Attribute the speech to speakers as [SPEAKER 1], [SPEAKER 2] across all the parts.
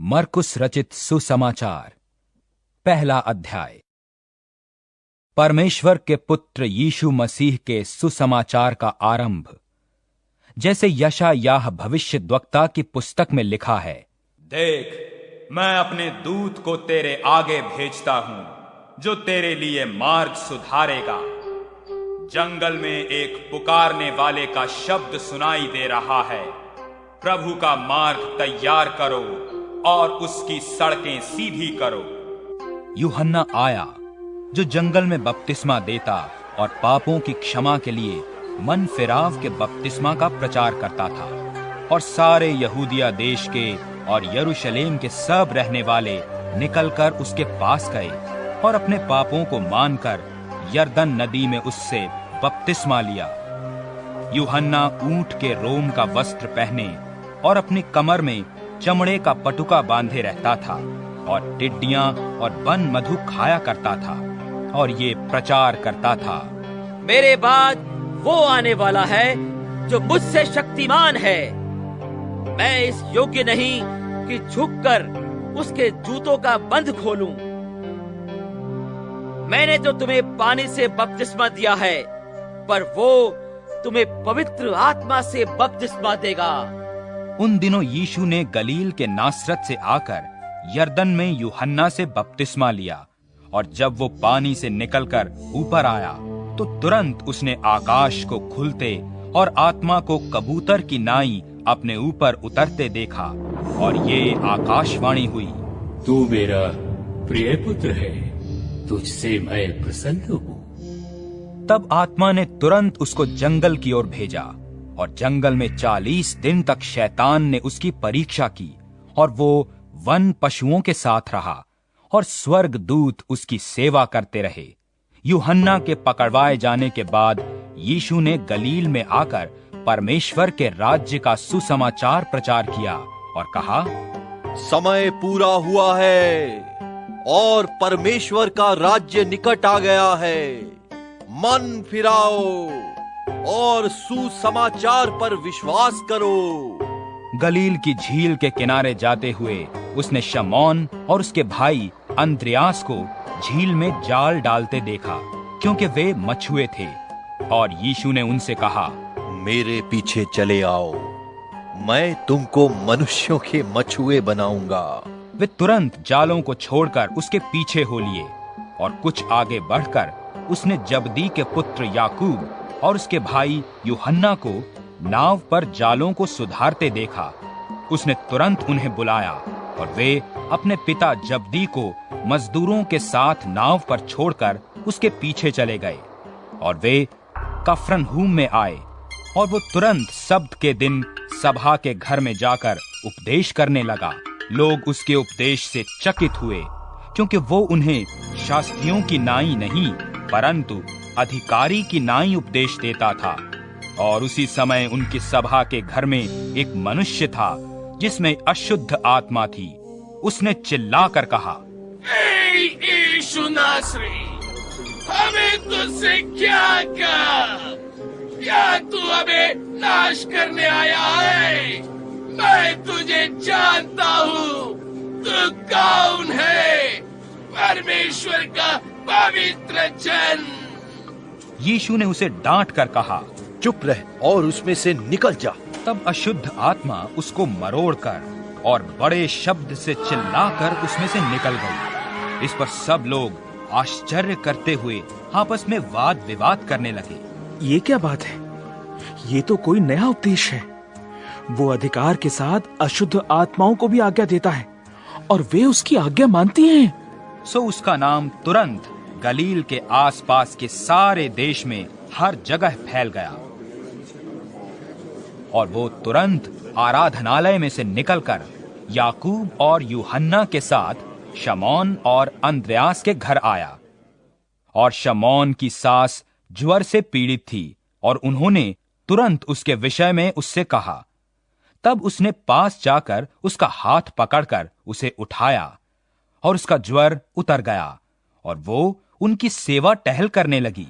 [SPEAKER 1] मरकुस रचित सुसमाचार, पहला अध्याय। परमेश्वर के पुत्र यीशु मसीह के सुसमाचार का आरंभ, जैसे यशायाह भविष्यद्वक्ता की पुस्तक में लिखा है।
[SPEAKER 2] देख, मैं अपने दूत को तेरे आगे भेजता हूं, जो तेरे लिए मार्ग सुधारेगा। जंगल में एक पुकारने वाले का शब्द सुनाई दे रहा है, प्रभु का मार्ग तैयार करो और उसकी सड़कें सीधी करो।
[SPEAKER 1] यूहन्ना आया, जो जंगल में बपतिस्मा देता और पापों की क्षमा के लिए मन फिराव के बपतिस्मा का प्रचार करता था। और सारे यहूदिया देश के और यरूशलेम के सब रहने वाले निकलकर उसके पास गए और अपने पापों को मानकर यरदन नदी में उससे बपतिस्मा लिया। यूहन्ना ऊंट के रोम का वस्त्र पहने और अपनी कमर में चमड़े का पटुका बांधे रहता था और टिड्डियां और वन मधु खाया करता था और ये प्रचार करता था,
[SPEAKER 3] मेरे बाद वो आने वाला है जो मुझसे शक्तिमान है। मैं इस योग्य नहीं कि झुककर उसके जूतों का बंध खोलूं। मैंने तो तुम्हें पानी से बपतिस्मा दिया है, पर वो तुम्हें पवित्र आत्मा से बपतिस्मा देगा।
[SPEAKER 1] उन दिनों यीशु ने गलील के नासरत से आकर यरदन में यूहन्ना से बपतिस्मा लिया। और जब वो पानी से निकलकर ऊपर आया तो तुरंत उसने आकाश को खुलते और आत्मा को कबूतर की नाई अपने ऊपर उतरते देखा। और ये आकाशवाणी हुई,
[SPEAKER 4] तू मेरा प्रिय पुत्र है, तुझसे मैं प्रसन्न हूँ।
[SPEAKER 1] तब आत्मा ने तुरंत उसको जंगल की ओर भेजा और जंगल में 40 दिन तक शैतान ने उसकी परीक्षा की। और वो वन पशुओं के साथ रहा और स्वर्ग दूत उसकी सेवा करते रहे। यूहन्ना के पकड़वाए जाने के बाद यीशु ने गलील में आकर परमेश्वर के राज्य का सुसमाचार प्रचार किया और कहा,
[SPEAKER 5] समय पूरा हुआ है और परमेश्वर का राज्य निकट आ गया है। मन फिराओ और सुसमाचार पर विश्वास करो।
[SPEAKER 1] गलील की झील के किनारे जाते हुए उसने शमौन और उसके भाई अंद्रयास को झील में जाल डालते देखा, क्योंकि वे मछुए थे। और यीशु ने उनसे कहा,
[SPEAKER 5] मेरे पीछे चले आओ, मैं तुमको मनुष्यों के मछुए बनाऊंगा।
[SPEAKER 1] वे तुरंत जालों को छोड़कर उसके पीछे हो लिए। और कुछ आगे बढ़कर उसने जबदी के पुत्र याकूब और उसके भाई यूहन्ना को नाव पर जालों को सुधारते देखा। उसने तुरंत उन्हें बुलाया और वे अपने पिता जबदी को मजदूरों के साथ नाव पर छोड़कर उसके पीछे चले गए। और वे कफरनहूम में आए और वो तुरंत सब्त के दिन सभा के घर में जाकर उपदेश करने लगा। लोग उसके उपदेश से चकित हुए, क्योंकि वो उन्हें शास्त्रियों की नाई नहीं परंतु अधिकारी की नाई उपदेश देता था। और उसी समय उनकी सभा के घर में एक मनुष्य था जिसमें अशुद्ध आत्मा थी। उसने चिल्लाकर कहा,
[SPEAKER 6] यीशु नासरी, हमें तुझसे क्या तू हमें नाश करने आया है? मैं तुझे जानता हूँ, तू कौन है? परमेश्वर का पवित्र जन।
[SPEAKER 1] यीशु ने उसे डांट कर कहा,
[SPEAKER 5] चुप रह और उसमें से निकल जा।
[SPEAKER 1] तब अशुद्ध आत्मा उसको मरोड़कर और बड़े शब्द से चिल्लाकर उसमें से निकल गई। इस पर सब लोग आश्चर्य करते हुए आपस में वाद विवाद करने लगे।
[SPEAKER 7] ये क्या बात है? ये तो कोई नया उपदेश है। वो अधिकार के साथ अशुद्ध आत्माओं को भी आज्ञा देता है और वे उसकी आज्ञा मानती हैं।
[SPEAKER 1] सो उसका नाम तुरंत गलील के आसपास के सारे देश में हर जगह फैल गया। और वो तुरंत आराधनालय में से निकलकर याकूब और यूहन्ना के साथ शमौन और अंद्रयास के घर आया। और शमौन की सास ज्वर से पीड़ित थी और उन्होंने तुरंत उसके विषय में उससे कहा। तब उसने पास जाकर उसका हाथ पकड़कर उसे उठाया और उसका ज्वर उतर गया और वो उनकी सेवा टहल करने लगी।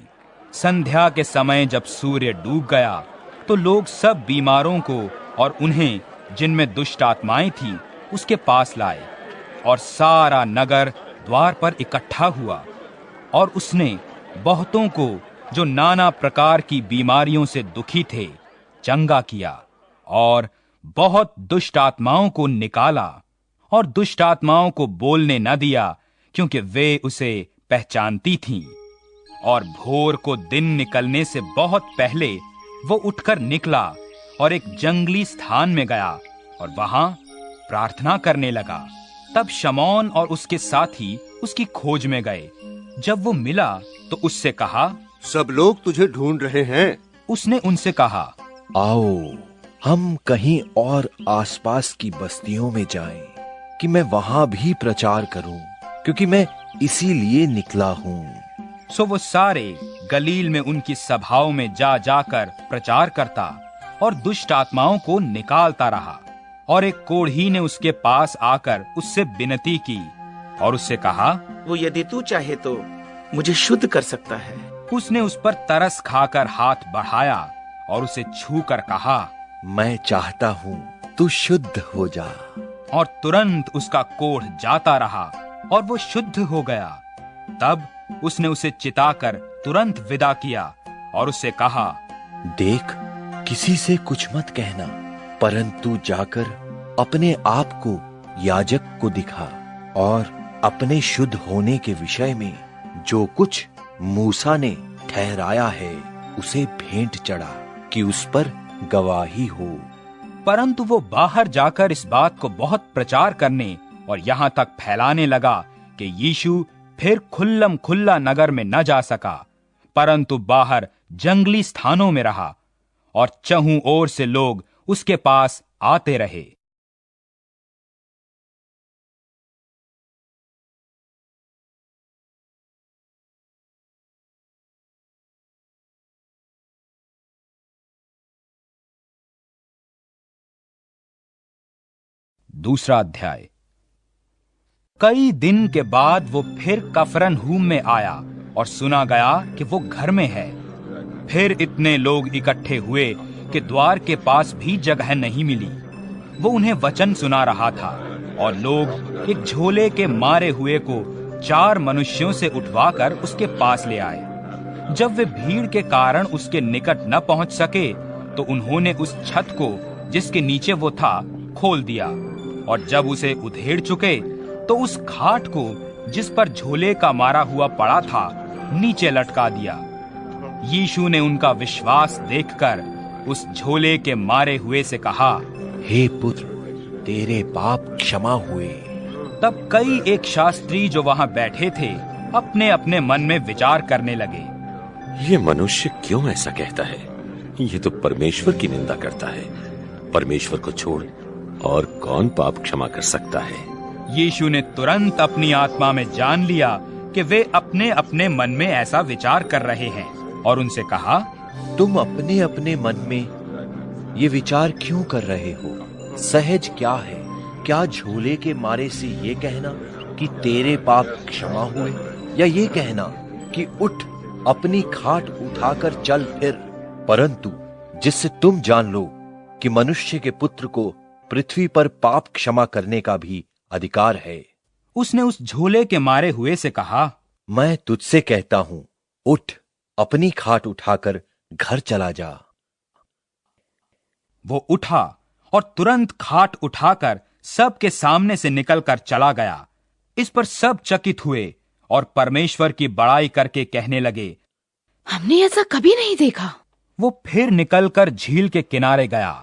[SPEAKER 1] संध्या के समय जब सूर्य डूब गया तो लोग सब बीमारों को और उन्हें जिनमें दुष्ट आत्माएं थी उसके पास लाए और सारा नगर द्वार पर इकट्ठा हुआ। और उसने बहुतों को जो नाना प्रकार की बीमारियों से दुखी थे चंगा किया और बहुत दुष्ट आत्माओं को निकाला और दुष्ट आत्माओं को बोलने न दिया, क्योंकि वे उसे पहचानती थीं। और भोर को दिन निकलने से बहुत पहले वो उठकर निकला और एक जंगली स्थान में गया और वहां प्रार्थना करने लगा। तब शमौन और उसके साथी उसकी खोज में गए। जब वो मिला तो उससे कहा,
[SPEAKER 5] सब लोग तुझे ढूंढ रहे हैं।
[SPEAKER 1] उसने उनसे कहा,
[SPEAKER 8] आओ हम कहीं और आसपास की बस्तियों में जाएं, कि मैं वहां भी प्रचार करूं, क्योंकि मैं इसीलिए निकला हूं।
[SPEAKER 1] सो वो सारे गलील में उनकी सभाओं में जा जाकर प्रचार करता और दुष्ट आत्माओं को निकालता रहा। और एक कोढ़ी ने उसके पास आकर उससे विनती की और उससे कहा,
[SPEAKER 9] वो यदि तू चाहे तो मुझे शुद्ध कर सकता है।
[SPEAKER 1] उसने उस पर तरस खाकर हाथ बढ़ाया और उसे छू कर कहा,
[SPEAKER 8] मैं चाहता हूं तू शुद्ध हो जा।
[SPEAKER 1] और तुरंत उसका कोढ़ जाता रहा और वो शुद्ध हो गया। तब उसने उसे चिताकर तुरंत विदा किया और उससे कहा,
[SPEAKER 8] देख किसी से कुछ मत कहना, परंतु जाकर अपने आप को याजक को दिखा और अपने शुद्ध होने के विषय में जो कुछ मूसा ने ठहराया है उसे भेंट चढ़ा, कि उस पर गवाही हो।
[SPEAKER 1] परंतु वो बाहर जाकर इस बात को बहुत प्रचार करने और यहाँ तक फैलाने लगा कि यीशु फिर खुल्लम खुल्ला नगर में न जा सका, परंतु बाहर जंगली स्थानों में रहा और चहुं ओर से लोग उसके पास आते रहे। दूसरा अध्याय। कई दिन के बाद वो फिर कफरनहूम में आया और सुना गया कि वो घर में है। फिर इतने लोग इकट्ठे हुए कि द्वार के पास भी जगह नहीं मिली। वो उन्हें वचन सुना रहा था और लोग एक झोले के मारे हुए को 4 मनुष्यों से उठवाकर उसके पास ले आए। जब वे भीड़ के कारण उसके निकट न पहुंच सके तो उन्होंने उस छत को जिसके नीचे वो था खोल दिया और जब उसे उधेड़ चुके तो उस खाट को जिस पर झोले का मारा हुआ पड़ा था नीचे लटका दिया। यीशु ने उनका विश्वास देखकर उस झोले के मारे हुए से कहा,
[SPEAKER 8] हे पुत्र, तेरे पाप क्षमा हुए।
[SPEAKER 1] तब कई एक शास्त्री जो वहां बैठे थे अपने अपने मन में विचार करने लगे,
[SPEAKER 10] ये मनुष्य क्यों ऐसा कहता है? ये तो परमेश्वर की निंदा करता है। परमेश्वर को छोड़ और कौन पाप क्षमा कर सकता है?
[SPEAKER 1] यीशु ने तुरंत अपनी आत्मा में जान लिया कि वे अपने अपने मन में ऐसा विचार कर रहे हैं और उनसे कहा,
[SPEAKER 8] तुम अपने अपने मन में ये विचार क्यों कर रहे हो? सहज क्या है? क्या झोले के मारे से ये कहना कि तेरे पाप क्षमा हुए, या ये कहना कि उठ अपनी खाट उठाकर चल फिर? परंतु जिससे तुम जान लो कि मनुष्य के पुत्र को पृथ्वी पर पाप क्षमा करने का भी अधिकार है।
[SPEAKER 1] उसने उस झोले के मारे हुए से कहा,
[SPEAKER 8] मैं तुझसे कहता हूं, उठ अपनी खाट उठाकर घर चला जा।
[SPEAKER 1] वो उठा और तुरंत खाट उठाकर सबके सामने से निकलकर चला गया। इस पर सब चकित हुए और परमेश्वर की बड़ाई करके कहने लगे,
[SPEAKER 11] हमने ऐसा कभी नहीं देखा।
[SPEAKER 1] वो फिर निकलकर झील के किनारे गया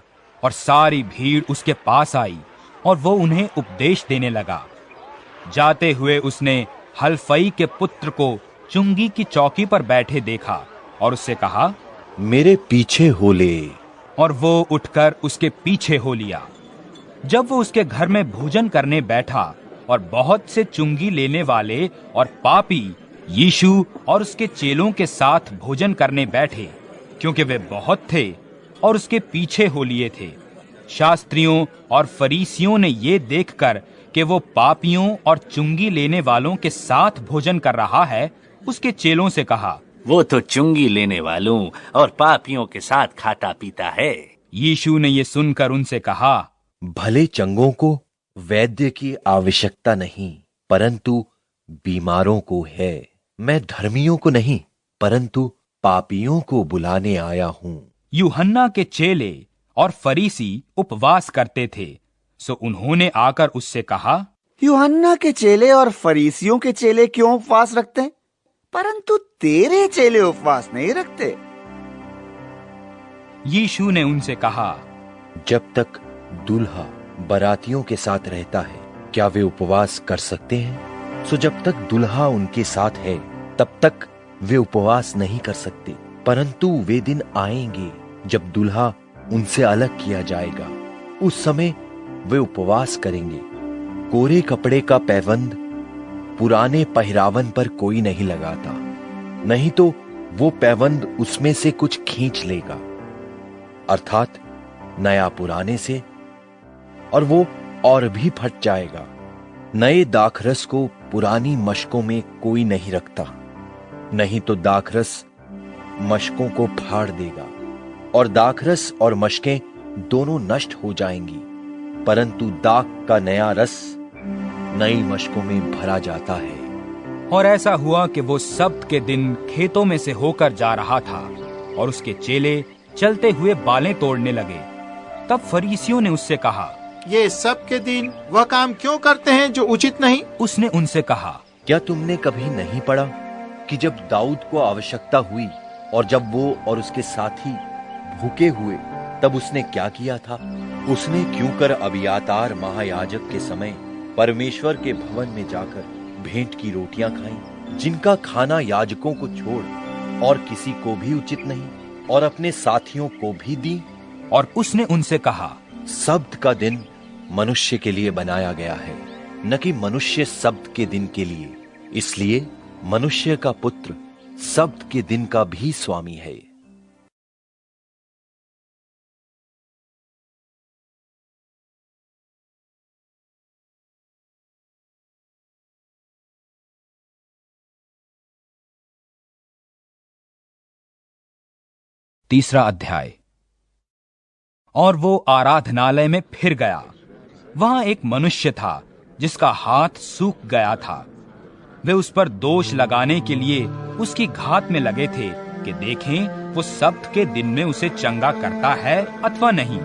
[SPEAKER 1] और सारी भीड़ उसके पास आई और वो उन्हें उपदेश देने लगा। जाते हुए उसने हलफई के पुत्र को चुंगी की चौकी पर बैठे देखा और उससे कहा,
[SPEAKER 8] मेरे पीछे हो ले।
[SPEAKER 1] और वो उठकर उसके पीछे हो लिया। जब वो उसके घर में भोजन करने बैठा और बहुत से चुंगी लेने वाले और पापी यीशु और उसके चेलों के साथ भोजन करने बैठे, क्योंकि वे बहुत थे और उसके पीछे हो लिए थे। शास्त्रियों और फरीसियों ने ये देखकर कि वो पापियों और चुंगी लेने वालों के साथ भोजन कर रहा है, उसके चेलों से कहा,
[SPEAKER 12] वो तो चुंगी लेने वालों और पापियों के साथ खाता पीता है।
[SPEAKER 1] यीशु ने ये सुनकर उनसे कहा,
[SPEAKER 8] भले चंगों को वैद्य की आवश्यकता नहीं, परंतु बीमारों को है। मैं धर्मियों को नहीं, परंतु पापियों को बुलाने आया हूं।
[SPEAKER 1] यूहन्ना के चेले और फरीसी उपवास करते थे, सो उन्होंने आकर उससे कहा,
[SPEAKER 13] यूहन्ना के चेले और फरीसियों के चेले क्यों उपवास रखते हैं, परंतु तेरे चेले उपवास नहीं रखते?
[SPEAKER 1] यीशु ने उनसे कहा,
[SPEAKER 8] जब तक दूल्हा बारातियों के साथ रहता है, क्या वे उपवास कर सकते हैं? सो जब तक दूल्हा उनके साथ है, तब तक वे उपवास नहीं कर सकते। परंतु वे दिन आएंगे जब दूल्हा उनसे अलग किया जाएगा, उस समय वे उपवास करेंगे। कोरे कपड़े का पैबंद पुराने पहरावन पर कोई नहीं लगाता, नहीं तो वो पैबंद उसमें से कुछ खींच लेगा, अर्थात नया पुराने से, और वो और भी फट जाएगा। नए दाखरस को पुरानी मशकों में कोई नहीं रखता, नहीं तो दाखरस मशकों को फाड़ देगा और दाखरस और मशकें दोनों नष्ट हो जाएंगी। परंतु दाख का नया रस नई मशकों में भरा जाता है।
[SPEAKER 1] और ऐसा हुआ कि वो सब्त के दिन खेतों में से होकर जा रहा था और उसके चेले चलते हुए बालें तोड़ने लगे। तब फरीसियों ने उससे कहा,
[SPEAKER 14] ये सब के दिन वह काम क्यों करते हैं जो उचित नहीं?
[SPEAKER 1] उसने उनसे कहा,
[SPEAKER 8] क्या तुमने कभी नहीं पढ़ा कि जब दाऊद को आवश्यकता हुई और जब वो और उसके साथी भूखे हुए, तब उसने क्या किया था? उसने क्यों कर अबियातार महायाजक के समय परमेश्वर के भवन में जाकर भेंट की रोटियां खाईं, जिनका खाना याजकों को छोड़ और किसी को भी उचित नहीं, और अपने साथियों को भी दी।
[SPEAKER 1] और उसने उनसे कहा,
[SPEAKER 8] सब्त का दिन मनुष्य के लिए बनाया गया है, न कि मनुष्य सब्त के दिन के लिए। इसलिए मनुष्य का पुत्र सब्त के दिन का भी स्वामी है।
[SPEAKER 1] तीसरा अध्याय। और वो आराधनालय में फिर गया। वहां एक मनुष्य था जिसका हाथ सूख गया था। वे उस पर दोष लगाने के लिए उसकी घात में लगे थे कि देखें वो सब्त के दिन में उसे चंगा करता है अथवा नहीं।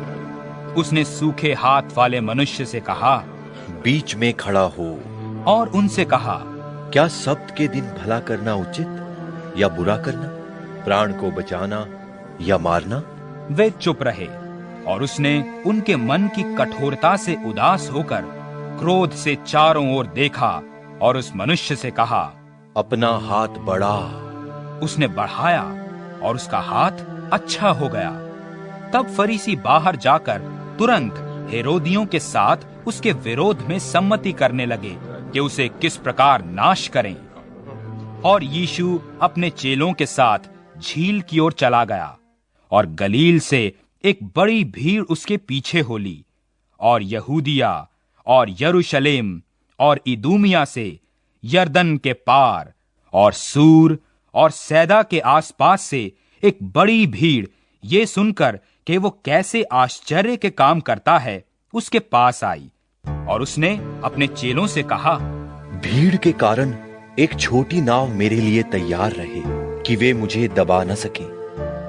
[SPEAKER 1] उसने सूखे हाथ वाले मनुष्य से कहा,
[SPEAKER 8] बीच में खड़ा हो।
[SPEAKER 1] और उनसे कहा,
[SPEAKER 8] क्या सब्त के दिन भला करना उचित या बुरा करना, प्राण को बचाना या मारना?
[SPEAKER 1] वे चुप रहे। और उसने उनके मन की कठोरता से उदास होकर क्रोध से चारों ओर देखा और उस मनुष्य से कहा,
[SPEAKER 8] अपना हाथ बढ़ा।
[SPEAKER 1] उसने बढ़ाया और उसका हाथ अच्छा हो गया। तब फरीसी बाहर जाकर तुरंत हेरोदियों के साथ उसके विरोध में सम्मति करने लगे कि उसे किस प्रकार नाश करें। और यीशु अपने चेलों के साथ झील की ओर चला गया और गलील से एक बड़ी भीड़ उसके पीछे हो ली। और यहूदिया और यरूशलेम और इदूमिया से, यरदन के पार और सूर और सैदा के आसपास से एक बड़ी भीड़ ये सुनकर कि वो कैसे आश्चर्य के काम करता है, उसके पास आई। और उसने अपने चेलों से कहा,
[SPEAKER 8] भीड़ के कारण एक छोटी नाव मेरे लिए तैयार रहे कि वे मुझे दबा न सके।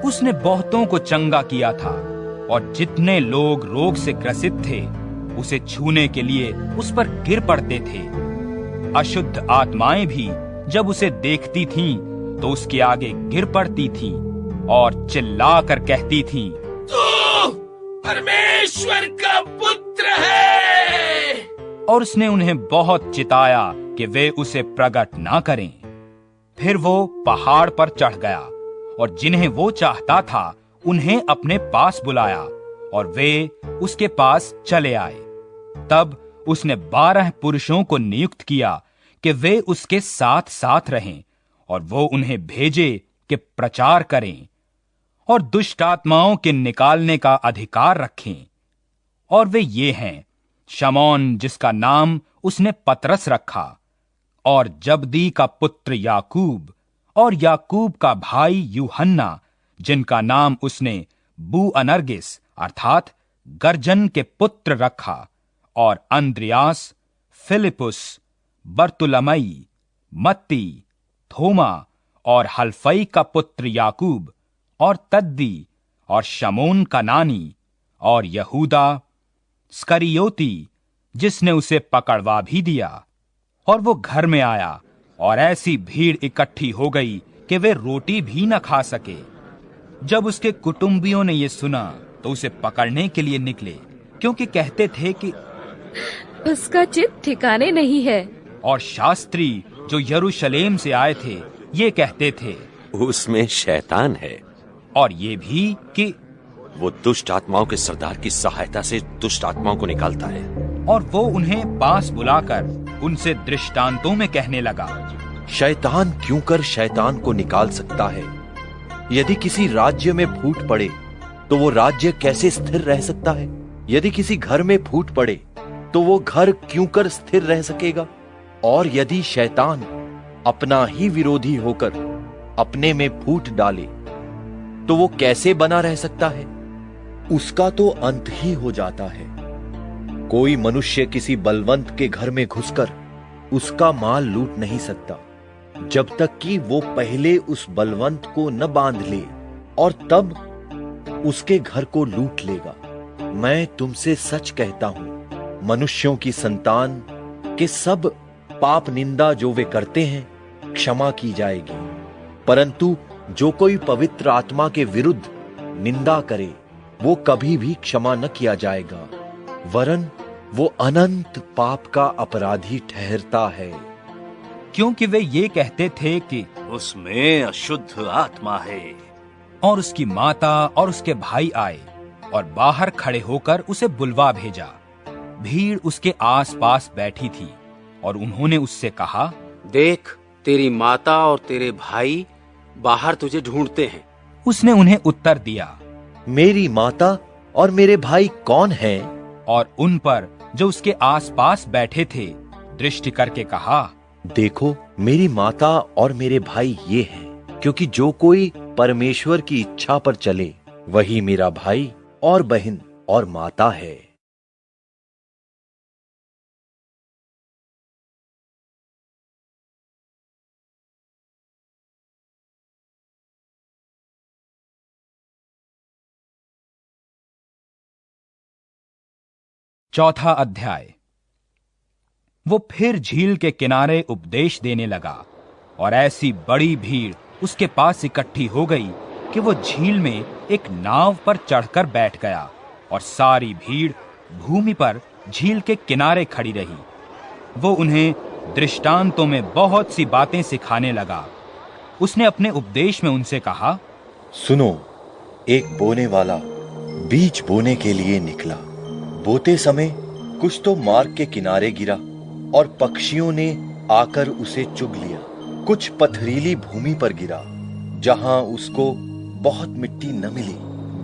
[SPEAKER 1] उसने बहुतों को चंगा किया था और जितने लोग रोग से ग्रसित थे उसे छूने के लिए उस पर गिर पड़ते थे। अशुद्ध आत्माएं भी जब उसे देखती थीं तो उसके आगे गिर पड़ती थीं और चिल्लाकर कहती थीं,
[SPEAKER 6] तू परमेश्वर का पुत्र है।
[SPEAKER 1] और उसने उन्हें बहुत चिताया कि वे उसे प्रकट ना करें। फिर वो पहाड़ पर चढ़ गया और जिन्हें वो चाहता था उन्हें अपने पास बुलाया और वे उसके पास चले आए। तब उसने 12 पुरुषों को नियुक्त किया कि वे उसके साथ साथ रहें और वो उन्हें भेजे कि प्रचार करें और दुष्ट आत्माओं के निकालने का अधिकार रखें। और वे ये हैं, शमौन जिसका नाम उसने पतरस रखा, और जब्दी का पुत्र याकूब, और याकूब का भाई यूहन्ना जिनका नाम उसने बूअनर्गिस अर्थात गर्जन के पुत्र रखा, और अंद्रियास, फिलिपुस, बर्तुलमई, मत्ती, थोमा और हल्फई का पुत्र याकूब और तद्दी और शमोन कनानी और यहूदा स्करियोती जिसने उसे पकड़वा भी दिया। और वो घर में आया और ऐसी भीड़ इकट्ठी हो गई कि वे रोटी भी न खा सके। जब उसके कुटुंबियों ने ये सुना तो उसे पकड़ने के लिए निकले, क्योंकि कहते थे कि
[SPEAKER 11] उसका चित्त ठिकाने नहीं है।
[SPEAKER 1] और शास्त्री जो यरूशलेम से आए थे ये कहते थे,
[SPEAKER 10] उसमें शैतान है।
[SPEAKER 1] और ये भी कि
[SPEAKER 10] वो दुष्ट आत्माओं के सरदार की सहायता से दुष्ट आत्माओं को निकालता है।
[SPEAKER 1] और वो उन्हें पास बुलाकर उनसे दृष्टांतों में कहने लगा,
[SPEAKER 8] शैतान क्यों कर शैतान को निकाल सकता है? यदि किसी राज्य में फूट पड़े तो वो राज्य कैसे स्थिर रह सकता है? यदि किसी घर में फूट पड़े तो वो घर क्यों कर स्थिर रह सकेगा? और यदि शैतान अपना ही विरोधी होकर अपने में फूट डाले तो वो कैसे बना रह सकता है? उसका तो अंत ही हो जाता है। कोई मनुष्य किसी बलवंत के घर में घुसकर उसका माल लूट नहीं सकता जब तक कि वो पहले उस बलवंत को न बांध ले, और तब उसके घर को लूट लेगा। मैं तुमसे सच कहता हूं, मनुष्यों की संतान के सब पाप निंदा जो वे करते हैं क्षमा की जाएगी, परंतु जो कोई पवित्र आत्मा के विरुद्ध निंदा करे वो कभी भी क्षमा न किया जाएगा, वरन वो अनंत पाप का अपराधी ठहरता है।
[SPEAKER 1] क्योंकि वे ये कहते थे कि
[SPEAKER 12] उसमें अशुद्ध आत्मा है।
[SPEAKER 1] और उसकी माता और उसके भाई आए और बाहर खड़े होकर उसे बुलवा भेजा। भीड़ उसके आसपास बैठी थी और उन्होंने उससे कहा,
[SPEAKER 9] देख, तेरी माता और तेरे भाई बाहर तुझे ढूंढते हैं।
[SPEAKER 1] उसने उन्हें उत्तर दिया,
[SPEAKER 8] मेरी माता और मेरे भाई कौन हैं?
[SPEAKER 1] और उन पर जो उसके आसपास बैठे थे दृष्टि करके कहा,
[SPEAKER 8] देखो, मेरी माता और मेरे भाई ये हैं, क्योंकि जो कोई परमेश्वर की इच्छा पर चले वही मेरा भाई और बहन और माता है।
[SPEAKER 1] चौथा अध्याय। वो फिर झील के किनारे उपदेश देने लगा और ऐसी बड़ी भीड़ उसके पास इकट्ठी हो गई कि वो झील में एक नाव पर चढ़कर बैठ गया और सारी भीड़ भूमि पर झील के किनारे खड़ी रही। वो उन्हें दृष्टांतों में बहुत सी बातें सिखाने लगा। उसने अपने उपदेश में उनसे कहा,
[SPEAKER 8] सुनो, एक बोने वाला बीज बोने के लिए निकला। बोते समय कुछ तो मार्ग के किनारे गिरा और पक्षियों ने आकर उसे चुग लिया। कुछ पथरीली भूमि पर गिरा जहां उसको बहुत मिट्टी न मिली।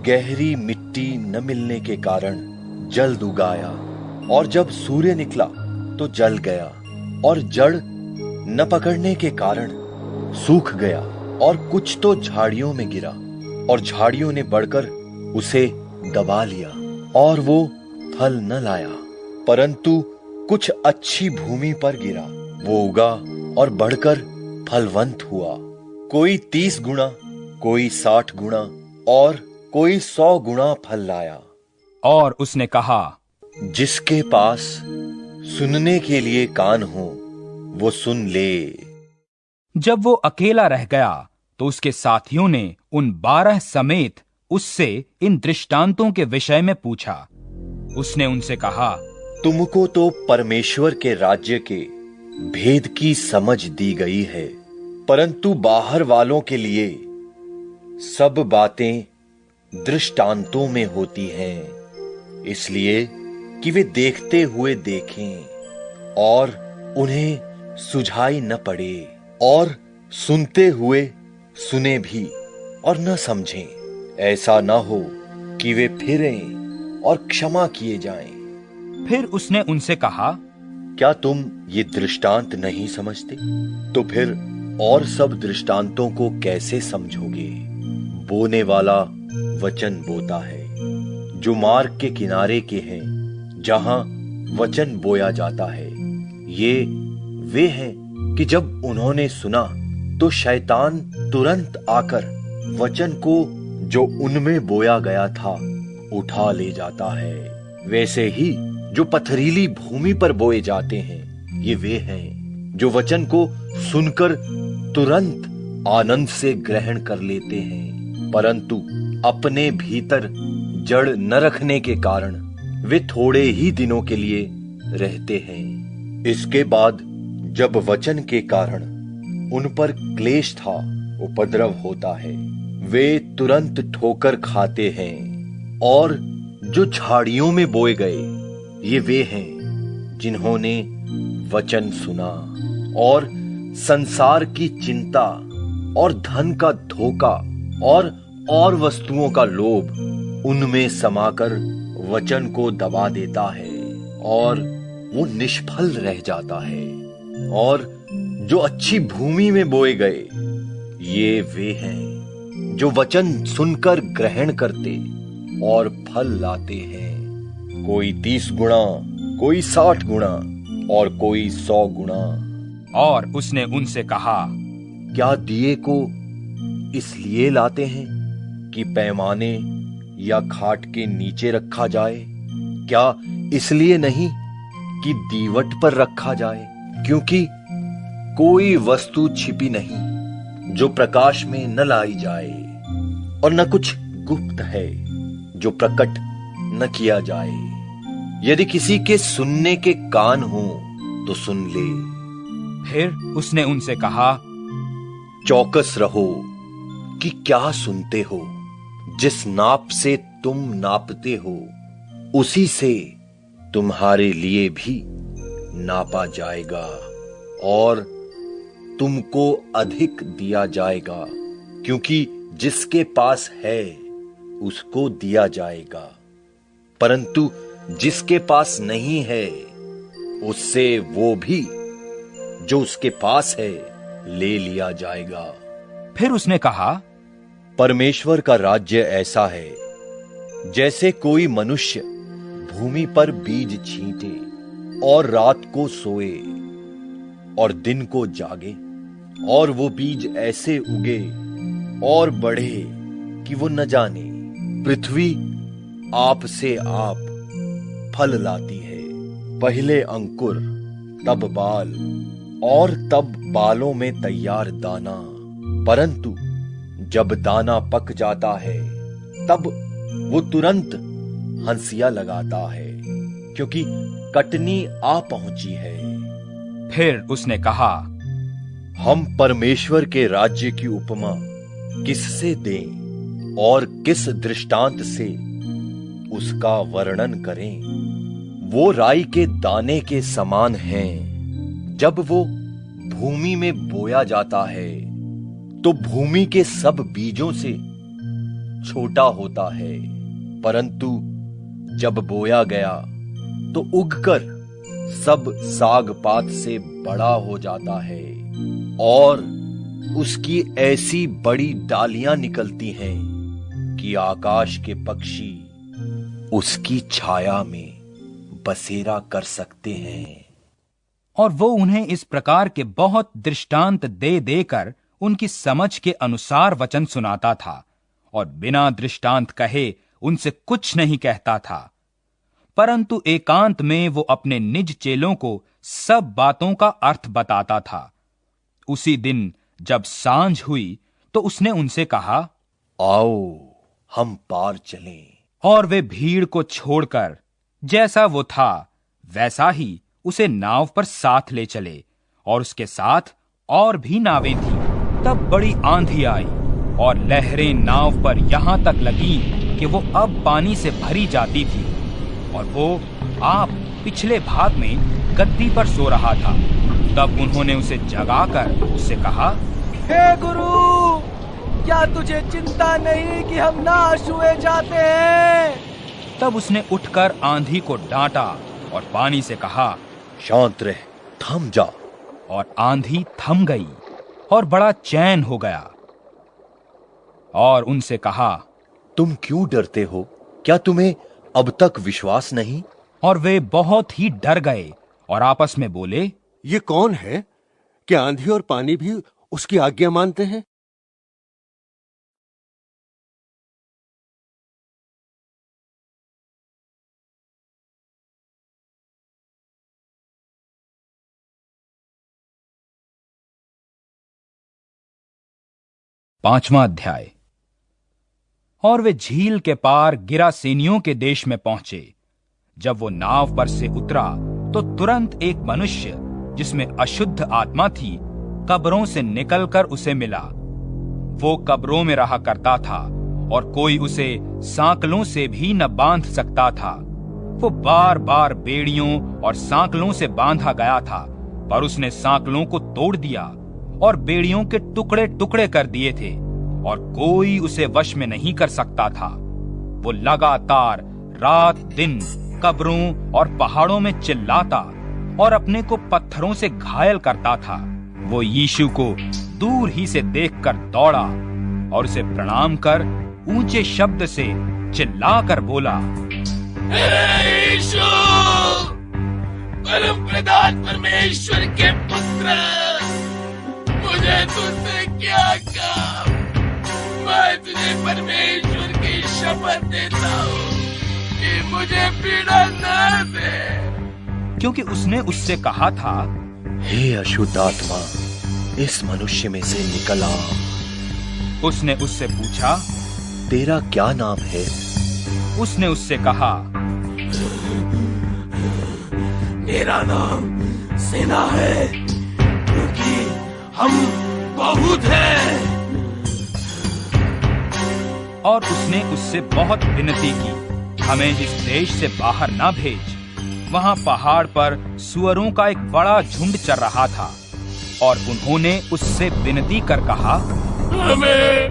[SPEAKER 8] गहरी मिट्टी न मिलने के कारण जल्द उगाया, और जब सूर्य निकला तो जल गया, और जड़ न पकड़ने के कारण सूख गया। और कुछ तो झाड़ियों में गिरा और झाड़ियों ने बढ़कर उसे दबा लिया, और वो फल न लाया। परंतु कुछ अच्छी भूमि पर गिरा, वो उगा और बढ़कर फलवंत हुआ। कोई 30 गुना, कोई 60 गुना और कोई 100 गुना फल लाया।
[SPEAKER 1] और उसने कहा,
[SPEAKER 8] जिसके पास सुनने के लिए कान हो वो सुन ले।
[SPEAKER 1] जब वो अकेला रह गया तो उसके साथियों ने उन 12 समेत उससे इन दृष्टांतों के विषय में पूछा। उसने उनसे कहा,
[SPEAKER 8] तुमको तो परमेश्वर के राज्य के भेद की समझ दी गई है, परंतु बाहर वालों के लिए सब बातें दृष्टांतों में होती हैं, इसलिए कि वे देखते हुए देखें और उन्हें सुझाई न पड़े, और सुनते हुए सुने भी और न समझें। ऐसा न हो कि वे फिरें और क्षमा किए जाएं।
[SPEAKER 1] फिर उसने उनसे कहा,
[SPEAKER 8] क्या तुम ये दृष्टांत नहीं समझते? तो फिर और सब दृष्टांतों को कैसे समझोगे? बोने वाला वचन बोता है जो मार्ग के किनारे के हैं, जहां वचन बोया जाता है। ये वे हैं कि जब उन्होंने सुना तो शैतान तुरंत आकर वचन को जो उनमें बोया गया था उठा ले जाता है। वैसे ही जो पथरीली भूमि पर बोए जाते हैं, ये वे हैं जो वचन को सुनकर तुरंत आनंद से ग्रहण कर लेते हैं, परंतु अपने भीतर जड़ न रखने के कारण वे थोड़े ही दिनों के लिए रहते हैं। इसके बाद जब वचन के कारण उन पर क्लेश था, उपद्रव होता है, वे तुरंत ठोकर खाते हैं। और जो झाड़ियों में बोए गए, ये वे हैं जिन्होंने वचन सुना और संसार की चिंता और धन का धोखा और वस्तुओं का लोभ उनमें समाकर वचन को दबा देता है और वो निष्फल रह जाता है। और जो अच्छी भूमि में बोए गए, ये वे हैं जो वचन सुनकर ग्रहण करते और फल लाते हैं, कोई 30 गुणा, कोई 60 गुणा और कोई 100 गुणा।
[SPEAKER 1] और उसने उनसे कहा,
[SPEAKER 8] क्या दिए को इसलिए लाते हैं कि पैमाने या खाट के नीचे रखा जाए? क्या इसलिए नहीं कि दीवट पर रखा जाए? क्योंकि कोई वस्तु छिपी नहीं जो प्रकाश में न लाई जाए, और न कुछ गुप्त है जो प्रकट न किया जाए। यदि किसी के सुनने के कान हो तो सुन ले।
[SPEAKER 1] फिर उसने उनसे कहा,
[SPEAKER 8] चौकस रहो कि क्या सुनते हो। जिस नाप से तुम नापते हो, उसी से तुम्हारे लिए भी नापा जाएगा और तुमको अधिक दिया जाएगा, क्योंकि जिसके पास है उसको दिया जाएगा, परंतु जिसके पास नहीं है उससे वो भी जो उसके पास है ले लिया जाएगा।
[SPEAKER 1] फिर उसने कहा,
[SPEAKER 8] परमेश्वर का राज्य ऐसा है जैसे कोई मनुष्य भूमि पर बीज छींटे और रात को सोए और दिन को जागे, और वो बीज ऐसे उगे और बढ़े कि वो न जाने। पृथ्वी आप से आप फल लाती है, पहले अंकुर, तब बाल और तब बालों में तैयार दाना, परंतु जब दाना पक जाता है तब वो तुरंत हंसिया लगाता है, क्योंकि कटनी आ पहुंची है।
[SPEAKER 1] फिर उसने कहा,
[SPEAKER 8] हम परमेश्वर के राज्य की उपमा किससे दें और किस दृष्टांत से उसका वर्णन करें? वो राई के दाने के समान हैं। जब वो भूमि में बोया जाता है तो भूमि के सब बीजों से छोटा होता है, परंतु जब बोया गया तो उगकर सब साग पात से बड़ा हो जाता है और उसकी ऐसी बड़ी डालियां निकलती हैं कि आकाश के पक्षी उसकी छाया में बसेरा कर सकते हैं।
[SPEAKER 1] और वो उन्हें इस प्रकार के बहुत दृष्टांत दे देकर उनकी समझ के अनुसार वचन सुनाता था, और बिना दृष्टांत कहे उनसे कुछ नहीं कहता था, परंतु एकांत में वो अपने निज चेलों को सब बातों का अर्थ बताता था। उसी दिन जब सांझ हुई तो उसने उनसे कहा,
[SPEAKER 8] आओ हम पार चलें।
[SPEAKER 1] और वे भीड़ को छोड़कर जैसा वो था वैसा ही उसे नाव पर साथ ले चले, और उसके साथ और भी नावें थीं। तब बड़ी आंधी आई और लहरें नाव पर यहां तक लगी कि वो अब पानी से भरी जाती थी, और वो आप पिछले भाग में गद्दी पर सो रहा था। तब उन्होंने उसे जगाकर उससे कहा,
[SPEAKER 15] हे गुरु, क्या तुझे चिंता नहीं कि हम नाश हुए जाते हैं?
[SPEAKER 1] तब उसने उठकर आंधी को डांटा और पानी से कहा,
[SPEAKER 8] शांत रह, थम जा।
[SPEAKER 1] और आंधी थम गई और बड़ा चैन हो गया। और उनसे कहा,
[SPEAKER 8] तुम क्यों डरते हो? क्या तुम्हें अब तक विश्वास नहीं?
[SPEAKER 1] और वे बहुत ही डर गए और आपस में बोले,
[SPEAKER 16] ये कौन है? क्या आंधी और पानी भी उसकी आज्ञा मानते हैं?
[SPEAKER 1] पांचवां अध्याय। और वे झील के पार गिरासेनियों के देश में पहुंचे। जब वो नाव पर से उतरा तो तुरंत एक मनुष्य जिसमें अशुद्ध आत्मा थी कब्रों से निकलकर उसे मिला। वो कब्रों में रहा करता था और कोई उसे सांकलों से भी न बांध सकता था। वो बार बार बेड़ियों और सांकलों से बांधा गया था, पर उसने सांकलों को तोड़ दिया और बेड़ियों के टुकड़े टुकड़े कर दिए थे और कोई उसे वश में नहीं कर सकता था। वो लगातार रात दिन कब्रों और पहाड़ों में चिल्लाता और अपने को पत्थरों से घायल करता था। वो यीशु को दूर ही से देखकर दौड़ा और उसे प्रणाम कर ऊंचे शब्द से चिल्लाकर बोला,
[SPEAKER 6] यीशु, परम प्रधान परमेश्वर के पुत्र, मुझे तुझसे क्या काम? मैं तुझे परमेश्वर की शपथ देता हूँ कि मुझे पीड़ा न दे।
[SPEAKER 1] क्योंकि उसने उससे कहा था,
[SPEAKER 8] हे अशुद्ध आत्मा, इस मनुष्य में से निकल आ।
[SPEAKER 1] उसने उससे पूछा,
[SPEAKER 8] तेरा क्या नाम है?
[SPEAKER 1] उसने उससे कहा,
[SPEAKER 6] मेरा नाम सेना है, क्योंकि हम बहुत हैं।
[SPEAKER 1] और उसने उससे बहुत विनती की, हमें इस देश से बाहर ना भेज। वहां पहाड़ पर सुअरों का एक बड़ा झुंड चर रहा था और उन्होंने उससे विनती कर कहा,
[SPEAKER 6] हमें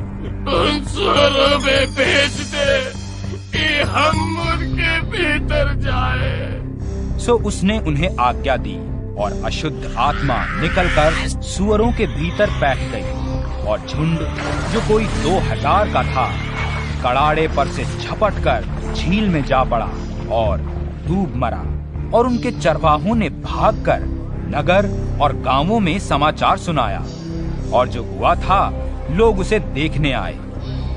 [SPEAKER 6] उन सुअरों में भेज दे कि हम उनके भीतर जाएं।
[SPEAKER 1] सो उसने उन्हें आज्ञा दी और अशुद्ध आत्मा निकलकर सुअरों के भीतर बैठ गई और झुंड जो कोई 2000 का था कड़ाड़े पर से झपटकर झील में जा पड़ा और डूब मरा। और उनके चरवाहों ने भागकर नगर और गांवों में समाचार सुनाया और जो हुआ था लोग उसे देखने आए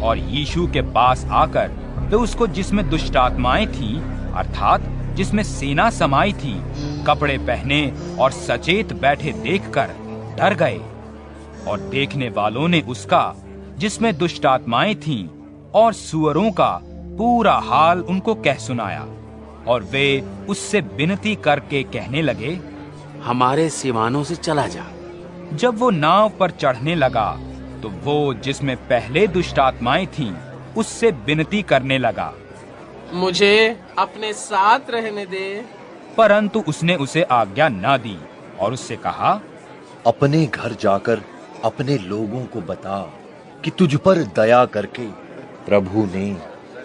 [SPEAKER 1] और यीशु के पास आकर वे उसको जिसमें दुष्ट आत्माएं थीं अर्थात जिसमें सेना समाई थी कपड़े पहने और सचेत बैठे देखकर डर गए। और देखने वालों ने उसका जिसमें दुष्ट आत्माएं थीं और सुअरों का पूरा हाल उनको कह सुनाया और वे उससे विनती करके कहने लगे,
[SPEAKER 9] हमारे सीमानों से चला जा।
[SPEAKER 1] जब वो नाव पर चढ़ने लगा तो वो जिसमें पहले दुष्ट आत्माएं थीं उससे विनती करने लगा,
[SPEAKER 15] मुझे अपने साथ रहने दे।
[SPEAKER 1] परंतु उसने उसे आज्ञा न दी और उससे कहा,
[SPEAKER 8] अपने घर जाकर अपने लोगों को बता कि तुझ पर दया करके प्रभु ने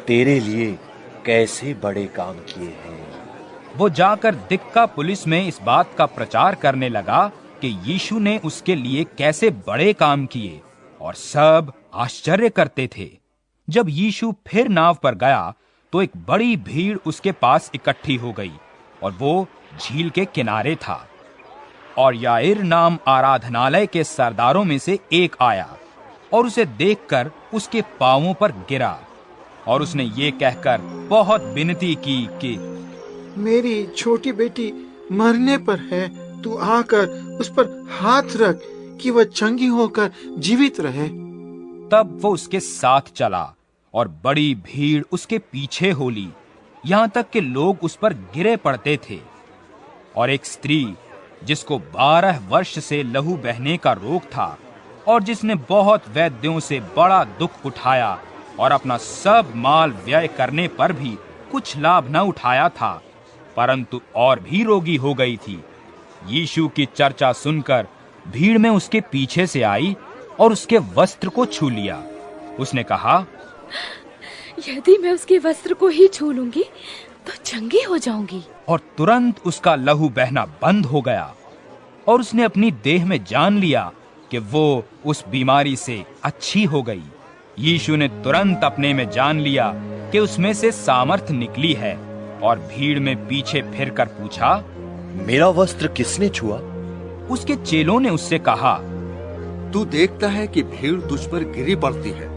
[SPEAKER 8] तेरे लिए कैसे बड़े काम किए हैं।
[SPEAKER 1] वो जाकर दिक्का पुलिस में इस बात का प्रचार करने लगा कि यीशु ने उसके लिए कैसे बड़े काम किए और सब आश्चर्य करते थे। जब यीशु फिर नाव पर गया तो एक बड़ी भीड़ उसके पास इकट्ठी हो गई और वो झील के किनारे था। और याइर नाम आराधनालय के सरदारों में से एक आया और उसे देखकर उसके पांवों पर गिरा और उसने ये कहकर बहुत विनती की कि
[SPEAKER 14] मेरी छोटी बेटी मरने पर है, तू आकर उस पर हाथ रख कि वह चंगी होकर जीवित रहे।
[SPEAKER 1] तब वो उसके साथ चला और बड़ी भीड़ उसके पीछे हो ली, यहाँ तक कि लोग उस पर गिरे पड़ते थे। और एक स्त्री जिसको 12 वर्ष से लहू बहने का रोग था और जिसने बहुत वैद्यों से बड़ा दुख उठाया और अपना सब माल व्यय करने पर भी कुछ लाभ न उठाया था, परंतु और भी रोगी हो गई थी, यीशु की चर्चा सुनकर भीड़ में उसके पीछे से आई और उसके वस्त्र को छू लिया। उसने कहा,
[SPEAKER 11] यदि मैं उसके वस्त्र को ही छू लूंगी तो चंगी हो जाऊंगी।
[SPEAKER 1] और तुरंत उसका लहू बहना बंद हो गया और उसने अपनी देह में जान लिया कि वो उस बीमारी से अच्छी हो गई। यीशु ने तुरंत अपने में जान लिया कि उसमें से सामर्थ निकली है और भीड़ में पीछे फिरकर पूछा,
[SPEAKER 8] मेरा वस्त्र किसने छुआ?
[SPEAKER 1] उसके चेलों ने उससे कहा,
[SPEAKER 16] तू देखता है कि भीड़ तुझ पर गिरी पड़ती है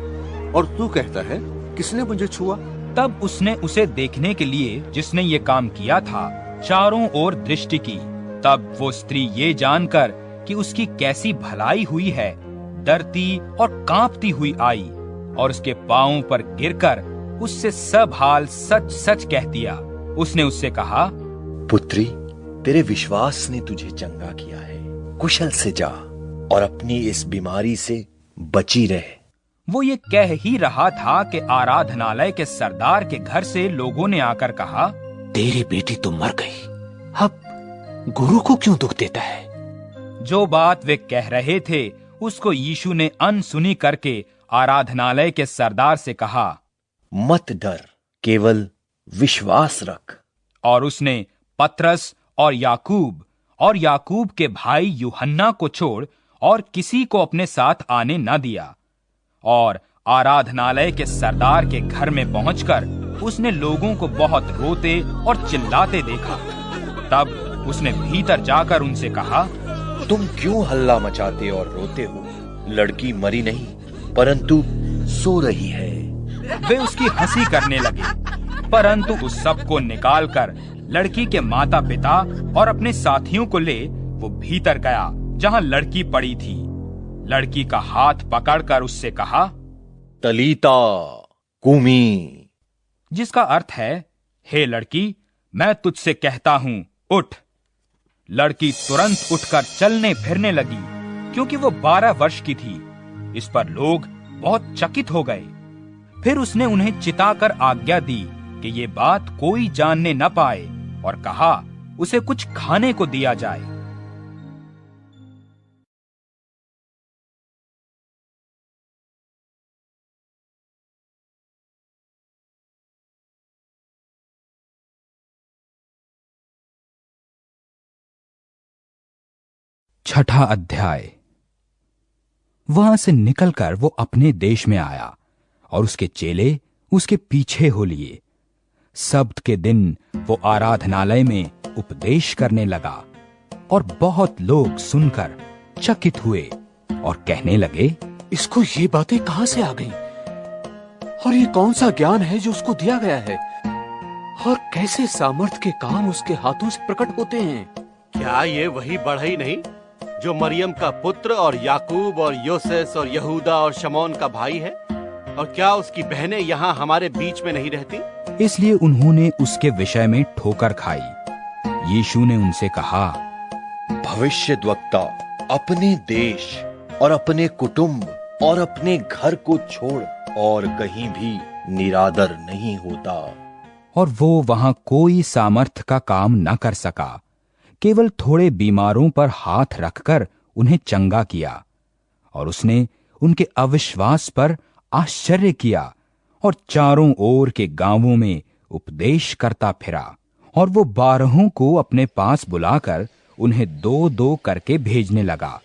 [SPEAKER 16] और तू कहता है किसने मुझे छुआ?
[SPEAKER 1] तब उसने उसे देखने के लिए जिसने ये काम किया था चारों ओर दृष्टि की। तब वो स्त्री ये जानकर कि उसकी कैसी भलाई हुई है, डरती और कांपती हुई आई और उसके पांवों पर गिरकर उससे सब हाल सच सच कह दिया। उसने उससे कहा,
[SPEAKER 8] पुत्री, तेरे विश्वास ने तुझे चंगा किया है। कुशल से जा और अपनी इस बीमारी से बची रहे।
[SPEAKER 1] वो ये कह ही रहा था कि आराधनालय के सरदार के घर से लोगों ने आकर कहा,
[SPEAKER 12] तेरी बेटी तो मर गई, अब गुरु को क्यों दुख देता है?
[SPEAKER 1] जो बात वे कह रहे थे उसको यीशु ने अनसुनी करके आराधनालय के सरदार से कहा,
[SPEAKER 8] मत डर, केवल विश्वास रख।
[SPEAKER 1] और उसने पतरस और याकूब के भाई यूहन्ना को छोड़ और किसी को अपने साथ आने न दिया। और आराधनालय के सरदार के घर में पहुंचकर उसने लोगों को बहुत रोते और चिल्लाते देखा। तब उसने भीतर जाकर उनसे कहा,
[SPEAKER 8] तुम क्यों हल्ला मचाते और रोते हो? लड़की मरी नहीं परंतु सो रही है।
[SPEAKER 1] वे उसकी हंसी करने लगे, परंतु उस सब को निकालकर लड़की के माता पिता और अपने साथियों को ले वो भीतर गया जहां लड़की पड़ी थी। लड़की का हाथ पकड़कर उससे कहा,
[SPEAKER 8] तलीता कुमी,
[SPEAKER 1] जिसका अर्थ है, हे लड़की, मैं तुझसे कहता हूं, उठ। लड़की तुरंत उठकर चलने फिरने लगी, क्योंकि वो 12 वर्ष की थी। इस पर लोग बहुत चकित हो गए। फिर उसने उन्हें चिताकर आज्ञा दी कि ये बात कोई जानने न पाए और कहा उसे कुछ खाने को दिया जाए। छठा अध्याय। वहां से निकलकर वो अपने देश में आया और उसके चेले उसके पीछे हो लिए। सब्त के दिन वो आराधनालय में उपदेश करने लगा और बहुत लोग सुनकर चकित हुए और कहने लगे,
[SPEAKER 7] इसको ये बातें कहां से आ गई? और ये कौन सा ज्ञान है जो उसको दिया गया है? और कैसे सामर्थ के काम उसके हाथों से प्रकट होते हैं?
[SPEAKER 16] क्या ये वही बढ़ई नहीं जो मरियम का पुत्र और याकूब और योसेस और यहूदा और शमौन का भाई है? और क्या उसकी बहनें यहाँ हमारे बीच में नहीं रहती?
[SPEAKER 1] इसलिए उन्होंने उसके विषय में ठोकर खाई। यीशु ने उनसे कहा,
[SPEAKER 8] भविष्यद्वक्ता अपने देश और अपने कुटुंब और अपने घर को छोड़ और कहीं भी निरादर नहीं होता।
[SPEAKER 1] और वो वहां कोई सामर्थ का काम न कर सका, केवल थोड़े बीमारों पर हाथ रखकर उन्हें चंगा किया। और उसने उनके अविश्वास पर आश्चर्य किया और चारों ओर के गांवों में उपदेश करता फिरा। और वो 12 को अपने पास बुलाकर उन्हें 2-2 करके भेजने लगा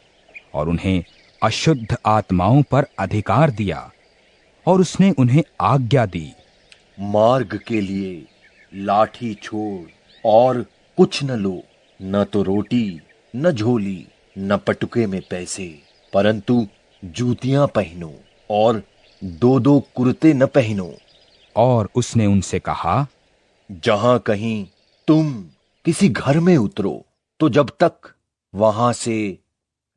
[SPEAKER 1] और उन्हें अशुद्ध आत्माओं पर अधिकार दिया। और उसने उन्हें आज्ञा दी,
[SPEAKER 8] मार्ग के लिए लाठी छोड़ और कुछ न लो, न तो रोटी, न झोली, न पटुके में पैसे, परंतु जूतियां पहनो और 2-2 कुर्ते न पहनो।
[SPEAKER 1] और उसने उनसे कहा,
[SPEAKER 8] जहां कहीं तुम किसी घर में उतरो तो जब तक वहां से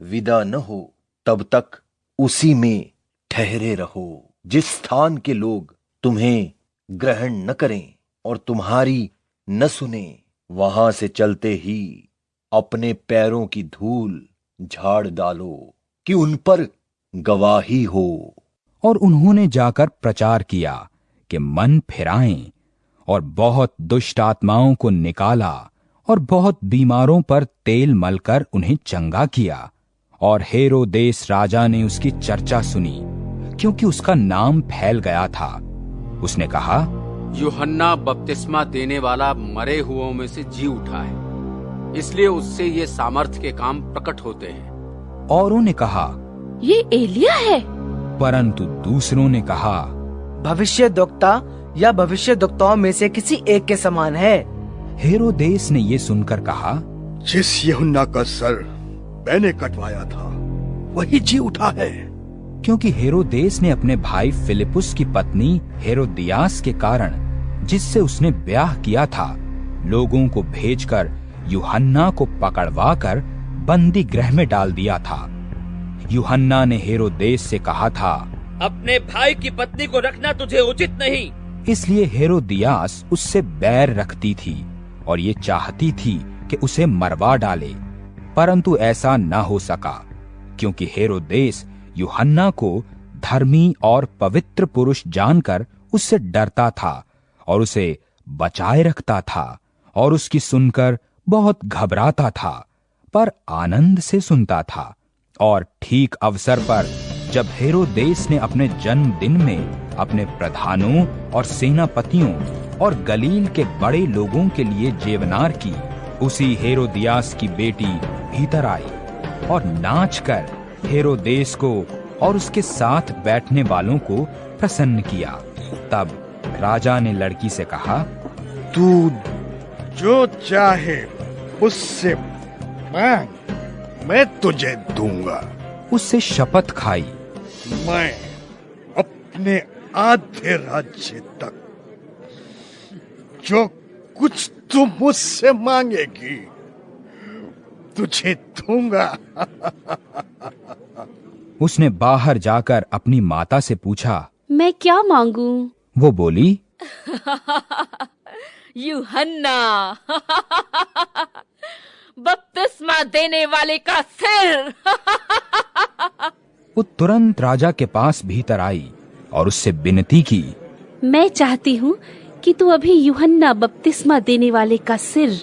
[SPEAKER 8] विदा न हो तब तक उसी में ठहरे रहो। जिस स्थान के लोग तुम्हें ग्रहण न करें और तुम्हारी न सुने, वहां से चलते ही अपने पैरों की धूल झाड़ डालो कि उन पर गवाही हो।
[SPEAKER 1] और उन्होंने जाकर प्रचार किया कि मन फिराएं, और बहुत दुष्ट आत्माओं को निकाला और बहुत बीमारों पर तेल मलकर उन्हें चंगा किया। और हेरोदेस राजा ने उसकी चर्चा सुनी, क्योंकि उसका नाम फैल गया था। उसने कहा,
[SPEAKER 9] यूहन्ना बपतिस्मा देने वाला मरे हुओं में से जी उठा है, इसलिए उससे ये सामर्थ्य के काम प्रकट होते हैं।
[SPEAKER 1] औरों ने कहा,
[SPEAKER 11] ये एलिया है।
[SPEAKER 1] परंतु दूसरों ने कहा,
[SPEAKER 15] भविष्यद्वक्ता या भविष्यद्वक्ताओं में से किसी एक के समान है।
[SPEAKER 1] हेरोदेस ने ये सुनकर कहा,
[SPEAKER 17] जिस यूहन्ना का सर मैंने कटवाया था वही जी उठा है।
[SPEAKER 1] क्योंकि हेरोदेस ने अपने भाई फिलिपुस की पत्नी हेरोदियास के कारण, जिससे उसने ब्याह किया था, लोगों को भेजकर यूहन्ना को पकड़वाकर बंदी गृह में डाल दिया था। यूहन्ना ने हेरोदेस से कहा था,
[SPEAKER 3] अपने भाई की पत्नी को रखना तुझे उचित नहीं।
[SPEAKER 1] इसलिए हेरोदियास उससे बैर रखती थी और ये चाहती थी कि उसे मरवा डाले, परंतु ऐसा न हो सका, क्योंकि हेरोदेस यूहन्ना को धर्मी और पवित्र पुरुष जानकर उससे डरता था और उसे बचाए रखता था और उसकी सुनकर बहुत घबराता था, पर आनंद से सुनता था। और ठीक अवसर पर जब हेरोदेस ने अपने जन्मदिन में अपने प्रधानों और सेनापतियों और गलील के बड़े लोगों के लिए जेवनार की, उसी हेरोदियास की बेटी भीतर आई और नाचकर हेरोदेस को और उसके साथ बैठने वालों को प्रसन्न किया। तब राजा ने लड़की से कहा,
[SPEAKER 17] तू जो चाहे उससे मांग, मैं तुझे दूंगा।
[SPEAKER 1] उससे शपथ खाई,
[SPEAKER 17] मैं अपने आधे राज्य तक जो कुछ तू मुझसे मांगेगी तुझे दूंगा।
[SPEAKER 1] उसने बाहर जाकर अपनी माता से पूछा,
[SPEAKER 11] मैं क्या मांगू?
[SPEAKER 1] वो बोली,
[SPEAKER 11] यूहन्ना, बपतिस्मा देने वाले का सिर।
[SPEAKER 1] वो तुरंत राजा के पास भीतर आई और उससे विनती की,
[SPEAKER 11] मैं चाहती हूँ कि तू अभी यूहन्ना बपतिस्मा देने वाले का सिर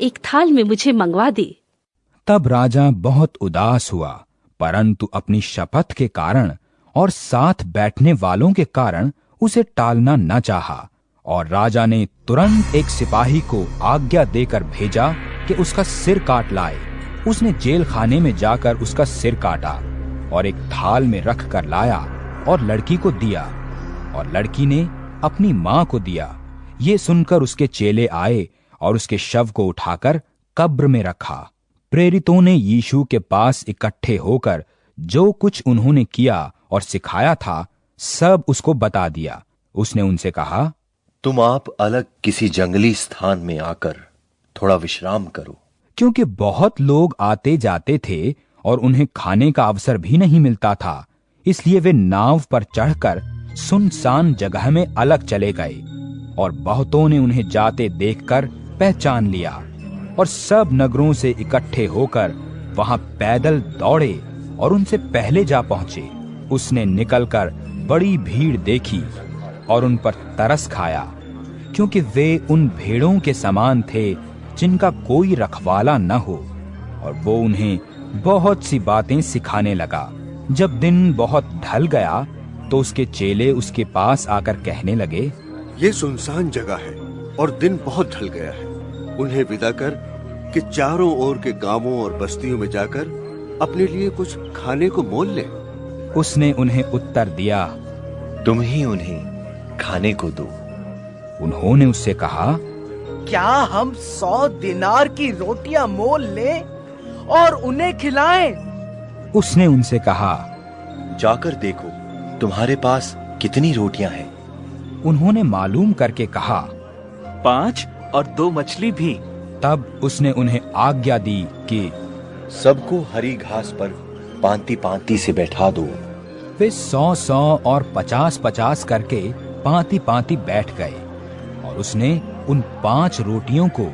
[SPEAKER 11] एक थाल में मुझे मंगवा दे।
[SPEAKER 1] तब राजा बहुत उदास हुआ, परंतु अपनी शपथ के कारण और साथ बैठने वालों के कारण उसे टालना न चाहा, और राजा ने तुरंत एक सिपाही को आज्ञा देकर भेजा कि उसका सिर काट लाए। उसने जेल खाने में जाकर उसका सिर काटा और एक थाल में रख कर लाया और लड़की को दिया, और लड़की ने अपनी माँ को दिया। ये सुनकर उसके चेले आए और उसके शव को उठाकर कब्र में रखा। प्रेरितों ने यीशु के पास इकट्ठे होकर जो कुछ उन्होंने किया और सिखाया था सब उसको बता दिया। उसने उनसे कहा,
[SPEAKER 8] तुम आप अलग किसी जंगली स्थान में आकर थोड़ा विश्राम करो।
[SPEAKER 1] क्योंकि बहुत लोग आते जाते थे और उन्हें खाने का अवसर भी नहीं मिलता था, इसलिए वे नाव पर चढ़कर सुनसान जगह में अलग चले गए। और बहुतों ने उन्हें जाते देखकर पहचान लिया और सब नगरों से इकट्ठे होकर वहां पैदल दौड़े और उनसे पहले जा पहुंचे। उसने निकलकर बड़ी भीड़ देखी और उन पर तरस खाया, क्योंकि वे उन भेड़ों के समान थे जिनका कोई रखवाला न हो, और वो उन्हें बहुत सी बातें सिखाने लगा। जब दिन बहुत ढल गया तो उसके चेले उसके पास आकर कहने लगे,
[SPEAKER 17] ये सुनसान जगह है और दिन बहुत ढल गया है, उन्हें विदा कर कि चारों ओर के गांवों और बस्तियों में जाकर अपने लिए कुछ खाने को मोल ले।
[SPEAKER 1] उसने उन्हें उत्तर दिया,
[SPEAKER 8] तुम ही उन्हें खाने को दो।
[SPEAKER 1] उन्होंने उससे कहा,
[SPEAKER 15] क्या हम 100 दिनार की रोटियां मोल लें और उन्हें खिलाएं?
[SPEAKER 1] उसने उनसे कहा,
[SPEAKER 8] जाकर देखो तुम्हारे पास कितनी रोटियां हैं।
[SPEAKER 1] उन्होंने मालूम करके कहा,
[SPEAKER 7] 5 और 2 मछली भी।
[SPEAKER 1] तब उसने उन्हें आज्ञा दी कि
[SPEAKER 8] सबको हरी घास पर पांति पांति से बैठा दो।
[SPEAKER 1] वे 100-100 और 50-50 करके पांति पांति बैठ गए, और उसने उन 5 रोटियों को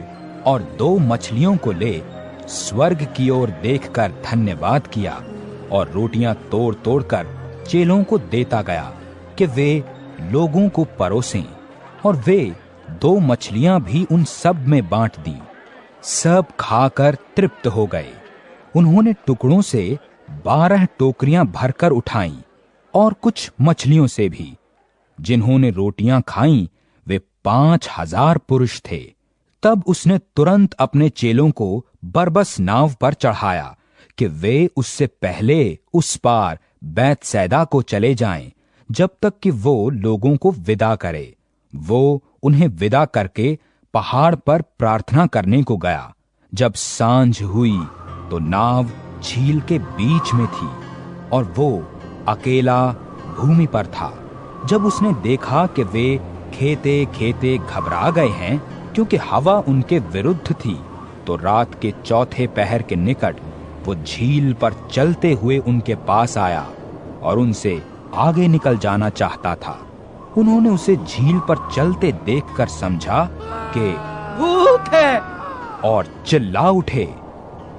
[SPEAKER 1] और 2 मछलियों को ले स्वर्ग की ओर देखकर धन्यवाद किया और रोटियां तोड़ तोड़ कर चेलों को देता गया कि वे लोगों को परोसें, और वे 2 मछलियां भी उन सब में बांट दी। सब खाकर तृप्त हो गए। उन्होंने टुकड़ों से 12 टोकरियां भरकर उठाईं और कुछ मछलियों से भी। जिन्होंने रोटियां खाईं वे 5000 पुरुष थे। तब उसने तुरंत अपने चेलों को बरबस नाव पर चढ़ाया कि वे उससे पहले उस पार बैतसैदा को चले जाएं, जब तक कि वो लोगों को विदा करे। वो उन्हें विदा करके पहाड़ पर प्रार्थना करने को गया। जब सांझ हुई तो नाव झील के बीच में थी और वो अकेला भूमि पर था। जब उसने देखा कि वे खेते खेते घबरा गए हैं क्योंकि हवा उनके विरुद्ध थी, तो रात के चौथे पहर के निकट वो झील पर चलते हुए उनके पास आया और उनसे आगे निकल जाना चाहता था। उन्होंने उसे झील पर चलते देखकर समझा कि
[SPEAKER 15] भूत है
[SPEAKER 1] और चिल्ला उठे,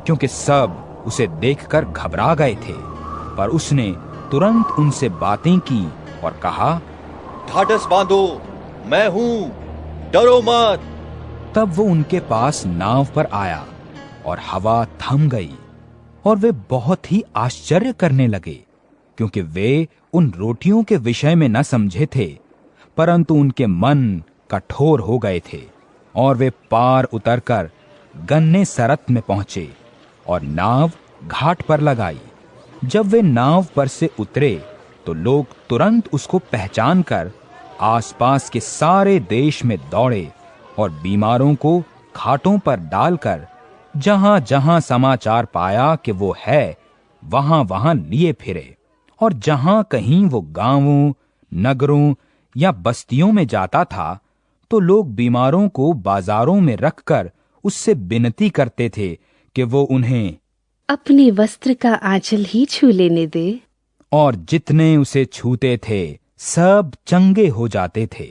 [SPEAKER 1] क्योंकि सब उसे देखकर घबरा गए थे। पर उसने तुरंत उनसे बातें की और कहा,
[SPEAKER 8] ढाढ़स बांधो, मैं हूं, डरो मत।
[SPEAKER 1] तब वो उनके पास नाव पर आया और हवा थम गई और वे बहुत ही आश्चर्य करने लगे, क्योंकि वे उन रोटियों के विषय में न समझे थे, परंतु उनके मन कठोर हो गए थे। और वे पार उतरकर गन्ने सरत में पहुंचे और नाव घाट पर लगाई। जब वे नाव पर से उतरे तो लोग तुरंत उसको पहचानकर आसपास के सारे देश में दौड़े और बीमारों को खाटों पर डालकर जहां जहां समाचार पाया कि वो है, वहां वहां लिए फिरे। और जहां कहीं वो गांवों, नगरों या बस्तियों में जाता था, तो लोग बीमारों को बाजारों में रखकर उससे विनती करते थे कि वो उन्हें
[SPEAKER 11] अपने वस्त्र का आंचल ही छू लेने दे।
[SPEAKER 1] और जितने उसे छूते थे सब चंगे हो जाते थे।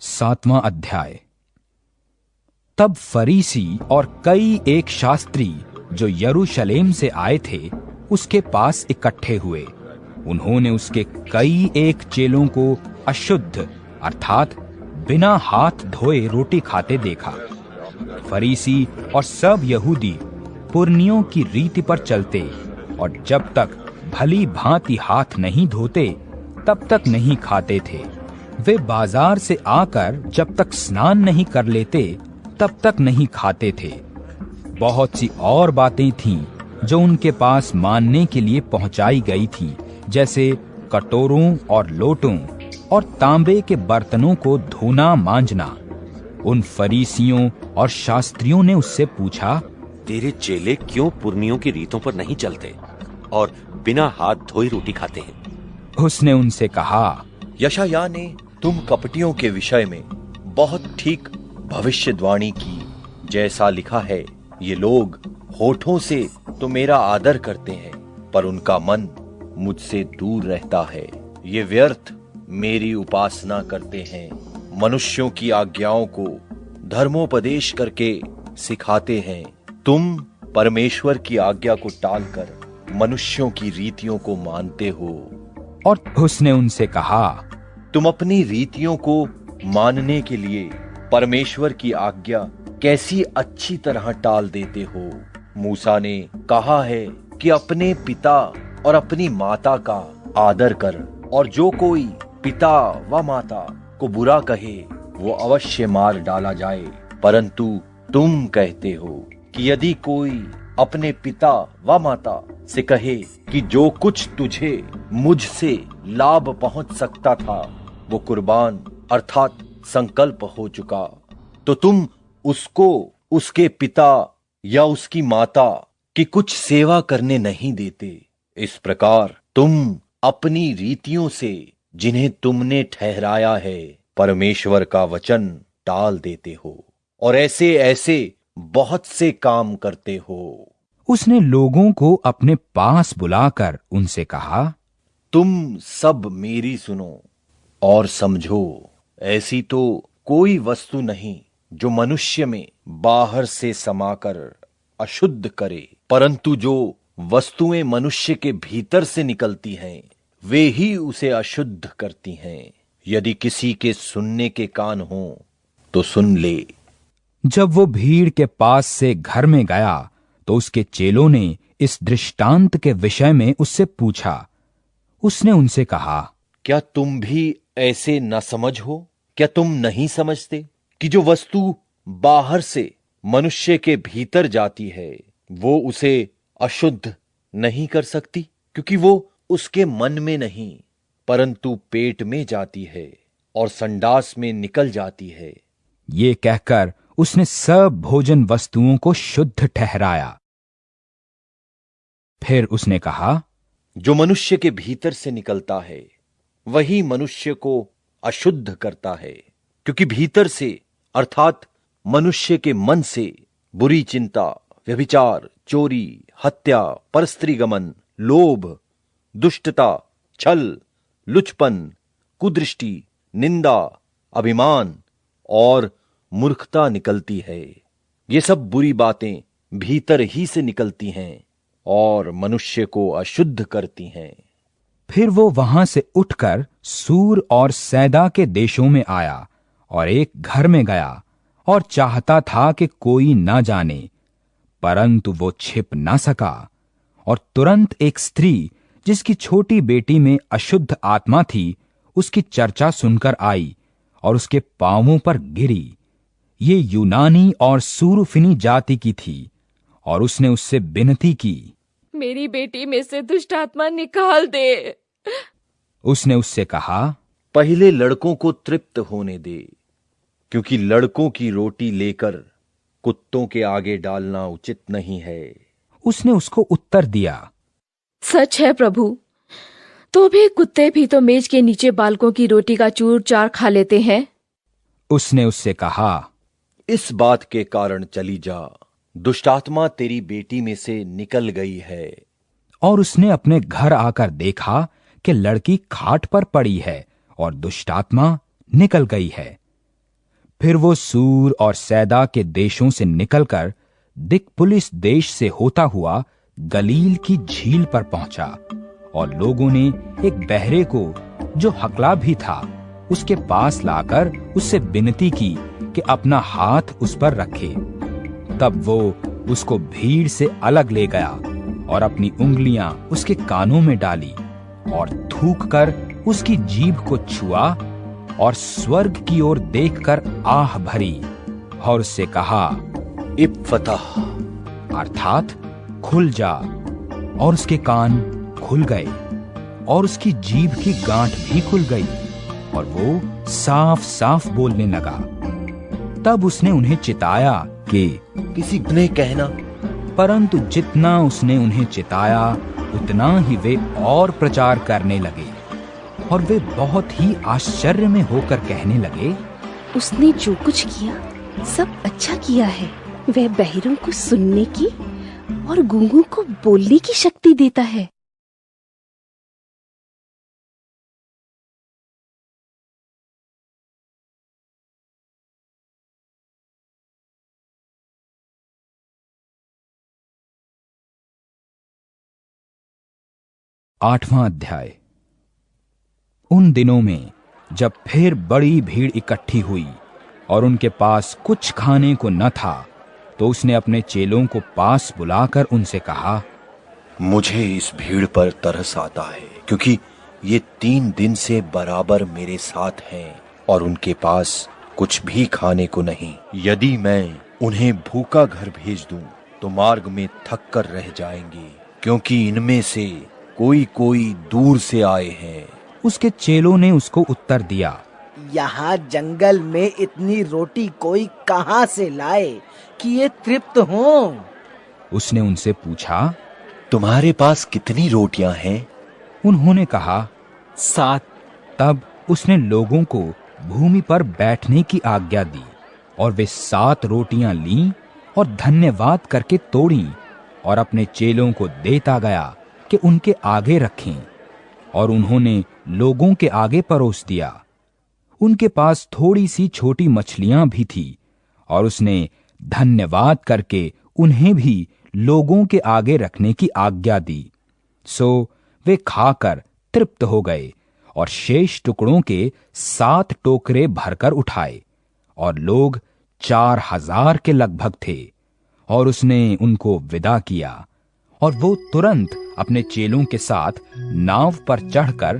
[SPEAKER 1] सातवां अध्याय। तब फरीसी और कई एक शास्त्री जो यरूशलेम से आए थे उसके पास इकट्ठे हुए। उन्होंने उसके कई एक चेलों को अशुद्ध अर्थात बिना हाथ धोए रोटी खाते देखा। फरीसी और सब यहूदी पुरनियों की रीति पर चलते और जब तक भली भांति हाथ नहीं धोते तब तक नहीं खाते थे। वे बाजार से आकर जब तक स्नान नहीं कर लेते तब तक नहीं खाते थे। बहुत सी और बातें थीं जो उनके पास मानने के लिए पहुंचाई गई थीं, जैसे कटोरों और लोटों और तांबे के बर्तनों को धोना मांजना। उन फरीसियों और शास्त्रियों ने उससे पूछा,
[SPEAKER 10] तेरे चेले क्यों पुरनियों की रीतों पर नहीं चलते और बिना हाथ धोए रोटी खाते हैं?
[SPEAKER 1] उसने उनसे कहा,
[SPEAKER 8] यशायाह ने तुम कपटियों के विषय में बहुत ठीक भविष्यवाणी की, जैसा लिखा है, ये लोग होठों से तो मेरा आदर करते हैं पर उनका मन मुझसे दूर रहता है। ये व्यर्थ मेरी उपासना करते हैं, मनुष्यों की आज्ञाओं को धर्मोपदेश करके सिखाते हैं। तुम परमेश्वर की आज्ञा को टालकर मनुष्यों की रीतियों को मानते हो।
[SPEAKER 1] और उसने उनसे कहा,
[SPEAKER 8] तुम अपनी रीतियों को मानने के लिए परमेश्वर की आज्ञा कैसी अच्छी तरह टाल देते हो। मूसा ने कहा है कि अपने पिता और अपनी माता का आदर कर, और जो कोई पिता व माता को बुरा कहे वो अवश्य मार डाला जाए। परंतु तुम कहते हो कि यदि कोई अपने पिता व माता से कहे कि जो कुछ तुझे मुझसे लाभ पहुंच सकता था वो कुर्बान अर्थात संकल्प हो चुका, तो तुम उसको उसके पिता या उसकी माता की कुछ सेवा करने नहीं देते। इस प्रकार तुम अपनी रीतियों से जिन्हें तुमने ठहराया है परमेश्वर का वचन टाल देते हो और ऐसे ऐसे बहुत से काम करते हो।
[SPEAKER 1] उसने लोगों को अपने पास बुलाकर उनसे कहा,
[SPEAKER 8] तुम सब मेरी सुनो और समझो। ऐसी तो कोई वस्तु नहीं जो मनुष्य में बाहर से समाकर अशुद्ध करे, परंतु जो वस्तुएं मनुष्य के भीतर से निकलती हैं वे ही उसे अशुद्ध करती हैं। यदि किसी के सुनने के कान हो तो सुन ले।
[SPEAKER 1] जब वो भीड़ के पास से घर में गया तो उसके चेलों ने इस दृष्टांत के विषय में उससे पूछा। उसने उनसे कहा,
[SPEAKER 8] क्या तुम भी ऐसे न समझ हो? क्या तुम नहीं समझते कि जो वस्तु बाहर से मनुष्य के भीतर जाती है वो उसे अशुद्ध नहीं कर सकती, क्योंकि वो उसके मन में नहीं परंतु पेट में जाती है और संडास में निकल जाती है।
[SPEAKER 1] ये कहकर उसने सब भोजन वस्तुओं को शुद्ध ठहराया। फिर उसने कहा,
[SPEAKER 8] जो मनुष्य के भीतर से निकलता है वही मनुष्य को अशुद्ध करता है, क्योंकि भीतर से अर्थात मनुष्य के मन से बुरी चिंता, व्यभिचार, चोरी, हत्या, परस्त्रीगमन, लोभ, दुष्टता, छल, लुचपन, कुदृष्टि, निंदा, अभिमान और मूर्खता निकलती है। ये सब बुरी बातें भीतर ही से निकलती हैं और मनुष्य को अशुद्ध करती हैं।
[SPEAKER 1] फिर वो वहां से उठकर सूर और सैदा के देशों में आया और एक घर में गया और चाहता था कि कोई ना जाने, परंतु वो छिप ना सका। और तुरंत एक स्त्री जिसकी छोटी बेटी में अशुद्ध आत्मा थी उसकी चर्चा सुनकर आई और उसके पांवों पर गिरी। ये यूनानी और सूरुफिनी जाति की थी और उसने उससे विनती की,
[SPEAKER 18] मेरी बेटी में से दुष्ट आत्मा निकाल दे।
[SPEAKER 1] उसने उससे कहा,
[SPEAKER 8] पहले लड़कों को तृप्त होने दे, क्योंकि लड़कों की रोटी लेकर कुत्तों के आगे डालना उचित नहीं है।
[SPEAKER 1] उसने उसको उत्तर दिया,
[SPEAKER 18] सच है प्रभु, तो भी कुत्ते भी तो मेज के नीचे बालकों की रोटी का चूर चार खा लेते हैं।
[SPEAKER 1] उसने उससे कहा,
[SPEAKER 8] इस बात के कारण चली जा, दुष्टात्मा तेरी बेटी में से निकल गई है।
[SPEAKER 1] और उसने अपने घर आकर देखा कि लड़की खाट पर पड़ी है और दुष्टात्मा निकल गई है। फिर वो सूर और सैदा के देशों से निकलकर दिकपुलिस देश से होता हुआ गलील की झील पर पहुंचा और लोगों ने एक बहरे को जो हकला भी था उसके पास लाकर उससे विनती की कि अपना हाथ उस पर रखे। तब वो उसको भीड़ से अलग ले गया और अपनी उंगलियां उसके कानों में डाली और थूककर उसकी जीभ को छुआ और स्वर्ग की ओर देखकर आह भरी और उससे कहा,
[SPEAKER 8] इप्फतह,
[SPEAKER 1] अर्थात खुल जा। और उसके कान खुल गए और उसकी जीभ की गांठ भी खुल गई और वो साफ साफ बोलने लगा। तब उसने उन्हें चिताया कि
[SPEAKER 8] किसी ने कहना,
[SPEAKER 1] परंतु जितना उसने उन्हें चिताया उतना ही वे और प्रचार करने लगे और वे बहुत ही आश्चर्य में होकर कहने लगे,
[SPEAKER 11] उसने जो कुछ किया सब अच्छा किया है। वह बहरों को सुनने की और गूंगों को बोलने की शक्ति देता है।
[SPEAKER 1] आठवां अध्याय। उन दिनों में जब फिर बड़ी भीड़ इकट्ठी हुई और उनके पास कुछ खाने को न था, तो उसने अपने चेलों को पास बुलाकर उनसे कहा,
[SPEAKER 8] मुझे इस भीड़ पर तरस आता है, क्योंकि ये 3 दिन से बराबर मेरे साथ हैं और उनके पास कुछ भी खाने को नहीं। यदि मैं उन्हें भूखा घर भेज दूं, तो मार्ग में थक कर रह जाएंगे, क्योंकि इनमें से कोई कोई दूर से आए हैं।
[SPEAKER 1] उसके चेलों ने उसको उत्तर दिया,
[SPEAKER 15] यहाँ जंगल में इतनी रोटी कोई कहाँ से लाए कि ये तृप्त हों?
[SPEAKER 1] उसने उनसे पूछा,
[SPEAKER 8] तुम्हारे पास कितनी रोटियां हैं?
[SPEAKER 1] उन्होंने कहा, 7। तब उसने लोगों को भूमि पर बैठने की आज्ञा दी और वे 7 रोटियां लीं और धन्यवाद करके तोड़ी और अपने चेलों को देता गया कि उनके आगे रखें, और उन्होंने लोगों के आगे परोस दिया। उनके पास थोड़ी सी छोटी मछलियां भी थी और उसने धन्यवाद करके उन्हें भी लोगों के आगे रखने की आज्ञा दी। सो वे खाकर तृप्त हो गए और शेष टुकड़ों के 7 टोकरे भरकर उठाए, और लोग 4000 के लगभग थे। और उसने उनको विदा किया और वो तुरंत अपने चेलों के साथ नाव पर चढ़कर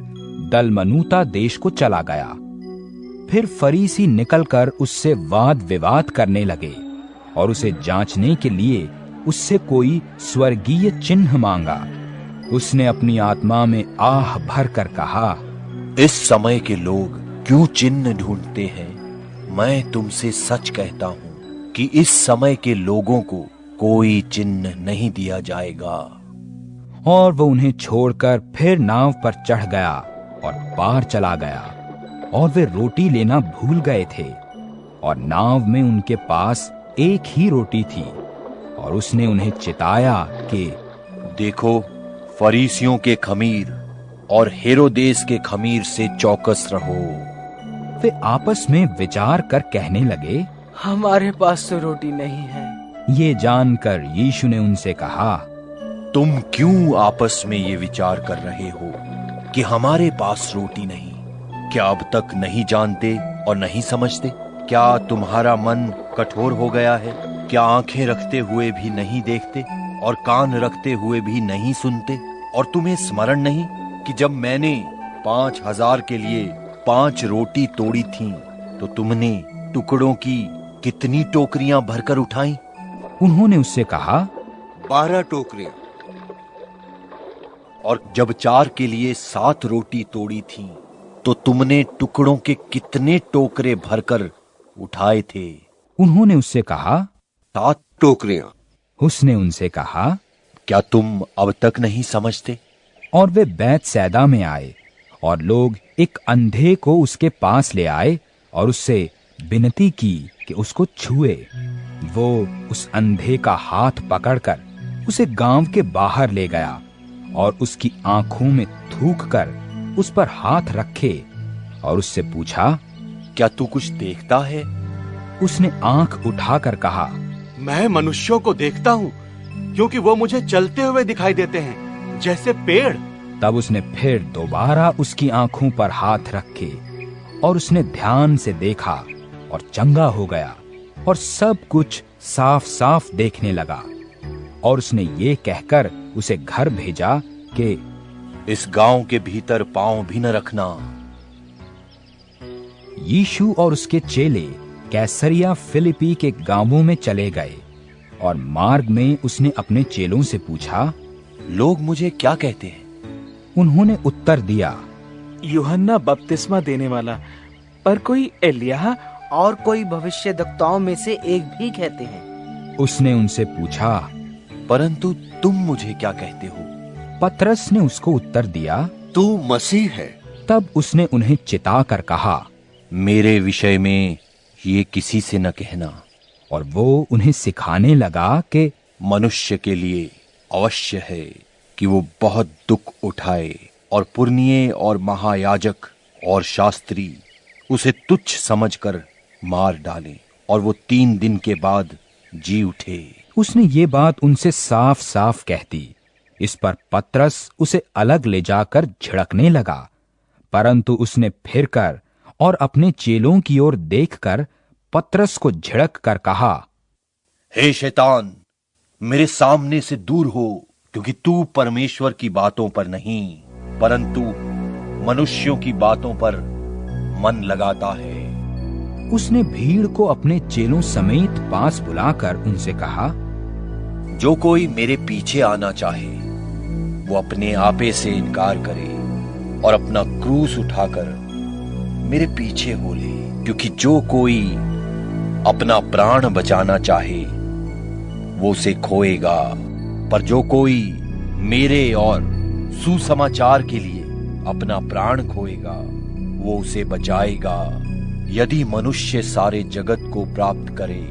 [SPEAKER 1] दलमनूता देश को चला गया। फिर फरीसी निकलकर उससे वाद विवाद करने लगे और उसे जांचने के लिए उससे कोई स्वर्गीय चिन्ह मांगा। उसने अपनी आत्मा में आह भर कर कहा,
[SPEAKER 8] इस समय के लोग क्यों चिन्ह ढूंढते हैं? मैं तुमसे सच कहता हूं कि इस समय के लोगों को कोई चिन्ह नहीं दिया जाएगा।
[SPEAKER 1] और वो उन्हें छोड़कर फिर नाव पर चढ़ गया और पार चला गया। और वे रोटी लेना भूल गए थे और नाव में उनके पास एक ही रोटी थी। और उसने उन्हें चिताया कि
[SPEAKER 8] देखो, फरीसियों के खमीर और हेरोदेस के खमीर से चौकस रहो।
[SPEAKER 1] वे आपस में विचार कर कहने लगे,
[SPEAKER 15] हमारे पास तो रोटी नहीं है।
[SPEAKER 1] ये जानकर यीशु ने उनसे कहा,
[SPEAKER 8] तुम क्यों आपस में ये विचार कर रहे हो कि हमारे पास रोटी नहीं? क्या अब तक नहीं जानते और नहीं समझते? क्या तुम्हारा मन कठोर हो गया है? क्या आंखें रखते हुए भी नहीं देखते और कान रखते हुए भी नहीं सुनते? और तुम्हें स्मरण नहीं कि जब मैंने 5,000 के लिए 5 रोटी तोड़ी थीं, तो तुमने टुकड़ों की कितनी टोकरियां भरकर उठाई?
[SPEAKER 1] उन्होंने उससे कहा,
[SPEAKER 17] 12 टोकरियां।
[SPEAKER 8] और जब 4 के लिए 7 रोटी तोड़ी थीं, तो तुमने टुकड़ों के कितने टोकरे भरकर उठाए थे?
[SPEAKER 1] उन्होंने उससे कहा,
[SPEAKER 17] 7 टोकरियां।
[SPEAKER 1] उसने उनसे कहा,
[SPEAKER 8] क्या तुम अब तक नहीं समझते?
[SPEAKER 1] और वे बैतसैदा में आए और लोग एक अंधे को उसके पास ले आए और उससे विनती की कि उसको छुए। वो उस अंधे का हाथ पकड़कर उसे गांव के बाहर ले गया और उसकी आंखों में थूककर उस पर हाथ रखे और उससे पूछा,
[SPEAKER 8] क्या तू कुछ देखता है?
[SPEAKER 1] उसने आंख उठाकर कहा,
[SPEAKER 16] मैं मनुष्यों को देखता हूँ, क्योंकि वो मुझे चलते हुए दिखाई देते हैं जैसे पेड़।
[SPEAKER 1] तब उसने फिर दोबारा उसकी आंखों पर हाथ रखे और उसने ध्यान से देखा और चंगा हो गया और सब कुछ साफ साफ देखने लगा। और उसने ये कहकर उसे घर भेजा कि
[SPEAKER 8] इस गांव के भीतर पांव भी न रखना।
[SPEAKER 1] यीशु और उसके चेले कैसरिया फिलिपी के गांवों में चले गए और मार्ग में उसने अपने चेलों से पूछा,
[SPEAKER 8] लोग मुझे क्या कहते हैं?
[SPEAKER 1] उन्होंने उत्तर दिया,
[SPEAKER 7] यूहन्ना बपतिस्मा देने वाला, पर कोई एलिय्याह
[SPEAKER 15] और कोई भविष्यद्वक्ताओं में से एक भी कहते हैं।
[SPEAKER 1] उसने उनसे पूछा,
[SPEAKER 8] परंतु तुम मुझे क्या कहते हो?
[SPEAKER 1] पतरस ने उसको उत्तर दिया,
[SPEAKER 17] तू मसीह है।
[SPEAKER 1] तब उसने उन्हें चिता कर कहा,
[SPEAKER 8] मेरे विषय में ये किसी से न कहना।
[SPEAKER 1] और वो उन्हें सिखाने लगा कि
[SPEAKER 8] मनुष्य के लिए अवश्य है कि वो बहुत दुख उठाए और पुरनिये और महायाजक और शास्त्री उसे तुच्छ समझकर मार डालें और वो 3 दिन के बाद जी उठे।
[SPEAKER 1] उसने ये बात उनसे साफ साफ कह दी। इस पर पतरस उसे अलग ले जाकर झिड़कने लगा, परंतु उसने फिरकर और अपने चेलों की ओर देखकर पतरस को झिड़क कर कहा,
[SPEAKER 8] हे शैतान, मेरे सामने से दूर हो, क्योंकि तू परमेश्वर की बातों पर नहीं परंतु मनुष्यों की बातों पर मन लगाता है।
[SPEAKER 1] उसने भीड़ को अपने चेलों समेत पास बुलाकर उनसे कहा,
[SPEAKER 8] जो कोई मेरे पीछे आना चाहे वो अपने आपे से इनकार करे और अपना क्रूस उठाकर मेरे पीछे हो ले। क्योंकि जो कोई अपना प्राण बचाना चाहे वो उसे खोएगा, पर जो कोई मेरे और सुसमाचार के लिए अपना प्राण खोएगा वो उसे बचाएगा। यदि मनुष्य सारे जगत को प्राप्त करे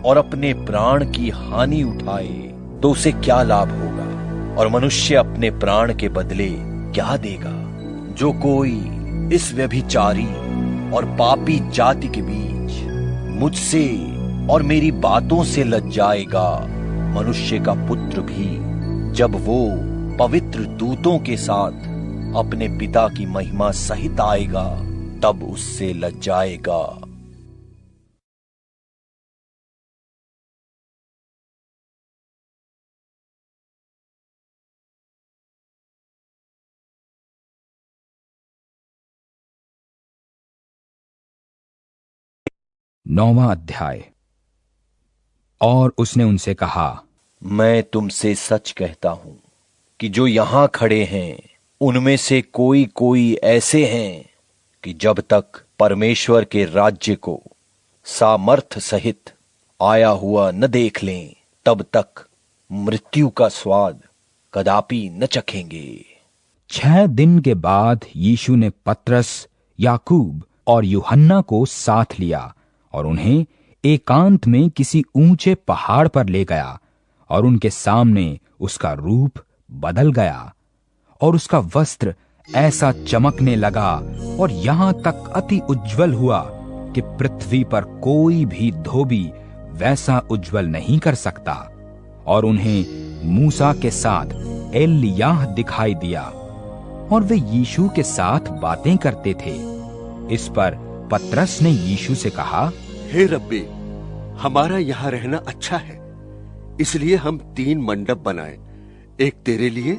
[SPEAKER 8] और अपने प्राण की हानि उठाए तो उसे क्या लाभ होगा? और मनुष्य अपने प्राण के बदले क्या देगा? जो कोई इस व्यभिचारी और पापी जाति के बीच मुझसे और मेरी बातों से लज जाएगा, मनुष्य का पुत्र भी जब वो पवित्र दूतों के साथ अपने पिता की महिमा सहित आएगा तब उससे लज जाएगा।
[SPEAKER 1] 9वां अध्याय। और उसने उनसे कहा,
[SPEAKER 8] मैं तुमसे सच कहता हूं कि जो यहां खड़े हैं उनमें से कोई कोई ऐसे हैं कि जब तक परमेश्वर के राज्य को सामर्थ सहित आया हुआ न देख लें तब तक मृत्यु का स्वाद कदापि न चखेंगे।
[SPEAKER 1] 6 दिन के बाद यीशु ने पतरस, याकूब और यूहन्ना को साथ लिया और उन्हें एकांत में किसी ऊंचे पहाड़ पर ले गया और उनके सामने उसका रूप बदल गया और उसका वस्त्र ऐसा चमकने लगा और यहां तक अति उज्जवल हुआ कि पृथ्वी पर कोई भी धोबी वैसा उज्जवल नहीं कर सकता। और उन्हें मूसा के साथ एलियाह दिखाई दिया और वे यीशु के साथ बातें करते थे। इस पर पतरस ने यीशु से कहा,
[SPEAKER 17] हे रब्बी, हमारा यहाँ रहना अच्छा है, इसलिए हम 3 मंडप बनाए, एक तेरे लिए,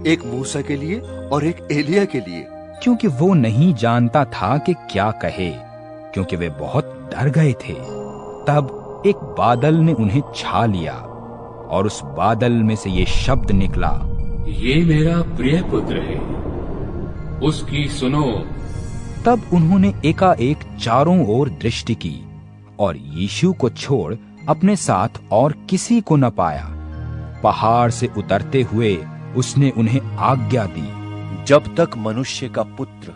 [SPEAKER 17] एक मूसा के लिए और एक एलिया के लिए।
[SPEAKER 1] क्योंकि वो नहीं जानता था कि क्या कहे, क्योंकि वे बहुत डर गए थे। तब एक बादल ने उन्हें छा लिया और उस बादल में से ये शब्द निकला,
[SPEAKER 4] ये मेरा प्रिय पुत्र है, उसकी सुनो।
[SPEAKER 1] तब उन्होंने एकाएक चारों ओर दृष्टि की और यीशु को छोड़ अपने साथ और किसी को न पाया। पहाड़ से उतरते हुए उसने उन्हें आज्ञा दी,
[SPEAKER 8] जब तक मनुष्य का पुत्र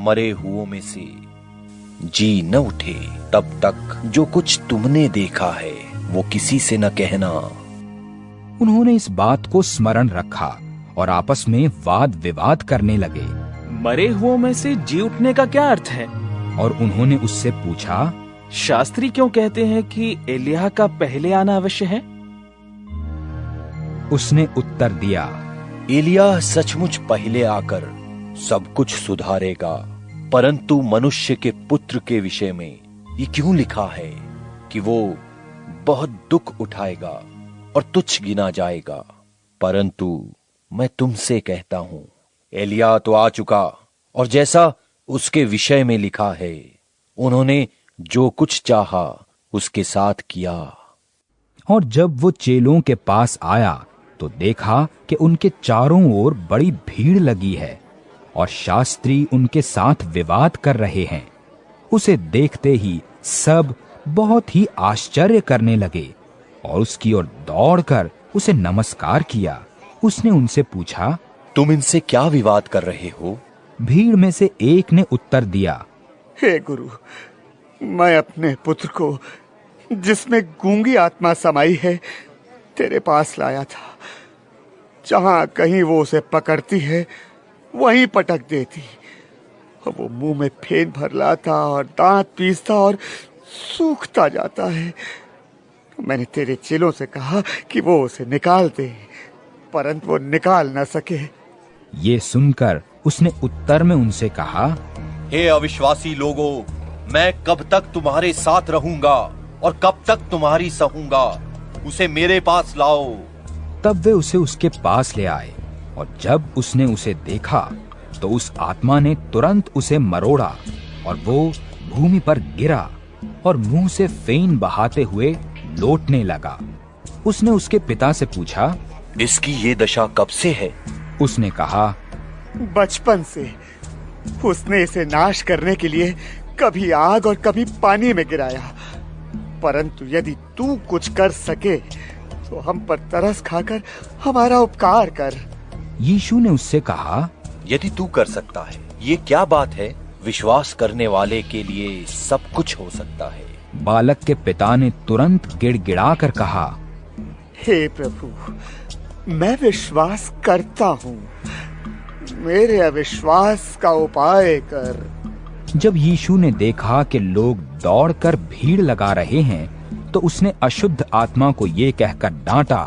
[SPEAKER 8] मरे हुओं में से जी न उठे तब तक जो कुछ तुमने देखा है वो किसी से न कहना।
[SPEAKER 1] उन्होंने इस बात को स्मरण रखा और आपस में वाद विवाद करने लगे।
[SPEAKER 7] मरे हुओं में से जी उठने का क्या अर्थ है?
[SPEAKER 1] और उन्होंने उससे पूछा,
[SPEAKER 7] शास्त्री क्यों कहते हैं कि एलिय्याह का पहले आना अवश्य है?
[SPEAKER 1] उसने उत्तर दिया,
[SPEAKER 8] एलिय्याह सचमुच पहले आकर सब कुछ सुधारेगा, परंतु मनुष्य के पुत्र के विषय में ये क्यों लिखा है कि वो बहुत दुख उठाएगा और तुच्छ गिना जाएगा। परंतु मैं तुमसे कहता हूं, एलिय्याह तो आ चुका और जैसा उसके विषय में लिखा है उन्होंने जो कुछ चाहा उसके साथ किया।
[SPEAKER 1] और जब वो चेलों के पास आया तो देखा कि उनके चारों ओर बड़ी भीड़ लगी है और शास्त्री उनके साथ विवाद कर रहे हैं। उसे देखते ही सब बहुत ही आश्चर्य करने लगे और उसकी ओर दौड़कर उसे नमस्कार किया। उसने उनसे पूछा,
[SPEAKER 8] तुम इनसे क्या विवाद कर रहे हो?
[SPEAKER 1] भीड़ में से एक ने उत्तर दिया,
[SPEAKER 13] हे गुरु, मैं अपने पुत्र को जिसमें गूंगी आत्मा समाई है तेरे पास लाया था। जहां कहीं वो उसे पकड़ती है वहीं पटक देती। वो मुंह में फेन भर लाता और दांत पीसता और सूखता जाता है। मैंने तेरे चेलों से कहा कि वो उसे निकाल दे, परंतु वो निकाल न सके।
[SPEAKER 1] ये सुनकर उसने उत्तर में उनसे कहा,
[SPEAKER 8] हे अविश्वासी लोगों, मैं कब तक तुम्हारे साथ रहूंगा और कब तक तुम्हारी सहूंगा? उसे मेरे पास लाओ।
[SPEAKER 1] तब वे उसे उसके पास ले आए और जब उसने उसे देखा तो उस आत्मा ने तुरंत उसे मरोड़ा और वो भूमि पर गिरा और मुंह से फेन बहाते हुए लौटने लगा। उसने उसके पिता से पूछा,
[SPEAKER 8] इसकी ये दशा कब से है?
[SPEAKER 1] उसने कहा,
[SPEAKER 13] बचपन से। उसने इसे नाश करने के लिए कभी आग और कभी पानी में गिराया। परंतु यदि तू कुछ कर सके तो हम पर तरस खाकर हमारा उपकार कर।
[SPEAKER 1] यीशु ने उससे कहा,
[SPEAKER 8] यदि तू कर सकता है, ये क्या बात है? विश्वास करने वाले के लिए सब कुछ हो सकता है।
[SPEAKER 1] बालक के पिता ने तुरंत गिड़गिड़ाकर कहा,
[SPEAKER 13] हे प्रभु, मैं विश्वास करता हूँ, मेरे अविश्वास का उपाय कर।
[SPEAKER 1] जब यीशु ने देखा कि लोग दौड़कर भीड़ लगा रहे हैं तो उसने अशुद्ध आत्मा को ये कहकर डांटा,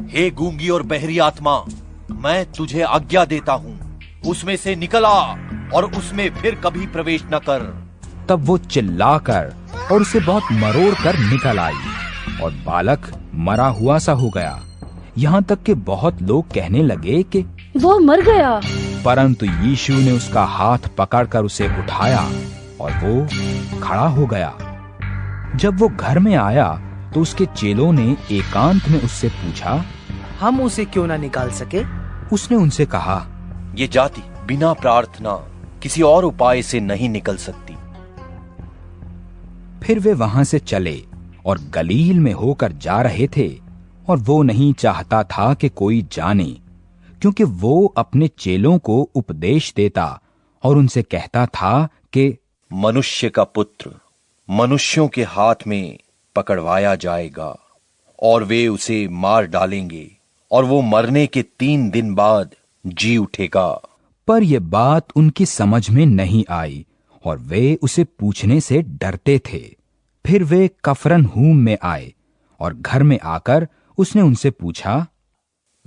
[SPEAKER 8] हे गूंगी और बहरी आत्मा, मैं तुझे आज्ञा देता हूँ, उसमें से निकल आ और उसमें फिर कभी प्रवेश न कर।
[SPEAKER 1] तब वो चिल्लाकर और उसे बहुत मरोड़ कर निकल आई और बालक मरा हुआ सा हो गया। यहाँ तक कि बहुत लोग कहने लगे कि
[SPEAKER 18] वो मर गया।
[SPEAKER 1] परंतु यीशु ने उसका हाथ पकड़कर उसे उठाया और वो खड़ा हो गया। जब वो घर में आया तो उसके चेलों ने एकांत में उससे पूछा,
[SPEAKER 15] हम उसे क्यों ना निकाल सके?
[SPEAKER 1] उसने उनसे कहा,
[SPEAKER 8] ये जाति बिना प्रार्थना किसी और उपाय से नहीं निकल सकती।
[SPEAKER 1] फिर वे वहां से चले और गलील में होकर जा रहे थे, और वो नहीं चाहता था कि कोई जाने, क्योंकि वो अपने चेलों को उपदेश देता और उनसे कहता था कि
[SPEAKER 8] मनुष्य का पुत्र मनुष्यों के हाथ में पकड़वाया जाएगा और वे उसे मार डालेंगे, और वो मरने के 3 दिन बाद जी उठेगा।
[SPEAKER 1] पर यह बात उनकी समझ में नहीं आई और वे उसे पूछने से डरते थे। फिर वे कफरनहूम में आए और घर में आकर उसने उनसे पूछा,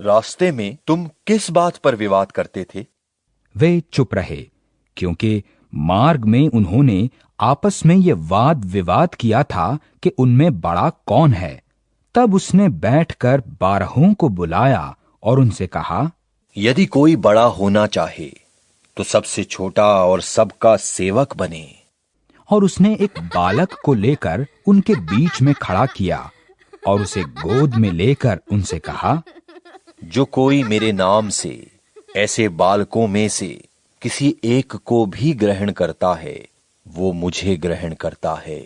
[SPEAKER 8] रास्ते में तुम किस बात पर विवाद करते थे?
[SPEAKER 1] वे चुप रहे, क्योंकि मार्ग में उन्होंने आपस में ये वाद विवाद किया था कि उनमें बड़ा कौन है। तब उसने बैठकर 12 को बुलाया और उनसे कहा,
[SPEAKER 8] यदि कोई बड़ा होना चाहे तो सबसे छोटा और सबका सेवक बने।
[SPEAKER 1] और उसने एक बालक को लेकर उनके बीच में खड़ा किया और उसे गोद में लेकर उनसे कहा,
[SPEAKER 8] जो कोई मेरे नाम से ऐसे बालकों में से किसी एक को भी ग्रहण करता है, वो मुझे ग्रहण करता है,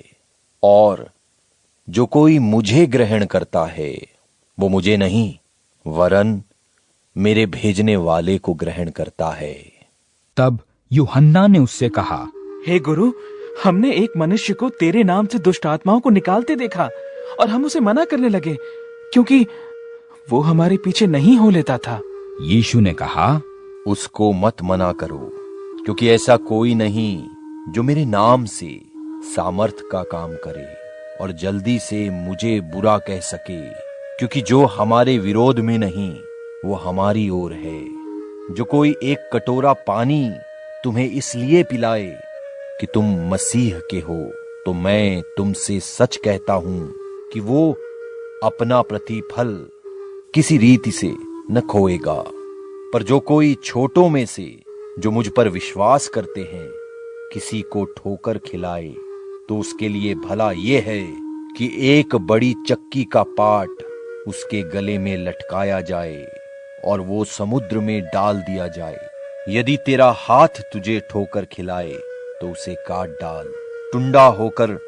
[SPEAKER 8] और जो कोई मुझे ग्रहण करता है वो मुझे नहीं वरन मेरे भेजने वाले को ग्रहण करता है।
[SPEAKER 1] तब यूहन्ना ने उससे कहा,
[SPEAKER 7] हे गुरु, हमने एक मनुष्य को तेरे नाम से दुष्ट आत्माओं को निकालते देखा और हम उसे मना करने लगे, क्योंकि वो हमारे पीछे नहीं हो लेता था।
[SPEAKER 1] यीशु ने कहा,
[SPEAKER 8] उसको मत मना करो, क्योंकि ऐसा कोई नहीं जो मेरे नाम से सामर्थ का काम करे और जल्दी से मुझे बुरा कह सके, क्योंकि जो हमारे विरोध में नहीं वो हमारी ओर है। जो कोई एक कटोरा पानी तुम्हें इसलिए पिलाए कि तुम मसीह के हो, तो मैं तुमसे सच कहता हूं कि वो अपना प्रतिफल किसी रीति से न खोएगा। पर जो कोई छोटों में से जो मुझ पर विश्वास करते हैं किसी को ठोकर खिलाए, तो उसके लिए भला ये है कि एक बड़ी चक्की का पाट उसके गले में लटकाया जाए और वो समुद्र में डाल दिया जाए। यदि तेरा हाथ तुझे ठोकर खिलाए तो उसे काट डाल। टुंडा होकर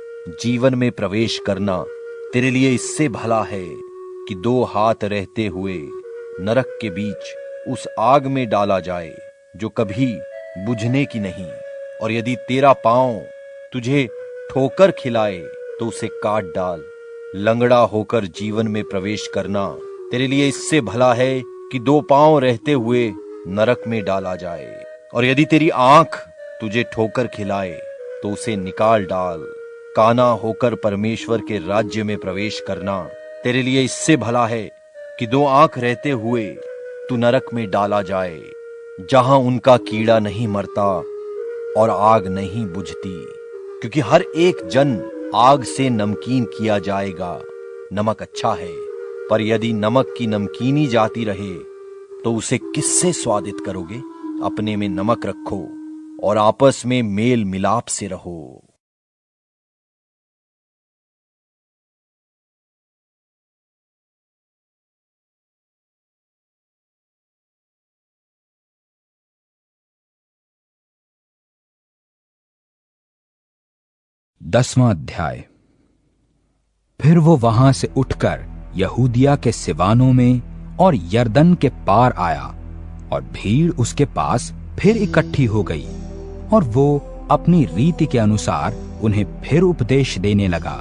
[SPEAKER 8] जीवन में प्रवेश करना तेरे लिए इससे भला है कि 2 हाथ रहते हुए नरक के बीच उस आग में डाला जाए जो कभी बुझने की नहीं। और यदि तेरा पांव तुझे ठोकर खिलाए तो उसे काट डाल। लंगड़ा होकर जीवन में प्रवेश करना तेरे लिए इससे भला है कि 2 पांव रहते हुए नरक में डाला जाए। और यदि तेरी आंख तुझे ठोकर खिलाए तो उसे निकाल डाल। काना होकर परमेश्वर के राज्य में प्रवेश करना तेरे लिए इससे भला है कि 2 आंख रहते हुए तू नरक में डाला जाए, जहां उनका कीड़ा नहीं मरता और आग नहीं बुझती, क्योंकि हर एक जन आग से नमकीन किया जाएगा। नमक अच्छा है, पर यदि नमक की नमकीनी जाती रहे तो उसे किससे स्वादित करोगे? अपने में नमक रखो और आपस में मेल मिलाप से रहो।
[SPEAKER 1] दसवां अध्याय। फिर वो वहां से उठकर यहूदिया के सिवानों में और यरदन के पार आया, और भीड़ उसके पास फिर इकट्ठी हो गई, और वो अपनी रीति के अनुसार उन्हें फिर उपदेश देने लगा।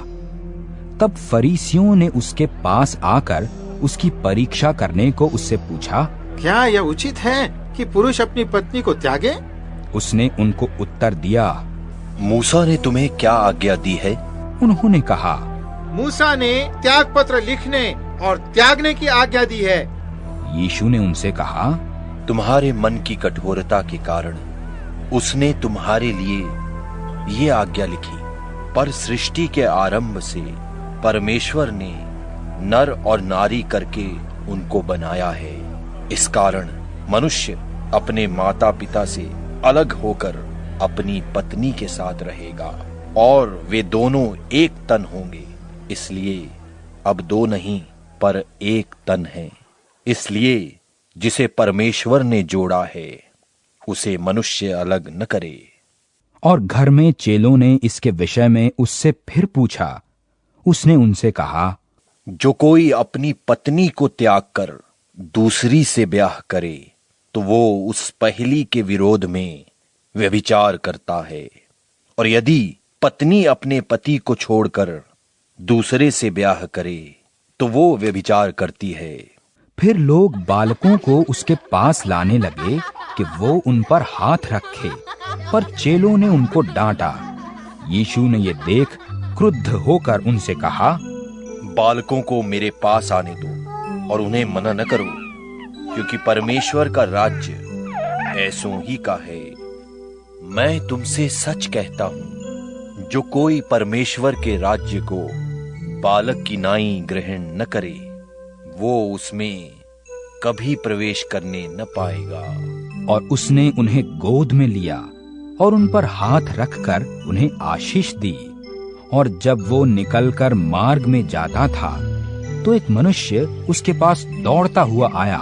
[SPEAKER 1] तब फरीसियों ने उसके पास आकर उसकी परीक्षा करने को उससे पूछा,
[SPEAKER 14] क्या यह उचित है कि पुरुष अपनी पत्नी को त्यागे?
[SPEAKER 1] उसने उनको उत्तर दिया,
[SPEAKER 8] मूसा ने तुम्हें क्या आज्ञा दी है?
[SPEAKER 1] उन्होंने कहा,
[SPEAKER 14] मूसा ने त्याग पत्र लिखने और त्यागने की आज्ञा दी है।
[SPEAKER 1] यीशु ने उनसे कहा,
[SPEAKER 8] तुम्हारे मन की कठोरता के कारण उसने तुम्हारे लिए ये आज्ञा लिखी, पर सृष्टि के आरंभ से परमेश्वर ने नर और नारी करके उनको बनाया है। इस कारण मनुष्य अपने माता पिता से अलग होकर अपनी पत्नी के साथ रहेगा और वे दोनों एक तन होंगे। इसलिए अब दो नहीं पर एक तन है। इसलिए जिसे परमेश्वर ने जोड़ा है उसे मनुष्य अलग न करे।
[SPEAKER 1] और घर में चेलों ने इसके विषय में उससे फिर पूछा। उसने उनसे कहा,
[SPEAKER 8] जो कोई अपनी पत्नी को त्याग कर दूसरी से ब्याह करे तो वो उस पहली के विरोध में व्यभिचार करता है। और यदि पत्नी अपने पति को छोड़कर दूसरे से ब्याह करे तो वो व्यभिचार करती है।
[SPEAKER 1] फिर लोग बालकों को उसके पास लाने लगे कि वो उन पर हाथ रखे, पर चेलों ने उनको डांटा। यीशु ने ये देख क्रुद्ध होकर उनसे कहा,
[SPEAKER 8] बालकों को मेरे पास आने दो और उन्हें मना न करो, क्योंकि परमेश्वर का राज्य ऐसों ही का है। मैं तुमसे सच कहता हूं, जो कोई परमेश्वर के राज्य को बालक की नाई ग्रहण न करे वो उसमें कभी प्रवेश करने न पाएगा।
[SPEAKER 1] और उसने उन्हें गोद में लिया और उन पर हाथ रखकर उन्हें आशीष दी। और जब वो निकलकर मार्ग में जाता था तो एक मनुष्य उसके पास दौड़ता हुआ आया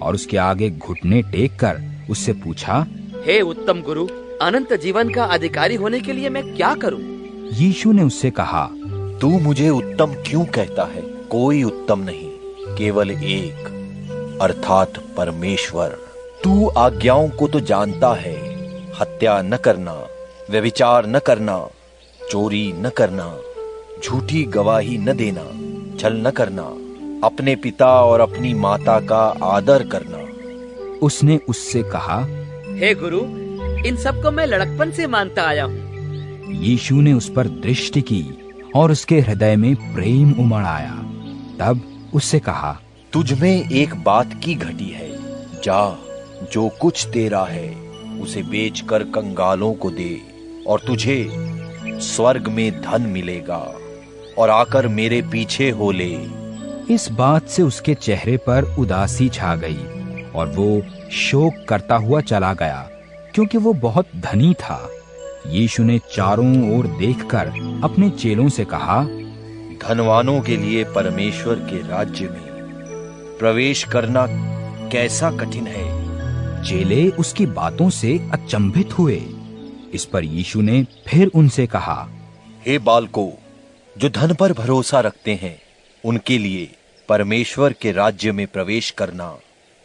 [SPEAKER 1] और उसके आगे घुटने टेक कर उससे पूछा,
[SPEAKER 3] हे उत्तम गुरु, अनंत जीवन का अधिकारी होने के लिए मैं क्या करूं?
[SPEAKER 1] यीशु ने उससे कहा,
[SPEAKER 8] तू मुझे उत्तम क्यों कहता है? कोई उत्तम नहीं, केवल एक, अर्थात परमेश्वर। तू आज्ञाओं को तो जानता है, हत्या न करना, व्यभिचार न करना, चोरी न करना, झूठी गवाही न देना, छल न करना, अपने पिता और अपनी माता का आदर करना।
[SPEAKER 1] उसने उससे कहा,
[SPEAKER 3] हे गुरु, इन सब को मैं लड़कपन से मानता आया हूँ।
[SPEAKER 1] यीशु ने उस पर दृष्टि की और उसके हृदय में प्रेम उमड़ आया। तब उससे कहा,
[SPEAKER 8] तुझ में एक बात की घटी है। जा, जो कुछ तेरा है उसे बेचकर कंगालों को दे और तुझे स्वर्ग में धन मिलेगा, और आकर मेरे पीछे हो ले।
[SPEAKER 1] इस बात से उसके चेहरे पर उदासी छा गई और वो शोक करता हुआ चला गया, क्योंकि वो बहुत धनी था। यीशु ने चारों ओर देखकर अपने चेलों से कहा,
[SPEAKER 8] धनवानों के लिए परमेश्वर के राज्य में प्रवेश करना कैसा कठिन है।
[SPEAKER 1] चेले उसकी बातों से अचंभित हुए। इस पर यीशु ने फिर उनसे कहा,
[SPEAKER 8] हे बालकों, जो धन पर भरोसा रखते हैं उनके लिए परमेश्वर के राज्य में प्रवेश करना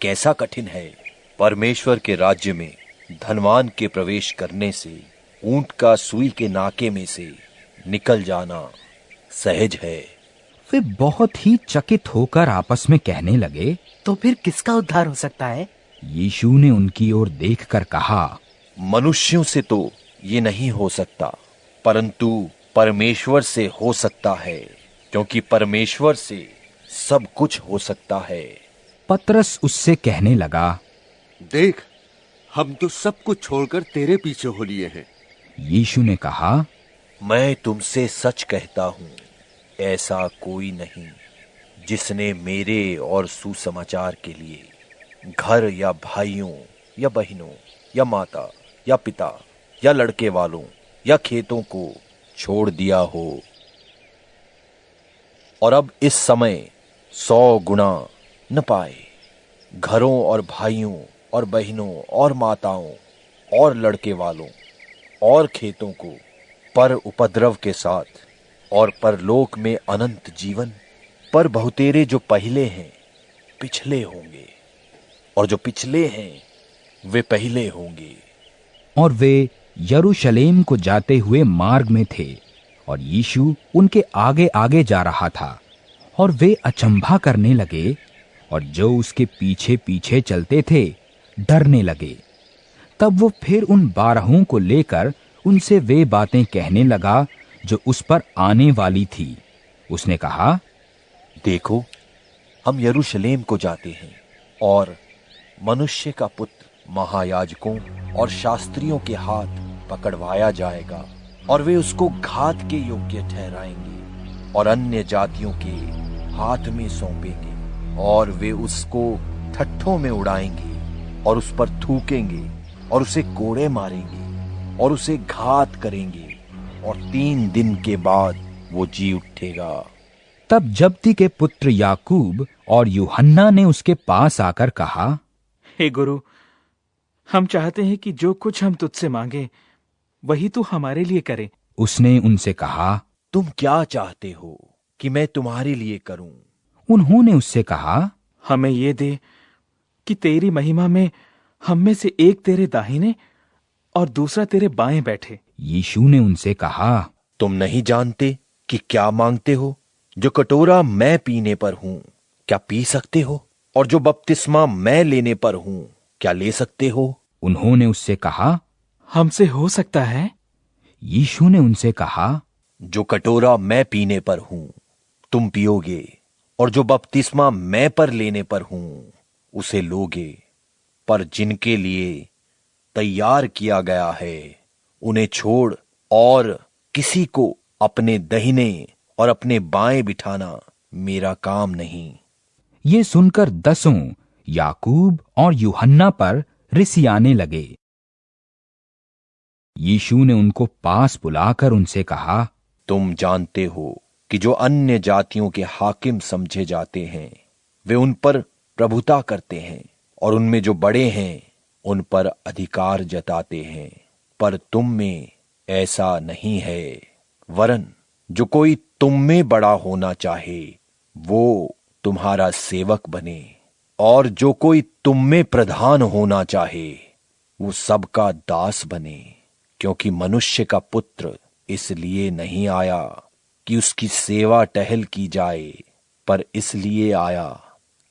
[SPEAKER 8] कैसा कठिन है। परमेश्वर के राज्य में धनवान के प्रवेश करने से ऊंट का सुई के नाके में से निकल जाना सहज है।
[SPEAKER 1] वे बहुत ही चकित होकर आपस में कहने लगे,
[SPEAKER 15] तो फिर किसका उद्धार हो सकता है?
[SPEAKER 1] यीशु ने उनकी ओर देखकर कहा,
[SPEAKER 8] मनुष्यों से तो ये नहीं हो सकता, परंतु परमेश्वर से हो सकता है, क्योंकि परमेश्वर से सब कुछ हो सकता है।
[SPEAKER 1] पतरस उससे कहने लगा,
[SPEAKER 17] देख, हम तो सब कुछ छोड़कर तेरे पीछे हो लिए हैं।
[SPEAKER 1] यीशु ने कहा,
[SPEAKER 8] मैं तुमसे सच कहता हूं, ऐसा कोई नहीं जिसने मेरे और सुसमाचार के लिए घर या भाइयों या बहनों या माता या पिता या लड़के वालों या खेतों को छोड़ दिया हो और अब इस समय 100 गुना न पाए, घरों और भाइयों और बहनों और माताओं और लड़के वालों और खेतों को पर उपद्रव के साथ और परलोक में अनंत जीवन। पर बहुतेरे जो पहले हैं पिछले होंगे, और जो पिछले हैं वे पहले होंगे।
[SPEAKER 1] और वे यरूशलेम को जाते हुए मार्ग में थे और यीशु उनके आगे आगे जा रहा था। और वे अचंभा करने लगे और जो उसके पीछे पीछे चलते थे डरने लगे। तब वो फिर उन 12 को लेकर उनसे वे बातें कहने लगा जो उस पर आने वाली थी। उसने कहा,
[SPEAKER 8] देखो, हम यरूशलेम को जाते हैं और मनुष्य का पुत्र महायाजकों और शास्त्रियों के हाथ पकड़वाया जाएगा और वे उसको घात के योग्य ठहराएंगे और अन्य जातियों के हाथ में सौंपेंगे और वे उसको ठट्ठों में उड़ाएंगे और उस पर थूकेंगे और उसे कोड़े मारेंगे और उसे घात करेंगे और 3 दिन के बाद वो जी उठेगा।
[SPEAKER 1] तब जब्दी के पुत्र याकूब और यूहन्ना ने उसके पास आकर कहा,
[SPEAKER 7] हे गुरु, हम चाहते हैं कि जो कुछ हम तुझसे मांगे वही तू हमारे लिए करे।
[SPEAKER 1] उसने उनसे कहा,
[SPEAKER 8] तुम क्या चाहते हो कि मैं तुम्हारे लिए करूं?
[SPEAKER 1] उन्होंने उससे कहा,
[SPEAKER 7] हमें ये दे कि तेरी महिमा में हम में से एक तेरे दाहिने और दूसरा तेरे बाएं बैठे।
[SPEAKER 1] यीशु ने उनसे कहा,
[SPEAKER 8] तुम नहीं जानते कि क्या मांगते हो? जो कटोरा मैं पीने पर हूं क्या पी सकते हो? और जो बपतिस्मा मैं लेने पर हूं क्या ले सकते हो?
[SPEAKER 1] उन्होंने उससे कहा,
[SPEAKER 7] हमसे हो सकता है।
[SPEAKER 1] यीशु ने उनसे कहा,
[SPEAKER 8] जो कटोरा मैं पीने पर हूं तुम पियोगे, और जो बपतिस्मा मैं पर लेने पर हूं उसे लोगे। पर जिनके लिए तैयार किया गया है उन्हें छोड़ और किसी को अपने दाहिने और अपने बाएं बिठाना मेरा काम नहीं।
[SPEAKER 1] ये सुनकर 10 याकूब और यूहन्ना पर रिसियाने लगे। यीशु ने उनको पास बुलाकर उनसे कहा,
[SPEAKER 8] तुम जानते हो कि जो अन्य जातियों के हाकिम समझे जाते हैं वे उन पर प्रभुता करते हैं, और उनमें जो बड़े हैं उन पर अधिकार जताते हैं। पर तुम में ऐसा नहीं है, वरन जो कोई तुम में बड़ा होना चाहे वो तुम्हारा सेवक बने, और जो कोई तुम में प्रधान होना चाहे वो सबका दास बने। क्योंकि मनुष्य का पुत्र इसलिए नहीं आया कि उसकी सेवा टहल की जाए, पर इसलिए आया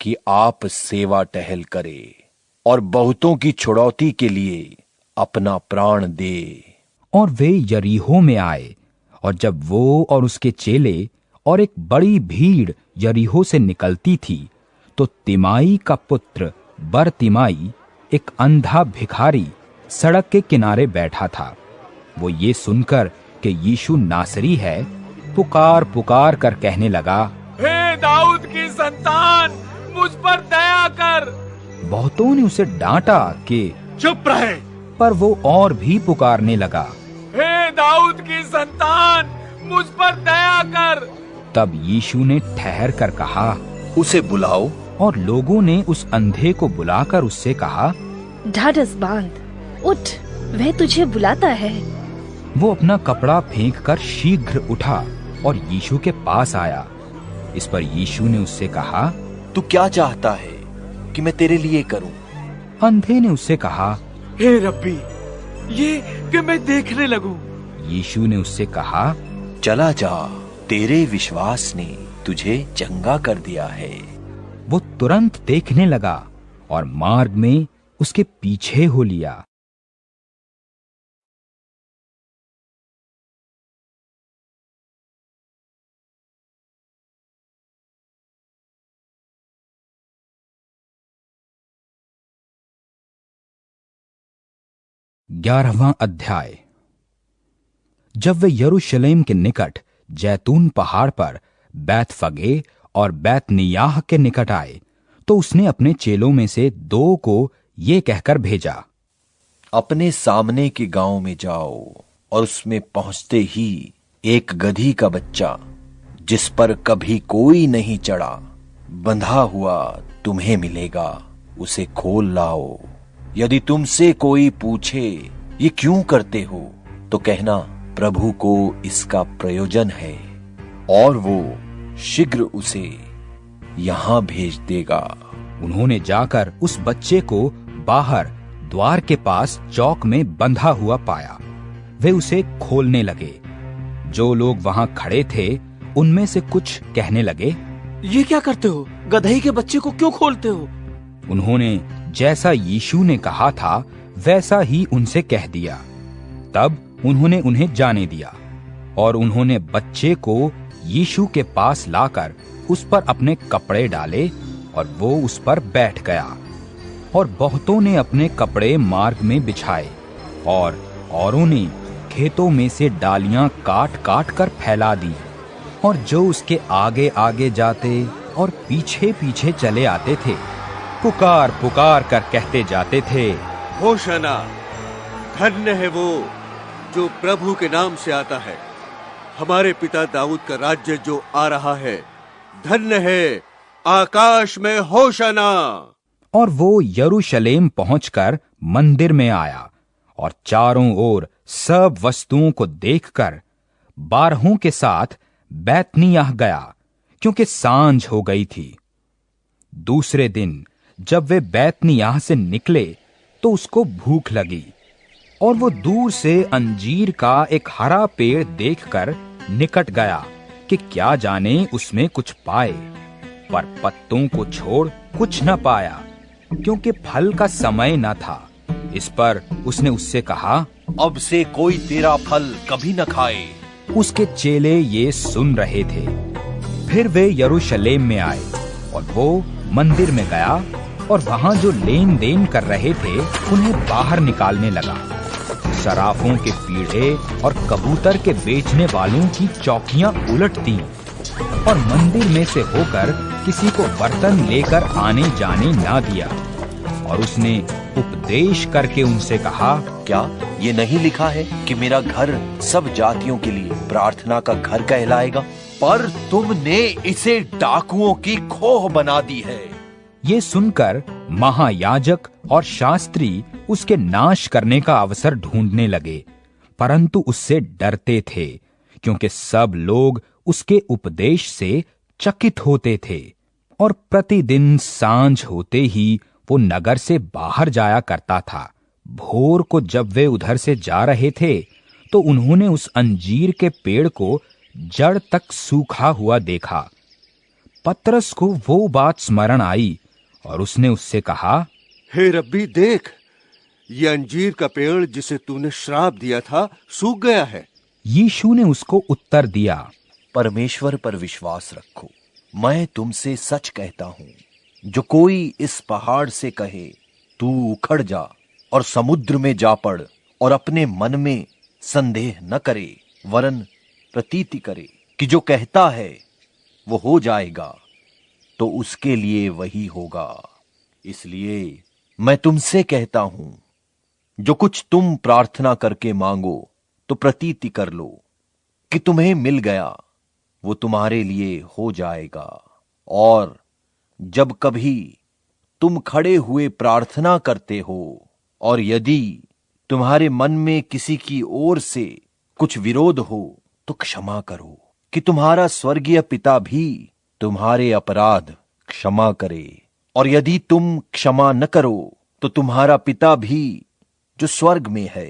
[SPEAKER 8] कि आप सेवा टहल करे और बहुतों की छुड़ौती के लिए अपना प्राण दे।
[SPEAKER 1] और वे यरीहो में आए, और जब वो और उसके चेले और एक बड़ी भीड़ यरीहो से निकलती थी, तो तिमाई का पुत्र बरतिमाई, एक अंधा भिखारी, सड़क के किनारे बैठा था। वो ये सुनकर कि यीशु नासरी है, पुकार पुकार कर कहने लगा,
[SPEAKER 15] हे दाऊद की संतान, मुझ पर दया कर।
[SPEAKER 1] बहुतों ने उसे डांटा कि
[SPEAKER 15] चुप रहे,
[SPEAKER 1] पर वो और भी पुकारने लगा,
[SPEAKER 15] हे दाऊद की संतान, मुझ पर दया कर।
[SPEAKER 1] तब यीशु ने ठहर कर कहा,
[SPEAKER 8] उसे बुलाओ।
[SPEAKER 1] और लोगों ने उस अंधे को बुलाकर उससे कहा,
[SPEAKER 11] ढाढ़स बांध, उठ, वह तुझे बुलाता है।
[SPEAKER 1] वो अपना कपड़ा फेंककर शीघ्र उठा और यीशु के पास आया। इस पर यीशु ने उससे कहा,
[SPEAKER 8] तू क्या चाहता है कि मैं तेरे लिए करूं?
[SPEAKER 1] अंधे ने उससे कहा,
[SPEAKER 15] हे रब्बी, ये कि मैं देखने लगूं।
[SPEAKER 1] यीशु ने उससे कहा,
[SPEAKER 8] चला जा, तेरे विश्वास ने तुझे चंगा कर दिया है।
[SPEAKER 1] वो तुरंत देखने लगा और मार्ग में उसके पीछे हो लिया। ग्यारहवां अध्याय। जब वे यरूशलेम के निकट जैतून पहाड़ पर बैतफगे और बैतनियाह के निकट आए, तो उसने अपने चेलों में से 2 को ये कहकर भेजा,
[SPEAKER 8] अपने सामने के गांव में जाओ और उसमें पहुंचते ही एक गधी का बच्चा जिस पर कभी कोई नहीं चढ़ा, बंधा हुआ तुम्हें मिलेगा, उसे खोल लाओ। यदि तुमसे कोई पूछे ये क्यों करते हो, तो कहना प्रभु को इसका प्रयोजन है, और वो शीघ्र उसे यहां भेज देगा।
[SPEAKER 1] उन्होंने जाकर उस बच्चे को बाहर द्वार के पास चौक में बंधा हुआ पाया। वे उसे खोलने लगे। जो लोग वहां खड़े थे उनमें से कुछ कहने लगे,
[SPEAKER 15] ये क्या करते हो? गधे के बच्चे को क्यों खोलते हो?
[SPEAKER 1] उन्होंने जैसा यीशु ने कहा था वैसा ही उनसे कह दिया। तब उन्होंने उन्हें जाने दिया, और उन्होंने बच्चे को यीशु के पास लाकर उस पर अपने कपड़े डाले, और वो उस पर बैठ गया। और बहुतों ने अपने कपड़े मार्ग में बिछाए, और औरों ने खेतों में से डालियां काट काट कर फैला दी। और जो उसके आगे आगे जाते और पीछे पीछे चले आते थे, पुकार पुकार कर कहते जाते थे,
[SPEAKER 17] होशाना, धन्य है वो जो प्रभु के नाम से आता है, हमारे पिता दाऊद का राज्य जो आ रहा है, धन्य है, आकाश में होशाना।
[SPEAKER 1] और वो यरूशलेम पहुंचकर मंदिर में आया और चारों ओर सब वस्तुओं को देखकर 12 के साथ बैतनिय्याह गया, क्योंकि सांझ हो गई थी। दूसरे दिन जब वे बैतनिय्याह से निकले तो उसको भूख लगी, और वो दूर से अंजीर का एक हरा पेड़ देखकर निकट गया कि क्या जाने उसमें कुछ पाए, पर पत्तों को छोड़ कुछ न पाया, क्योंकि फल का समय न था। इस पर उसने उससे कहा,
[SPEAKER 8] अब से कोई तेरा फल कभी न खाए।
[SPEAKER 1] उसके चेले ये सुन रहे थे। फिर वे यरूशलेम में आए और वो मंदिर में गया और वहां जो लेन देन कर रहे थे उन्हें बाहर निकालने लगा। सराफों के पीढ़े और कबूतर के बेचने वालों की चौकियां उलट दी और मंदिर में से होकर किसी को बर्तन लेकर आने जाने ना दिया। और उसने उपदेश करके उनसे कहा,
[SPEAKER 8] क्या ये नहीं लिखा है कि मेरा घर सब जातियों के लिए प्रार्थना का घर कहलाएगा? पर तुमने इसे डाकुओं की खोह बना दी है।
[SPEAKER 1] ये सुनकर महायाजक और शास्त्री उसके नाश करने का अवसर ढूंढने लगे, परंतु उससे डरते थे, क्योंकि सब लोग उसके उपदेश से चकित होते थे। और प्रतिदिन सांझ होते ही वो नगर से बाहर जाया करता था। भोर को जब वे उधर से जा रहे थे तो उन्होंने उस अंजीर के पेड़ को जड़ तक सूखा हुआ देखा। पतरस को वो बात स्मरण आई और उसने उससे कहा,
[SPEAKER 17] हे रब्बी, देख, ये अंजीर का पेड़ जिसे तूने श्राप दिया था सूख गया है।
[SPEAKER 1] यीशु ने उसको उत्तर दिया,
[SPEAKER 8] परमेश्वर पर विश्वास रखो। मैं तुमसे सच कहता हूं, जो कोई इस पहाड़ से कहे तू उखड़ जा और समुद्र में जा पड़, और अपने मन में संदेह न करे, वरन प्रतीति करे कि जो कहता है वो हो जाएगा, तो उसके लिए वही होगा। इसलिए मैं तुमसे कहता हूं, जो कुछ तुम प्रार्थना करके मांगो तो प्रतीति कर लो कि तुम्हें मिल गया, वो तुम्हारे लिए हो जाएगा। और जब कभी तुम खड़े हुए प्रार्थना करते हो, और यदि तुम्हारे मन में किसी की ओर से कुछ विरोध हो, तो क्षमा करो कि तुम्हारा स्वर्गीय पिता भी तुम्हारे अपराध क्षमा करे। और यदि तुम क्षमा न करो, तो तुम्हारा पिता भी जो स्वर्ग में है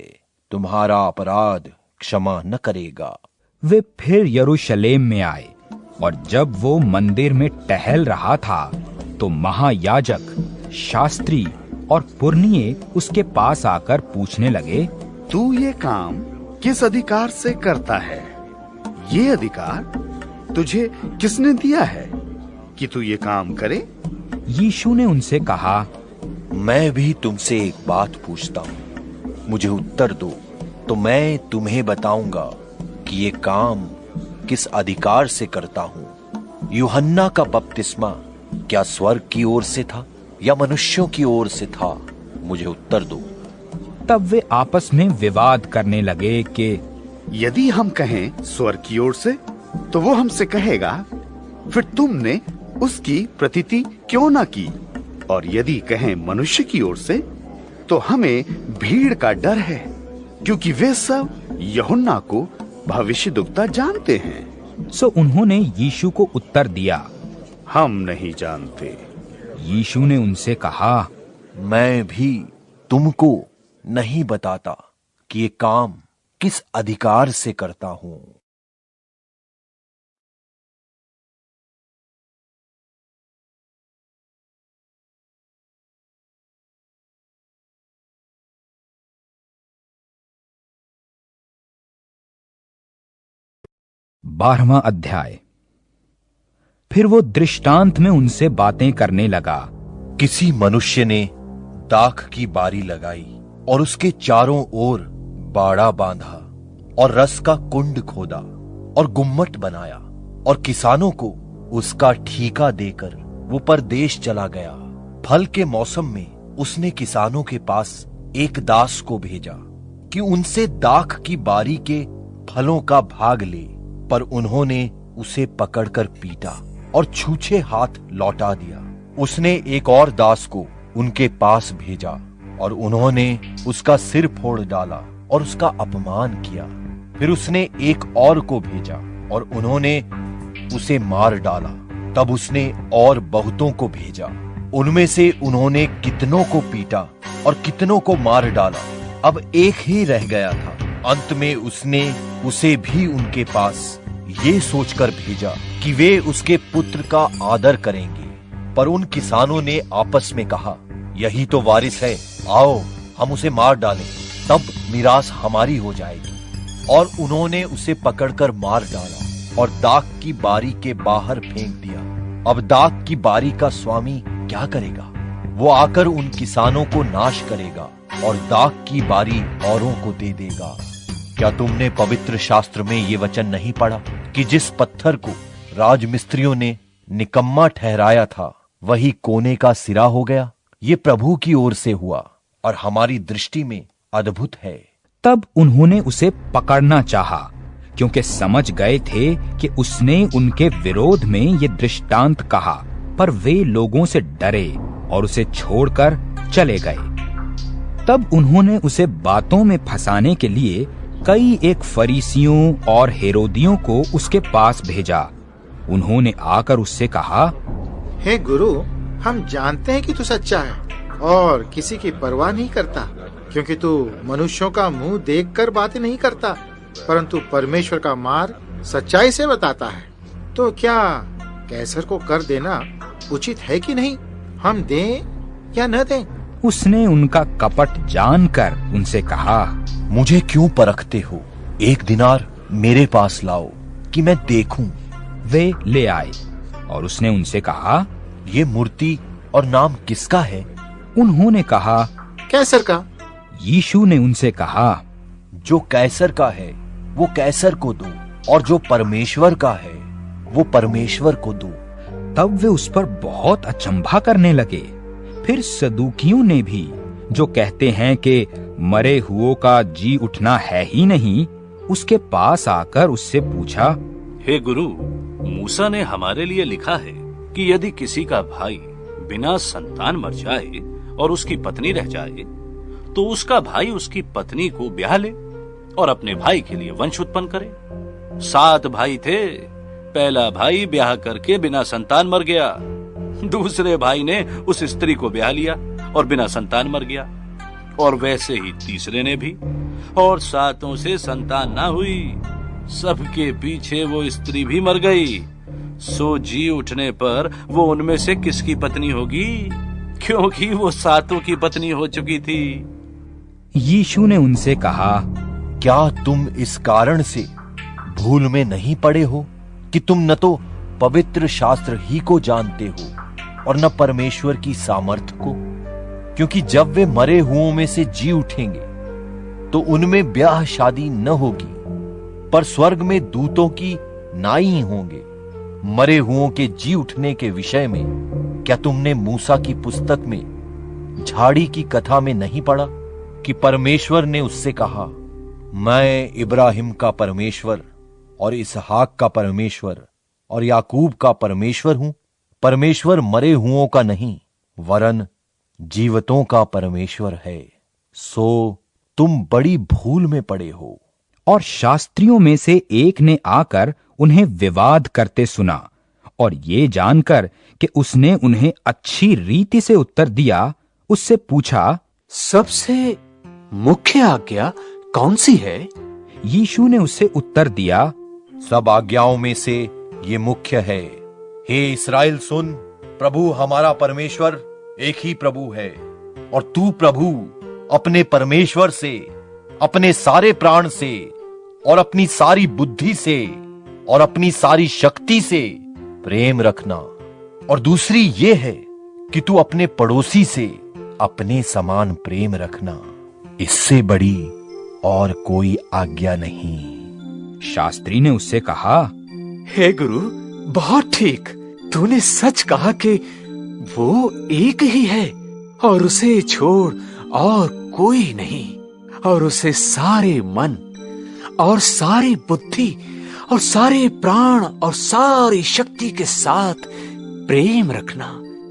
[SPEAKER 8] तुम्हारा अपराध क्षमा न करेगा।
[SPEAKER 1] वे फिर यरूशलेम में आए, और जब वो मंदिर में टहल रहा था तो महायाजक, शास्त्री और पुरनिये उसके पास आकर पूछने लगे,
[SPEAKER 13] तू ये काम किस अधिकार से करता है? ये अधिकार तुझे किसने दिया है कि तू ये काम करे?
[SPEAKER 1] यीशु ने उनसे कहा,
[SPEAKER 8] मैं भी तुमसे एक बात पूछता हूं, मुझे उत्तर दो तो मैं तुम्हें बताऊंगा कि ये काम किस अधिकार से करता हूं। यूहन्ना का बपतिस्मा क्या स्वर्ग की ओर से था या मनुष्यों की ओर से था? मुझे उत्तर दो।
[SPEAKER 1] तब वे आपस में विवाद करने लगे कि
[SPEAKER 13] यदि हम कहें स्वर्ग की ओर से, तो वो हमसे कहेगा, फिर तुमने उसकी प्रतीति क्यों ना की? और यदि कहें मनुष्य की ओर से, तो हमें भीड़ का डर है, क्योंकि वे सब यूहन्ना को भविष्यद्वक्ता जानते हैं।
[SPEAKER 1] सो उन्होंने यीशु को उत्तर दिया,
[SPEAKER 13] हम नहीं जानते।
[SPEAKER 1] यीशु ने उनसे कहा,
[SPEAKER 8] मैं भी तुमको नहीं बताता कि ये काम किस अधिकार से करता हूं।
[SPEAKER 1] बारहवां अध्याय। फिर वो दृष्टांत में उनसे बातें करने लगा।
[SPEAKER 8] किसी मनुष्य ने दाख की बारी लगाई और उसके चारों ओर बाड़ा बांधा और रस का कुंड खोदा और गुम्मट बनाया, और किसानों को उसका ठीका देकर वो परदेश चला गया। फल के मौसम में उसने किसानों के पास एक दास को भेजा कि उनसे दाख की बारी के फलों का भाग ले, पर उन्होंने उसे पकड़कर पीटा और छूछे हाथ लौटा दिया। उसने एक और दास को उनके पास भेजा और उन्होंने उसका सिर फोड़ डाला और उसका अपमान किया। फिर उसने एक और को भेजा और उन्होंने उसे मार डाला। तब उसने और बहुतों को भेजा, उनमें से उन्होंने कितनों को पीटा और कितनों को मार डाला। अब एक ही रह गया था। अंत में उसने उसे भी उनके पास ये सोचकर भेजा कि वे उसके पुत्र का आदर करेंगे। पर उन किसानों ने आपस में कहा, यही तो वारिस है, आओ हम उसे मार डालें, तब मिरास हमारी हो जाएगी। और उन्होंने उसे पकड़कर मार डाला और दाख की बारी के बाहर फेंक दिया। अब दाख की बारी का स्वामी क्या करेगा? वो आकर उन किसानों को नाश करेगा और दाख की बारी औरों को दे देगा। क्या तुमने पवित्र शास्त्र में ये वचन नहीं पढ़ा कि जिस पत्थर को राजमिस्त्रियों ने निकम्मा ठहराया था, वही कोने का सिरा हो गया? ये प्रभु की ओर से हुआ और हमारी दृष्टि में अद्भुत है।
[SPEAKER 1] तब उन्होंने उसे पकड़ना चाहा, क्योंकि समझ गए थे कि उसने उनके विरोध में ये दृष्टांत कहा। पर वे लोगों से डरे और उसे छोड़कर चले गए। तब उन्होंने उसे बातों में फंसाने के लिए कई एक फरीसियों और हेरोदियों को उसके पास भेजा। उन्होंने आकर उससे कहा,
[SPEAKER 14] हे गुरु, हम जानते हैं कि तू सच्चा है और किसी की परवाह नहीं करता, क्योंकि तू मनुष्यों का मुंह देखकर बातें नहीं करता, परंतु परमेश्वर का मार्ग सच्चाई से बताता है। तो क्या कैसर को कर देना उचित है कि नहीं? हम दें या न दें?
[SPEAKER 1] उसने उनका कपट जानकर उनसे कहा,
[SPEAKER 8] मुझे क्यों परखते हो? एक दिनार मेरे पास लाओ कि मैं देखूं।
[SPEAKER 1] वे ले आए और उसने उनसे कहा,
[SPEAKER 8] ये मूर्ति और नाम किसका है?
[SPEAKER 1] उन्होंने कहा,
[SPEAKER 14] कैसर का।
[SPEAKER 1] यीशु ने उनसे कहा,
[SPEAKER 8] जो कैसर का है वो कैसर को दो, और जो परमेश्वर का है वो परमेश्वर को दो।
[SPEAKER 1] तब वे उस पर बहुत अचंभा करने लगे। फिर सदूकियों ने भी, जो कहते हैं कि मरे हुओं का जी उठना है ही नहीं, उसके पास आकर उससे पूछा,
[SPEAKER 12] हे गुरु, मूसा ने हमारे लिए लिखा है कि यदि किसी का भाई बिना संतान मर जाए और उसकी पत्नी रह जाए, तो उसका भाई उसकी पत्नी को ब्याह ले और अपने भाई के लिए वंश उत्पन्न करे। 7 भाई थे। पहला भाई ब्याह करके बिना संतान मर गया। दूसरे भाई ने उस स्त्री को ब्याह लिया और बिना संतान मर गया, और वैसे ही तीसरे ने भी, और 7 से संतान ना हुई। सबके पीछे वो स्त्री भी मर गई। सो जी उठने पर वो उनमें से किसकी पत्नी होगी? क्योंकि वो 7 की पत्नी हो चुकी थी।
[SPEAKER 1] यीशु ने उनसे कहा,
[SPEAKER 8] क्या तुम इस कारण से भूल में नहीं पड़े हो कि तुम न तो पवित्र शास्त्र ही को जानते हो और न परमेश्वर की सामर्थ को? क्योंकि जब वे मरे हुओं में से जी उठेंगे तो उनमें ब्याह शादी न होगी, पर स्वर्ग में दूतों की नाई होंगे। मरे हुओं के जी उठने के विषय में क्या तुमने मूसा की पुस्तक में झाड़ी की कथा में नहीं पढ़ा कि परमेश्वर ने उससे कहा, मैं इब्राहिम का परमेश्वर और इसहाक का परमेश्वर और याकूब का परमेश्वर हूं। परमेश्वर मरे हुओं का नहीं, वरन जीवतों का परमेश्वर है। सो तुम बड़ी भूल में पड़े हो।
[SPEAKER 1] और शास्त्रियों में से एक ने आकर उन्हें विवाद करते सुना, और ये जानकर कि उसने उन्हें अच्छी रीति से उत्तर दिया, उससे पूछा,
[SPEAKER 12] सबसे मुख्य आज्ञा कौन सी है?
[SPEAKER 1] यीशु ने उससे उत्तर दिया,
[SPEAKER 8] सब आज्ञाओं में से ये मुख्य है। हे इस्राएल सुन, प्रभु हमारा परमेश्वर एक ही प्रभु है, और तू प्रभु अपने परमेश्वर से, अपने सारे प्राण से और अपनी सारी बुद्धि से और अपनी सारी शक्ति से प्रेम रखना। और दूसरी ये है कि तू अपने पड़ोसी से अपने समान प्रेम रखना। इससे बड़ी और कोई आज्ञा नहीं।
[SPEAKER 1] शास्त्री ने उससे कहा,
[SPEAKER 12] हे गुरु, बहुत ठीक। तूने सच कहा कि वो एक ही है और उसे छोड़ और कोई नहीं।
[SPEAKER 7] और उसे सारे मन और सारी बुद्धि और सारे प्राण और सारी शक्ति के साथ प्रेम रखना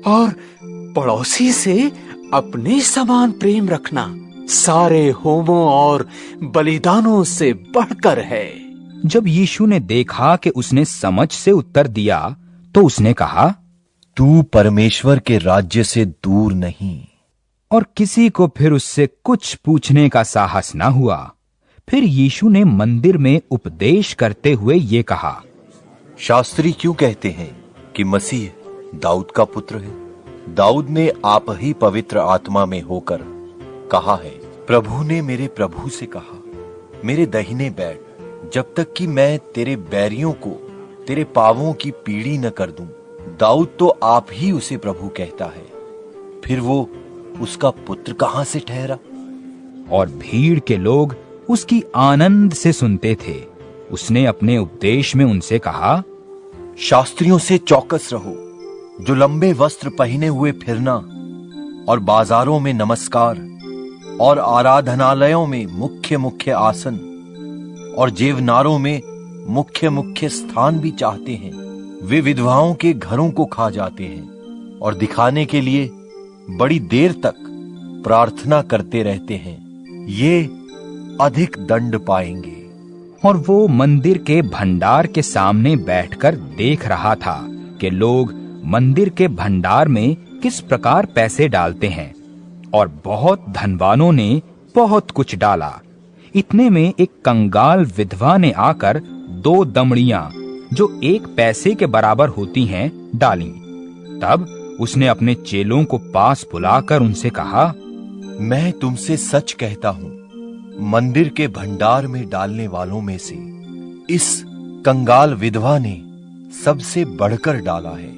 [SPEAKER 7] और पड़ोसी से अपने समान प्रेम रखना सारे होमों और बलिदानों से बढ़कर है।
[SPEAKER 1] जब यीशु ने देखा कि उसने समझ से उत्तर दिया तो उसने कहा,
[SPEAKER 8] तू परमेश्वर के राज्य से दूर नहीं।
[SPEAKER 1] और किसी को फिर उससे कुछ पूछने का साहस न हुआ। फिर यीशु ने मंदिर में उपदेश करते हुए ये कहा,
[SPEAKER 8] शास्त्री क्यों कहते हैं कि मसीह दाऊद का पुत्र है? दाऊद ने आप ही पवित्र आत्मा में होकर कहा है, प्रभु ने मेरे प्रभु से कहा, मेरे दाहिने बैठ, जब तक कि मैं तेरे बैरियों को तेरे पांवों की पीढ़ी न कर दूं। दाऊद तो आप ही उसे प्रभु कहता है, फिर वो उसका पुत्र कहां से ठहरा?
[SPEAKER 1] और भीड़ के लोग उसकी आनंद से सुनते थे। उसने अपने उपदेश में उनसे कहा,
[SPEAKER 8] शास्त्रियों से चौकस रहो, जो लंबे वस्त्र पहने हुए फिरना और बाजारों में नमस्कार और आराधनालयों में मुख्य मुख्य आसन और जेवनारों में मुख्य मुख्य स्थान भी चाहते हैं। वे विधवाओं के घरों को खा जाते हैं और दिखाने के लिए बड़ी देर तक प्रार्थना करते रहते हैं। ये अधिक दंड पाएंगे।
[SPEAKER 1] और वो मंदिर के भंडार के सामने बैठकर देख रहा था कि लोग मंदिर के भंडार में किस प्रकार पैसे डालते हैं। और बहुत धनवानों ने बहुत कुछ डाला। इतने में एक कंगाल विधवा ने आकर 2 दमड़ियां जो 1 पैसे के बराबर होती हैं डाली। तब उसने अपने चेलों को पास बुलाकर उनसे कहा,
[SPEAKER 8] मैं तुमसे सच कहता हूं, मंदिर के भंडार में डालने वालों में से इस कंगाल विधवा ने सबसे बढ़कर डाला है,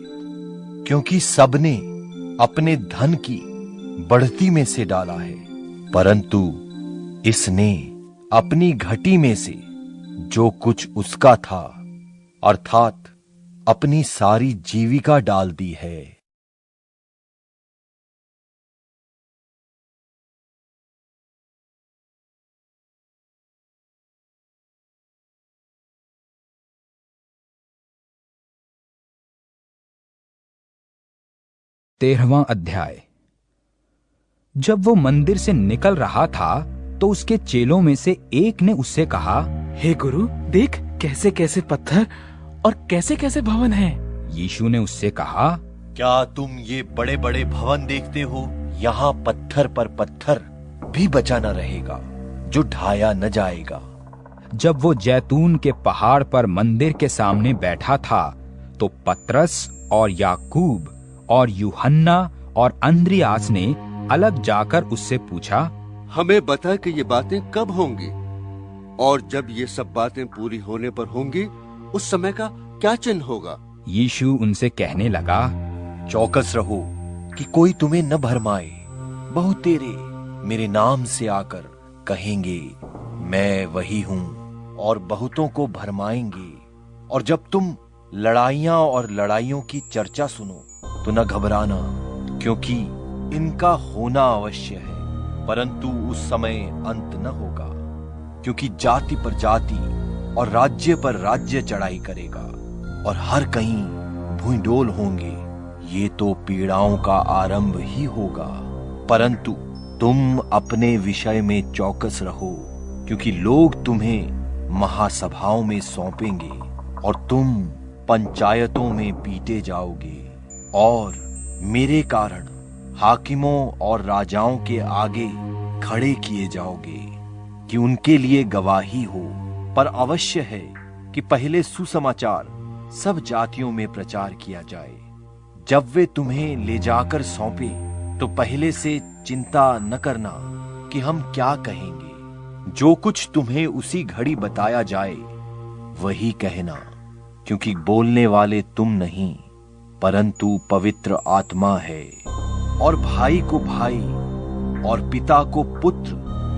[SPEAKER 8] क्योंकि सबने अपने धन की बढ़ती में से डाला है, परंतु इसने अपनी घटी में से जो कुछ उसका था, अर्थात अपनी सारी जीविका डाल दी है।
[SPEAKER 1] तेरहवां अध्याय। जब वो मंदिर से निकल रहा था तो उसके चेलों में से एक ने उससे कहा,
[SPEAKER 7] हे गुरु, देख कैसे कैसे पत्थर और कैसे कैसे भवन हैं।
[SPEAKER 1] यीशु ने उससे कहा,
[SPEAKER 8] क्या तुम ये बड़े बड़े भवन देखते हो? यहाँ पत्थर पर पत्थर भी बचा न रहेगा जो ढाया न जाएगा।
[SPEAKER 1] जब वो जैतून के पहाड़ पर मंदिर के सामने बैठा था तो पतरस और याकूब और यूहन्ना और अंद्रियास ने अलग जाकर उससे पूछा,
[SPEAKER 17] हमें बता कि ये बातें कब होंगी और जब ये सब बातें पूरी होने पर होंगी उस समय का क्या चिन्ह होगा?
[SPEAKER 1] यीशु उनसे कहने लगा,
[SPEAKER 8] चौकस रहो कि कोई तुम्हें न भरमाए। बहुत तेरे मेरे नाम से आकर कहेंगे मैं वही हूं और बहुतों को भरमाएंगे। और जब तुम लड़ाइयां और लड़ाइयों की चर्चा सुनो तो न घबराना, क्योंकि इनका होना अवश्य है, परंतु उस समय अंत न होगा। क्योंकि जाति पर जाति और राज्य पर राज्य चढ़ाई करेगा और हर कहीं भूइंडोल होंगे। ये तो पीड़ाओं का आरंभ ही होगा। परंतु तुम अपने विषय में चौकस रहो, क्योंकि लोग तुम्हें महासभाओं में सौंपेंगे और तुम पंचायतों में पीटे जाओगे और मेरे कारण हाकिमों और राजाओं के आगे खड़े किए जाओगे कि उनके लिए गवाही हो। पर अवश्य है कि पहले सुसमाचार सब जातियों में प्रचार किया जाए। जब वे तुम्हें ले जाकर सौंपे तो पहले से चिंता न करना कि हम क्या कहेंगे। जो कुछ तुम्हें उसी घड़ी बताया जाए वही कहना, क्योंकि बोलने वाले तुम नहीं परंतु पवित्र आत्मा है। और भाई को भाई और पिता को पुत्र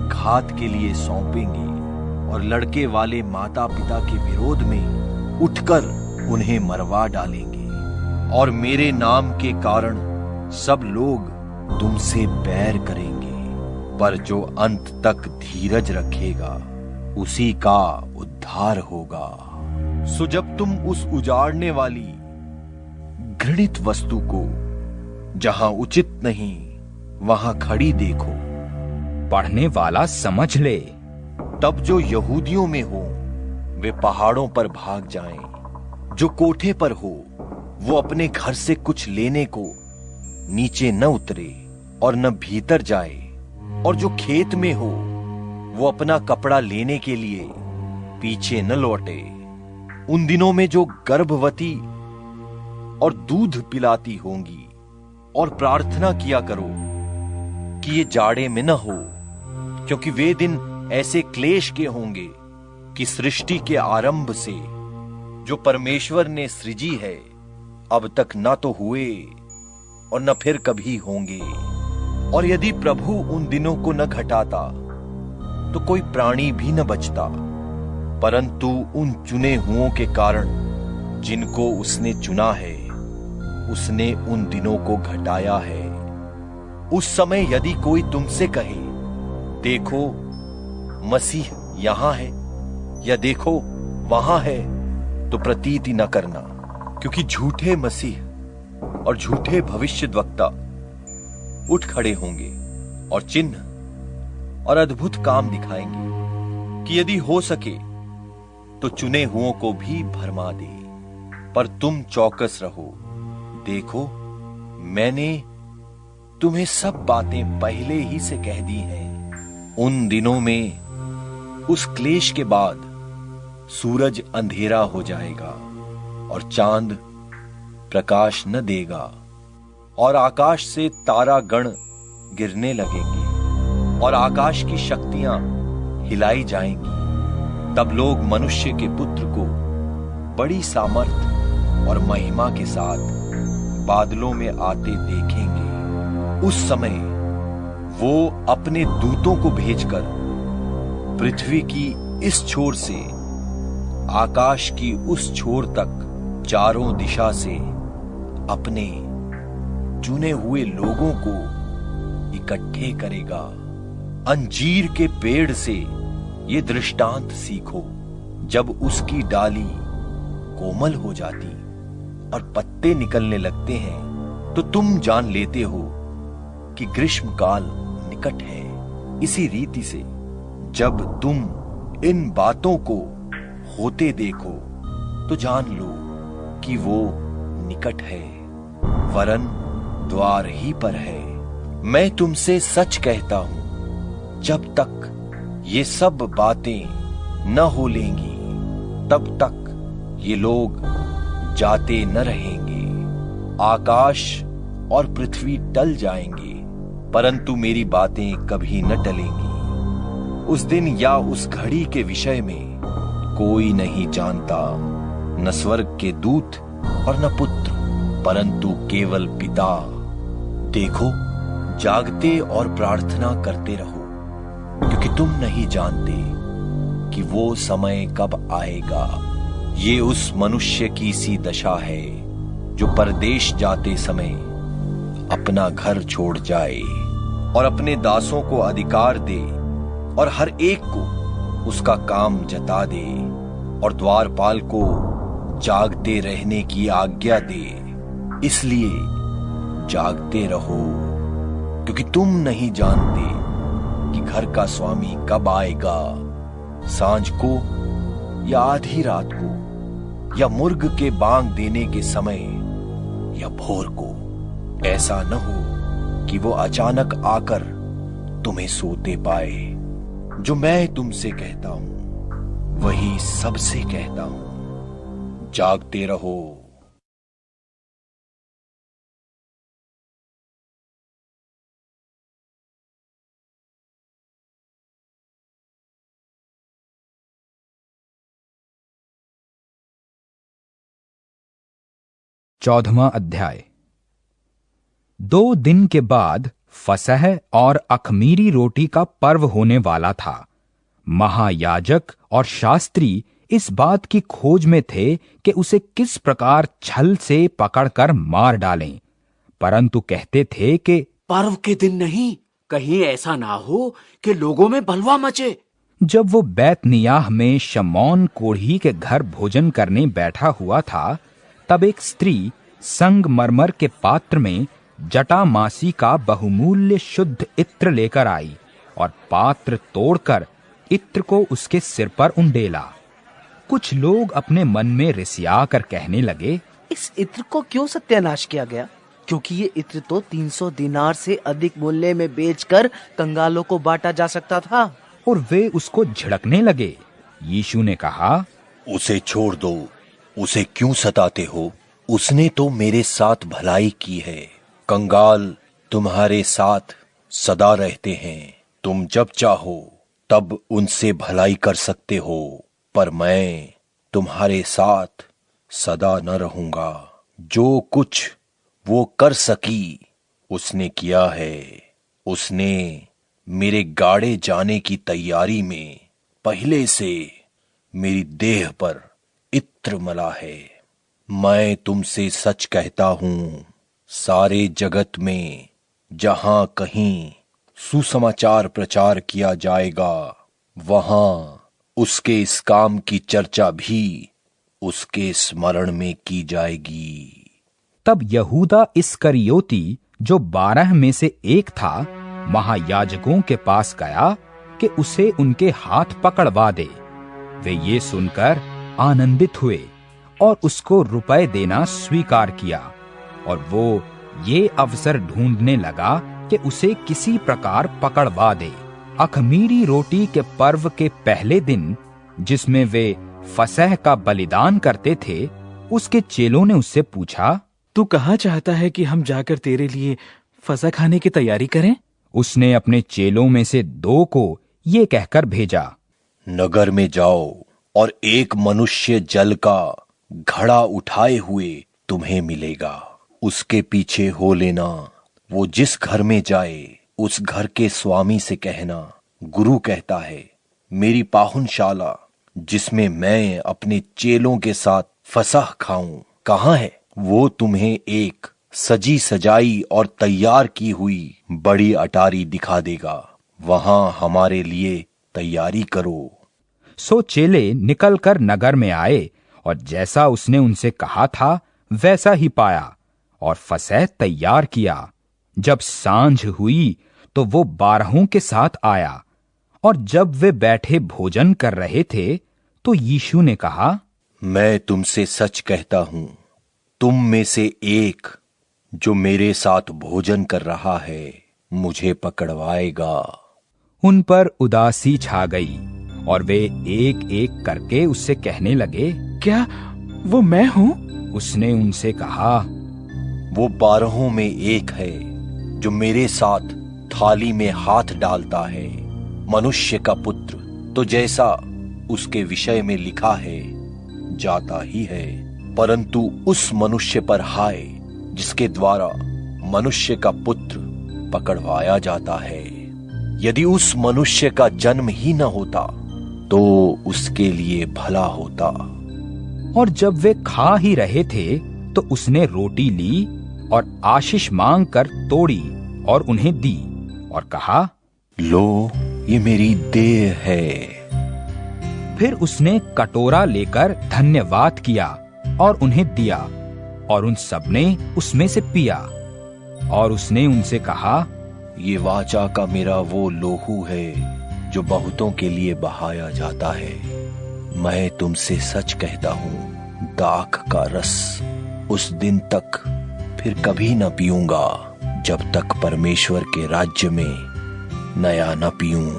[SPEAKER 8] घात के लिए सौंपेंगे और लड़के वाले माता पिता के विरोध में उठकर उन्हें मरवा डालेंगे। और मेरे नाम के कारण सब लोग तुमसे बैर करेंगे, पर जो अंत तक धीरज रखेगा उसी का उद्धार होगा। सो जब तुम उस उजाड़ने वाली घृणित वस्तु को जहां उचित नहीं वहां खड़ी देखो,
[SPEAKER 1] पढ़ने वाला समझ ले।
[SPEAKER 8] तब जो यहूदियों में हो वे पहाड़ों पर भाग जाएं, जो कोठे पर हो वो अपने घर से कुछ लेने को नीचे न उतरे और न भीतर जाए, और जो खेत में हो वो अपना कपड़ा लेने के लिए पीछे न लौटे। उन दिनों में जो गर्भवती और दूध पिलाती होंगी, और प्रार्थना किया करो कि ये जाड़े में न हो, क्योंकि वे दिन ऐसे क्लेश के होंगे कि सृष्टि के आरंभ से जो परमेश्वर ने सृजी है अब तक न तो हुए और न फिर कभी होंगे। और यदि प्रभु उन दिनों को न घटाता तो कोई प्राणी भी न बचता, परंतु उन चुने हुओं के कारण जिनको उसने चुना है उसने उन दिनों को घटाया है। उस समय यदि कोई तुमसे कहे देखो मसीह यहां है या देखो वहां है, तो प्रतीति न करना, क्योंकि झूठे मसीह और झूठे भविष्यद्वक्ता उठ खड़े होंगे और चिन्ह और अद्भुत काम दिखाएंगे कि यदि हो सके तो चुने हुओं को भी भरमा दे। पर तुम चौकस रहो, देखो मैंने तुम्हें सब बातें पहले ही से कह दी हैं। उन दिनों में उस क्लेश के बाद सूरज अंधेरा हो जाएगा और चांद प्रकाश न देगा, और आकाश से तारा गण गिरने लगेंगे और आकाश की शक्तियां हिलाई जाएंगी। तब लोग मनुष्य के पुत्र को बड़ी सामर्थ और महिमा के साथ बादलों में आते देखेंगे। उस समय वो अपने दूतों को भेजकर पृथ्वी की इस छोर से आकाश की उस छोर तक चारों दिशा से अपने चुने हुए लोगों को इकट्ठे करेगा। अंजीर के पेड़ से ये दृष्टांत सीखो, जब उसकी डाली कोमल हो जाती और पत्ते निकलने लगते हैं तो तुम जान लेते हो कि ग्रीष्मकाल निकट है। इसी रीति से जब तुम इन बातों को होते देखो तो जान लो कि वो निकट है, वरन द्वार ही पर है। मैं तुमसे सच कहता हूं, जब तक ये सब बातें न हो लेंगी तब तक ये लोग जाते न रहेंगे। आकाश और पृथ्वी टल जाएंगे, परंतु मेरी बातें कभी न टलेंगी। उस दिन या उस घड़ी के विषय में कोई नहीं जानता, न स्वर्ग के दूत और न पुत्र, परंतु केवल पिता। देखो जागते और प्रार्थना करते रहो, क्योंकि तुम नहीं जानते कि वो समय कब आएगा। ये उस मनुष्य की सी दशा है जो परदेश जाते समय अपना घर छोड़ जाए और अपने दासों को अधिकार दे और हर एक को उसका काम जता दे और द्वारपाल को जागते रहने की आज्ञा दे। इसलिए जागते रहो, क्योंकि तुम नहीं जानते कि घर का स्वामी कब आएगा, सांझ को या आधी रात को या मुर्ग के बांग देने के समय या भोर को। ऐसा न हो कि वो अचानक आकर तुम्हें सोते पाए। जो मैं तुमसे कहता हूं वही सबसे कहता हूं, जागते रहो।
[SPEAKER 1] चौदहवां अध्याय। 2 दिन के बाद फसह और अखमीरी रोटी का पर्व होने वाला था। महायाजक और शास्त्री इस बात की खोज में थे कि उसे किस प्रकार छल से पकड़कर मार डालें, परंतु कहते थे कि
[SPEAKER 7] पर्व के दिन नहीं, कहीं ऐसा ना हो कि लोगों में बलवा मचे।
[SPEAKER 1] जब वो बैतनियाह में शमौन कोढ़ी के घर भोजन करने बैठा हुआ था, तब एक स्त्री संगमरमर के पात्र में जटामासी का बहुमूल्य शुद्ध इत्र लेकर आई और पात्र तोड़कर इत्र को उसके सिर पर उंडेला। कुछ लोग अपने मन में रिसिया कर कहने लगे,
[SPEAKER 15] इस इत्र को क्यों सत्यानाश किया गया? क्योंकि ये इत्र तो 300 दिनार से अधिक मूल्य में बेचकर कंगालों को बांटा जा सकता था।
[SPEAKER 1] और वे उसको झिड़कने लगे। यीशु ने कहा,
[SPEAKER 8] उसे छोड़ दो, उसे क्यों सताते हो? उसने तो मेरे साथ भलाई की है। कंगाल तुम्हारे साथ सदा रहते हैं, तुम जब चाहो तब उनसे भलाई कर सकते हो, पर मैं तुम्हारे साथ सदा न रहूंगा। जो कुछ वो कर सकी उसने किया है। उसने मेरे गाड़े जाने की तैयारी में पहले से मेरी देह पर इत्र मला है। मैं तुमसे सच कहता हूं, सारे जगत में जहां कहीं सुसमाचार प्रचार किया जाएगा, वहां उसके इस काम की चर्चा भी उसके स्मरण में की जाएगी।
[SPEAKER 1] तब यहूदा इस्करियोती, जो 12 में से एक था, महायाजकों के पास गया कि उसे उनके हाथ पकड़वा दे। वे ये सुनकर आनंदित हुए और उसको रुपए देना स्वीकार किया। और वो ये अवसर ढूंढने लगा कि उसे किसी प्रकार पकड़वा दे। अख़मीरी रोटी के पर्व के पहले दिन, जिसमें वे फसह का बलिदान करते थे, उसके चेलों ने उससे पूछा,
[SPEAKER 7] तू कहाँ चाहता है कि हम जाकर तेरे लिए फसह खाने की तैयारी करें?
[SPEAKER 1] उसने अपने चेलों में से 2 को ये कहकर भेजा,
[SPEAKER 8] नगर में जाओ और एक मनुष्य जल का घड़ा उठाए हुए तुम्हें मिलेगा, उसके पीछे हो लेना। वो जिस घर में जाए उस घर के स्वामी से कहना, गुरु कहता है, मेरी पाहुनशाला जिसमें मैं अपने चेलों के साथ फसह खाऊं कहाँ है? वो तुम्हें एक सजी सजाई और तैयार की हुई बड़ी अटारी दिखा देगा, वहां हमारे लिए तैयारी करो।
[SPEAKER 1] सो चेले निकलकर नगर में आए और जैसा उसने उनसे कहा था वैसा ही पाया और फसह तैयार किया। जब सांझ हुई तो वो 12 के साथ आया, और जब वे बैठे भोजन कर रहे थे तो यीशु ने कहा,
[SPEAKER 8] मैं तुमसे सच कहता हूं, तुम में से एक जो मेरे साथ भोजन कर रहा है मुझे पकड़वाएगा।
[SPEAKER 1] उन पर उदासी छा गई और वे एक एक करके उससे कहने लगे,
[SPEAKER 7] क्या वो मैं हूं?
[SPEAKER 1] उसने उनसे कहा,
[SPEAKER 8] वो 12 में एक है जो मेरे साथ थाली में हाथ डालता है। मनुष्य का पुत्र तो जैसा उसके विषय में लिखा है जाता ही है, परंतु उस मनुष्य पर हाय जिसके द्वारा मनुष्य का पुत्र पकड़वाया जाता है। यदि उस मनुष्य का जन्म ही न होता तो उसके लिए भला होता।
[SPEAKER 1] और जब वे खा ही रहे थे तो उसने रोटी ली और आशीष मांगकर तोड़ी और उन्हें दी और कहा,
[SPEAKER 8] लो, ये मेरी देह है।
[SPEAKER 1] फिर उसने कटोरा लेकर धन्यवाद किया और उन्हें दिया, और उन सबने उसमें से पिया। और उसने उनसे कहा,
[SPEAKER 8] ये वाचा का मेरा वो लोहू है जो बहुतों के लिए बहाया जाता है। मैं तुमसे सच कहता हूं, दाख का रस उस दिन तक फिर कभी न पीऊंगा जब तक परमेश्वर के राज्य में नया न पीऊं।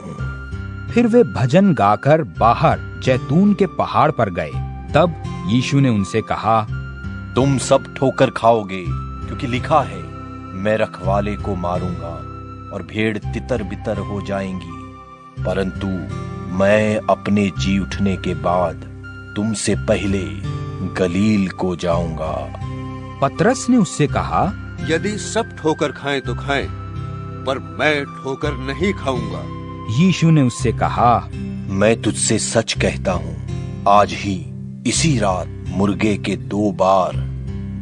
[SPEAKER 1] फिर वे भजन गाकर बाहर जैतून के पहाड़ पर गए। तब यीशु ने उनसे कहा,
[SPEAKER 8] तुम सब ठोकर खाओगे, क्योंकि लिखा है, मैं रखवाले को मारूंगा और भेड़ तितर बितर हो जाएंगी। परंतु मैं अपने जी उठने के बाद तुमसे पहले गलील को जाऊंगा।
[SPEAKER 1] पतरस ने उससे कहा,
[SPEAKER 17] यदि सब ठोकर खाएं तो खाएं, पर मैं ठोकर नहीं खाऊंगा।
[SPEAKER 1] यीशु ने उससे कहा,
[SPEAKER 8] मैं तुझसे सच कहता हूं, आज ही इसी रात मुर्गे के 2 बार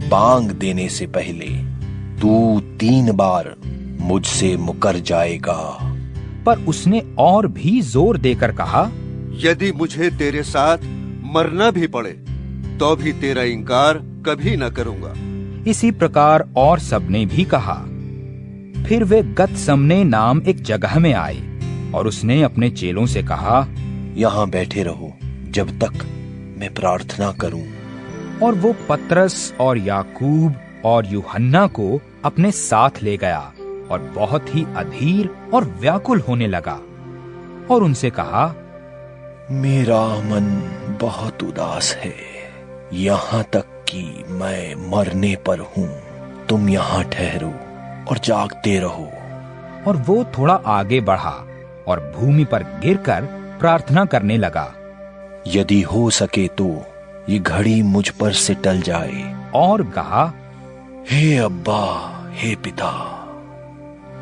[SPEAKER 8] बांग देने से पहले तू 3 बार मुझसे मुकर जाएगा।
[SPEAKER 1] पर उसने और भी जोर देकर कहा,
[SPEAKER 17] यदि मुझे तेरे साथ मरना भी पड़े तो भी तेरा इनकार कभी न करूंगा।
[SPEAKER 1] इसी प्रकार और सबने भी कहा। फिर वे गतसमने नाम एक जगह में आए और उसने अपने चेलों से कहा,
[SPEAKER 8] यहाँ बैठे रहो जब तक मैं प्रार्थना करूं।
[SPEAKER 1] और वो पतरस और याकूब और यूहन्ना को अपने साथ ले गया और बहुत ही अधीर और व्याकुल होने लगा और उनसे कहा,
[SPEAKER 8] मेरा मन बहुत उदास है, यहाँ तक कि मैं मरने पर हूँ। तुम यहाँ ठहरो और जागते रहो।
[SPEAKER 1] और वो थोड़ा आगे बढ़ा और भूमि पर गिरकर प्रार्थना करने लगा,
[SPEAKER 8] यदि हो सके तो ये घड़ी मुझ पर से टल जाए।
[SPEAKER 1] और कहा,
[SPEAKER 8] हे अब्बा, हे पिता,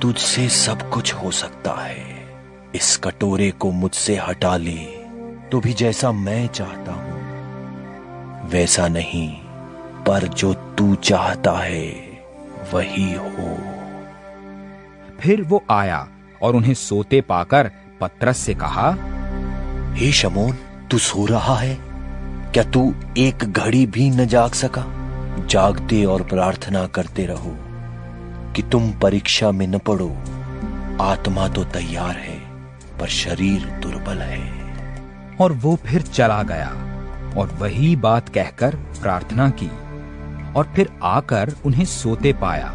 [SPEAKER 8] तुझसे सब कुछ हो सकता है। इस कटोरे को मुझसे हटा ले तो भी जैसा मैं चाहता हूं वैसा नहीं, पर जो तू चाहता है वही हो।
[SPEAKER 1] फिर वो आया और उन्हें सोते पाकर पतरस से कहा,
[SPEAKER 8] हे शमौन, तू सो रहा है? क्या तू एक घड़ी भी न जाग सका? जागते और प्रार्थना करते रहो कि तुम परीक्षा में न पड़ो। आत्मा तो तैयार है पर शरीर दुर्बल है।
[SPEAKER 1] और वो फिर चला गया और वही बात कहकर प्रार्थना की और फिर आकर उन्हें सोते पाया,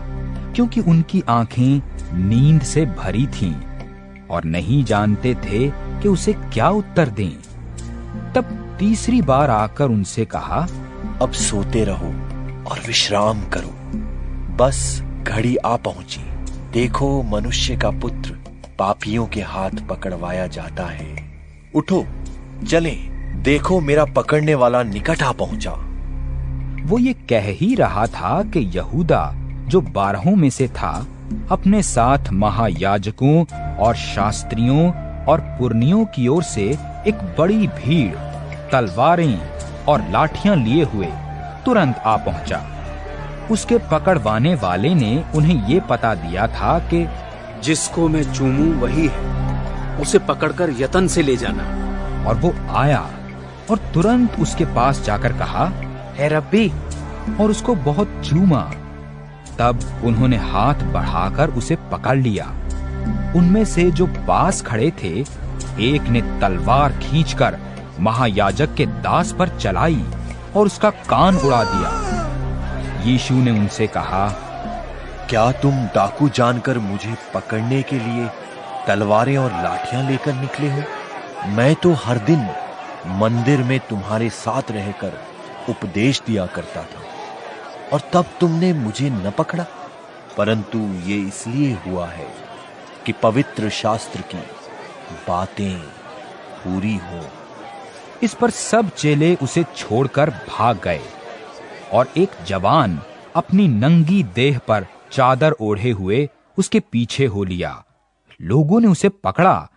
[SPEAKER 1] क्योंकि उनकी आंखें नींद से भरी थीं और नहीं जानते थे कि उसे क्या उत्तर दें। तब तीसरी बार आकर उनसे कहा,
[SPEAKER 8] अब सोते रहो और विश्राम करो, बस घड़ी आ पहुंची। देखो, मनुष्य का पुत्र पापियों के हाथ पकड़वाया जाता है। उठो, चलें, देखो मेरा पकड़ने वाला निकट आ पहुंचा।
[SPEAKER 1] वो ये कह ही रहा था कि यहूदा, जो 12 में से था, अपने साथ महायाजकों और शास्त्रियों और पुरनियों की ओर से एक बड़ी भीड़ तलवारें और लाठियां लिए हुए तुरंत आ पहुंचा। उसके पकड़वाने वाले ने उन्हें ये पता दिया था कि
[SPEAKER 9] जिसको मैं चूमूं वही है, उसे पकड़कर यतन से ले जाना।
[SPEAKER 1] और वो आया और तुरंत उसके पास जाकर कहा,
[SPEAKER 15] हे रब्बी,
[SPEAKER 1] और उसको बहुत चूमा। तब उन्होंने हाथ बढ़ाकर उसे पकड़ लिया। उनमें से जो पास खड़े थे, एक ने तलवार खींचकर महायाजक के दास पर चलाई और उसका कान उड़ा दिया। यीशु ने उनसे कहा,
[SPEAKER 8] क्या तुम डाकू जानकर मुझे पकड़ने के लिए तलवारें और लाठियां लेकर निकले हो? मैं तो हर दिन मंदिर में तुम्हारे साथ रहकर उपदेश दिया करता था और तब तुमने मुझे न पकड़ा, परंतु ये इसलिए हुआ है कि पवित्र शास्त्र की बातें पूरी हो।
[SPEAKER 1] इस पर सब चेले उसे छोड़कर भाग गए और एक जवान अपनी नंगी देह पर चादर ओढ़े हुए उसके पीछे हो लिया। लोगों ने उसे पकड़ा,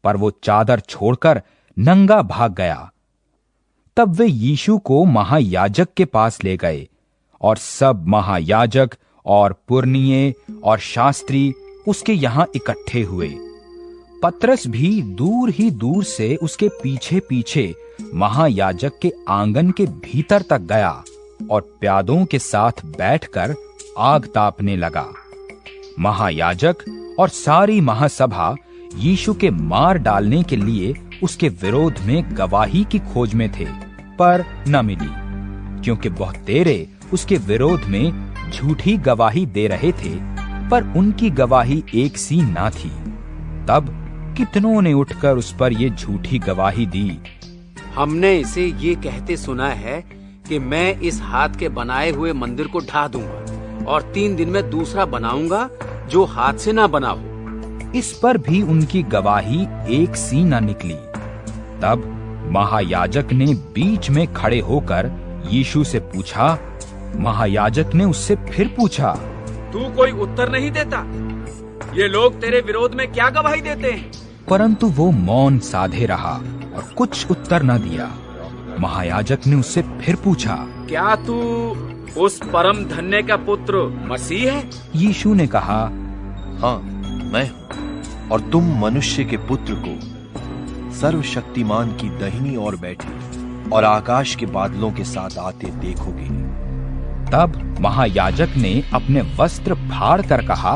[SPEAKER 1] पर वो चादर छोड़कर नंगा भाग गया। तब वे यीशु को महायाजक के पास ले गए और सब महायाजक और पुरनिये और शास्त्री उसके यहां इकट्ठे हुए। पतरस भी दूर ही दूर से उसके पीछे पीछे महायाजक के आंगन के भीतर तक गया और प्यादों के साथ बैठकर आग तापने लगा। महायाजक और सारी महासभा यीशु के मार डालने के लिए उसके विरोध में गवाही की खोज में थे, पर न मिली, क्योंकि बहुतेरे उसके विरोध में झूठी गवाही दे रहे थे, पर उनकी गवाही एक सी ना थी। तब कितनों ने उठकर उस पर ये झूठी गवाही दी,
[SPEAKER 9] हमने इसे ये कहते सुना है कि मैं इस हाथ के बनाए हुए मंदिर को ढा दूंगा और 3 दिन में दूसरा बनाऊंगा जो हाथ से ना बना हो।
[SPEAKER 1] इस पर भी उनकी गवाही एक सी न निकली। तब महायाजक ने बीच में खड़े होकर यीशु से पूछा। महायाजक ने उससे फिर पूछा,
[SPEAKER 9] तू कोई उत्तर नहीं देता? ये लोग तेरे विरोध में क्या गवाही देते हैं?
[SPEAKER 1] परंतु वो मौन साधे रहा और कुछ उत्तर न दिया। महायाजक ने उससे फिर पूछा,
[SPEAKER 9] क्या तू उस परम धन्य का पुत्र मसीह है?
[SPEAKER 1] यीशु ने कहा,
[SPEAKER 8] हाँ, मैं हूं। और तुम मनुष्य के पुत्र को सर्वशक्तिमान की दाहिनी ओर बैठे और आकाश के बादलों के साथ आते देखोगे।
[SPEAKER 1] तब महायाजक ने अपने वस्त्र फाड़ कर कहा,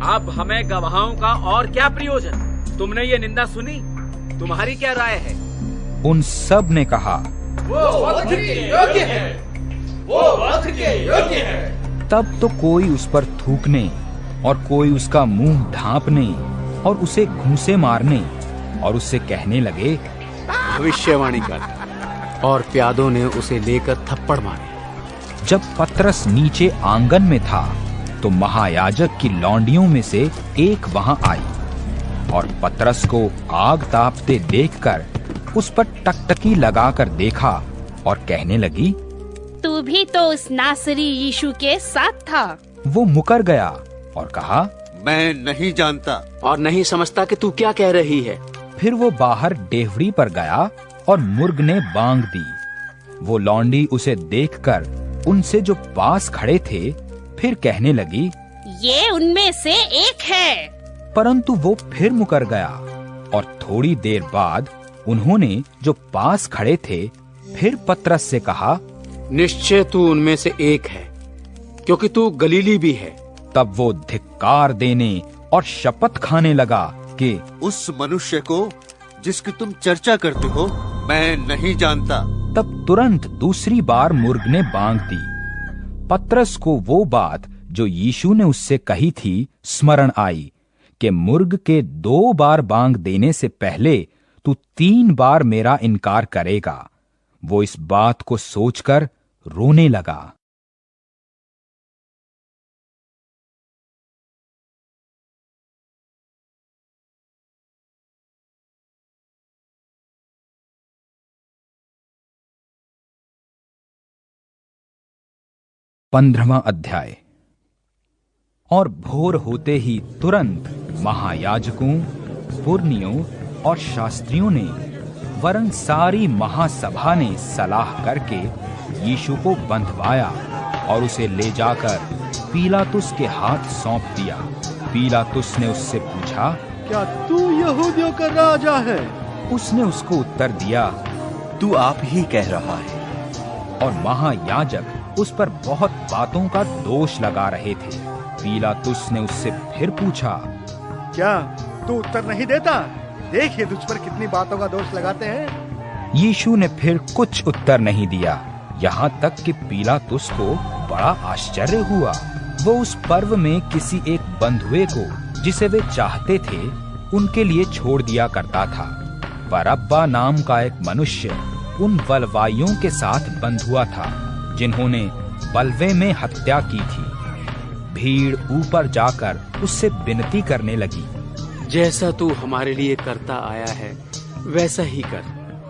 [SPEAKER 9] अब हमें गवाहों का और क्या प्रयोजन? तुमने ये निंदा सुनी, तुम्हारी क्या राय है?
[SPEAKER 1] उन सब ने कहा,
[SPEAKER 6] वो वध के योग्य है, वो वध के योग्य है।
[SPEAKER 1] तब तो कोई उस पर थूकने और कोई उसका मुंह ढांपने और उसे घूंसे मारने और उससे कहने लगे,
[SPEAKER 9] भविष्यवाणी कर। और प्यादों ने उसे लेकर थप्पड़ मारे।
[SPEAKER 1] जब पतरस नीचे आंगन में था तो महायाजक की लौंडियों में से एक वहां आई और पतरस को आग तापते देखकर उस पर टकटकी लगाकर देखा और कहने लगी,
[SPEAKER 11] तू भी तो उस नासरी यीशु के साथ था।
[SPEAKER 1] वो मुकर गया और कहा,
[SPEAKER 17] मैं नहीं जानता
[SPEAKER 9] और नहीं समझता कि तू क्या कह रही है।
[SPEAKER 1] फिर वो बाहर डेवड़ी पर गया और मुर्ग ने बांग दी। वो लौंडी उसे देखकर उनसे जो पास खड़े थे फिर कहने लगी,
[SPEAKER 11] ये उनमें से एक है।
[SPEAKER 1] परंतु वो फिर मुकर गया। और थोड़ी देर बाद उन्होंने जो पास खड़े थे फिर पतरस से कहा,
[SPEAKER 9] निश्चय तू उनमें से एक है, क्योंकि तू गलीली भी है।
[SPEAKER 1] तब वो धिक्कार देने और शपथ खाने लगा कि
[SPEAKER 17] उस मनुष्य को जिसकी तुम चर्चा करते हो मैं नहीं जानता।
[SPEAKER 1] तब तुरंत दूसरी बार मुर्ग ने बांग दी। पतरस को वो बात जो यीशु ने उससे कही थी स्मरण आई कि मुर्ग के 2 बार बांग देने से पहले तू 3 बार मेरा इनकार करेगा। वो इस बात को सोचकर रोने लगा। पंद्रहवां अध्याय। और भोर होते ही तुरंत महायाजकों, पुरनियों और शास्त्रियों ने वरन सारी महासभा ने सलाह करके यीशु को बंधवाया और उसे ले जाकर पीलातुस के हाथ सौंप दिया। पीलातुस ने उससे पूछा,
[SPEAKER 5] क्या तू यहूदियों का राजा है?
[SPEAKER 1] उसने उसको उत्तर दिया,
[SPEAKER 8] तू आप ही कह रहा है।
[SPEAKER 1] और महायाजक उस पर बहुत बातों का दोष लगा रहे थे। पीलातुस ने उससे फिर पूछा,
[SPEAKER 13] क्या तू उत्तर नहीं देता? देखिए तुझ पर कितनी बातों का दोष लगाते हैं।
[SPEAKER 1] यीशु ने फिर कुछ उत्तर नहीं दिया, यहाँ तक कि पीलातुस को बड़ा आश्चर्य हुआ। वो उस पर्व में किसी एक बंधुए को जिसे वे चाहते थे उनके लिए छोड़ दिया करता था। बरअब्बा नाम का एक मनुष्य उन बलवाइयों के साथ बंधुआ था जिन्होंने बलवे में हत्या की थी। भीड़ ऊपर जाकर उससे विनती करने लगी,
[SPEAKER 9] जैसा तू हमारे लिए करता आया है वैसा ही कर।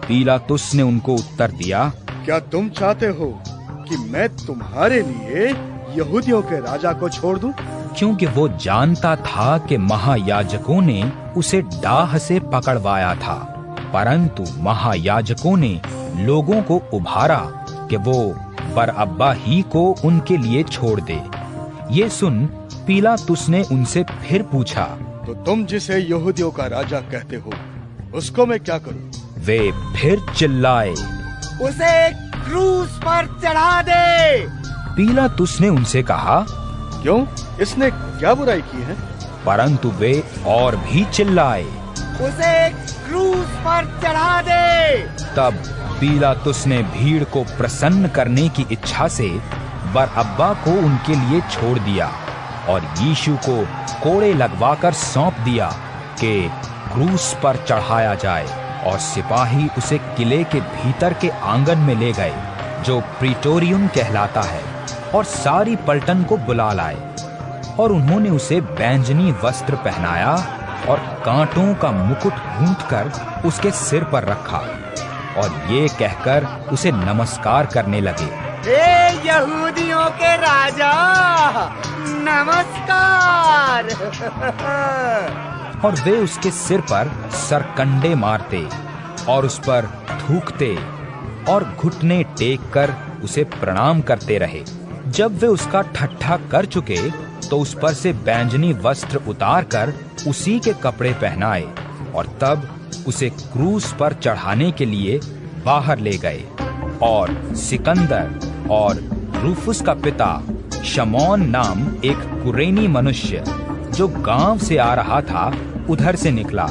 [SPEAKER 1] पीलातुस ने उनको उत्तर दिया,
[SPEAKER 13] क्या तुम चाहते हो कि मैं तुम्हारे लिए यहूदियों के राजा को छोड़ दूं?
[SPEAKER 1] क्योंकि वो जानता था कि महायाजकों ने उसे डाह से पकड़वाया था। परंतु महायाजकों ने लोगों को उभारा कि वो बरअब्बा ही को उनके लिए छोड़ दे। ये सुन पीलातुस ने उनसे फिर पूछा,
[SPEAKER 13] तो तुम जिसे यहूदियों का राजा कहते हो उसको मैं क्या करूं?
[SPEAKER 1] वे फिर चिल्लाए,
[SPEAKER 13] उसे क्रूस पर चढ़ा दे।
[SPEAKER 1] पीलातुस ने उनसे कहा,
[SPEAKER 13] क्यों? इसने क्या बुराई की है?
[SPEAKER 1] परंतु वे और भी चिल्लाए,
[SPEAKER 13] उसे क्रूस पर चढ़ा दे।
[SPEAKER 1] तब पीलातुस ने भीड़ को प्रसन्न करने की इच्छा से बरअब्बा को उनके लिए छोड़ दिया और यीशु को कोड़े लगवाकर सौंप दिया कि क्रूस पर चढ़ाया जाए। और सिपाही उसे किले के भीतर के आंगन में ले गए जो प्रीटोरियम कहलाता है और सारी पलटन को बुला लाए। और उन्होंने उसे बैंजनी वस्त्र पहनाया और कांटों का मुकुट गूंथकर उसके सिर पर रखा और ये कहकर उसे नमस्कार करने लगे,
[SPEAKER 13] हे यहूदियों के राजा, नमस्कार।
[SPEAKER 1] और वे उसके सिर पर सरकंडे मारते और उस पर थूकते और घुटने टेक कर उसे प्रणाम करते रहे। जब वे उसका ठट्ठा कर चुके तो उस पर से बैंजनी वस्त्र उतारकर उसी के कपड़े पहनाए और तब उसे क्रूस पर चढ़ाने के लिए बाहर ले गए। और सिकंदर और रूफुस का पिता शमौन नाम एक कुरेनी मनुष्य जो गांव से आ रहा था उधर से निकला।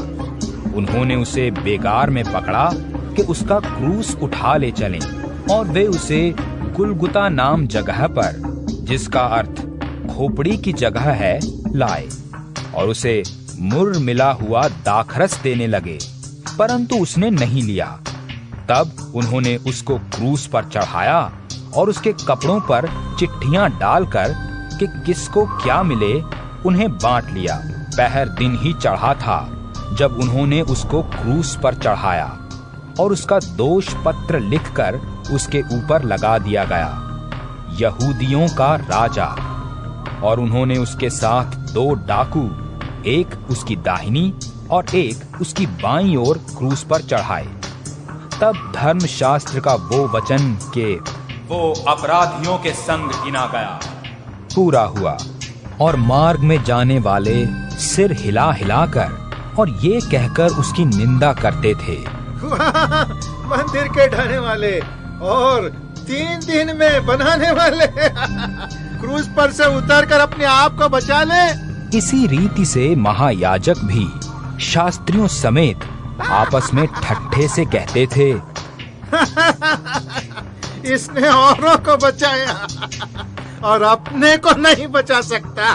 [SPEAKER 1] उन्होंने उसे बेगार में पकड़ा कि उसका क्रूस उठा ले चलें, और वे उसे गुलगुता नाम जगह पर, जिसका अर्थ खोपड़ी की जगह है, लाए और उसे मुर्र मिला हुआ दाखरस देने लगे, परंतु उसने नहीं लिया। तब उन्होंने उसको क्रूस पर चढ़ाया और उसके कपड़ों पर चिट्ठियां डालकर कि किसको क्या मिले उन्हें बांट लिया। पहर दिन ही चढ़ा था जब उन्होंने उसको क्रूस पर चढ़ाया और उसका दोष पत्र लिखकर उसके ऊपर लगा दिया गया, यहूदियों का राजा। और उन्होंने उसके साथ 2 डाकू, एक उसकी दाहिनी और एक उसकी बाईं ओर क्रूस पर चढ़ाए। तब धर्मशास्त्र का वो वचन के
[SPEAKER 2] वो अपराधियों के संग गिना गया
[SPEAKER 1] पूरा हुआ। और मार्ग में जाने वाले सिर हिला हिलाकर और ये कहकर उसकी निंदा करते थे,
[SPEAKER 14] मंदिर के ढाने वाले और 3 दिन में बनाने वाले क्रूस पर से उतरकर अपने आप को बचा ले।
[SPEAKER 1] इसी रीति से महायाजक भी शास्त्रियों समेत आपस में ठट्ठे से कहते थे,
[SPEAKER 14] इसने औरों को बचाया और अपने को नहीं बचा सकता।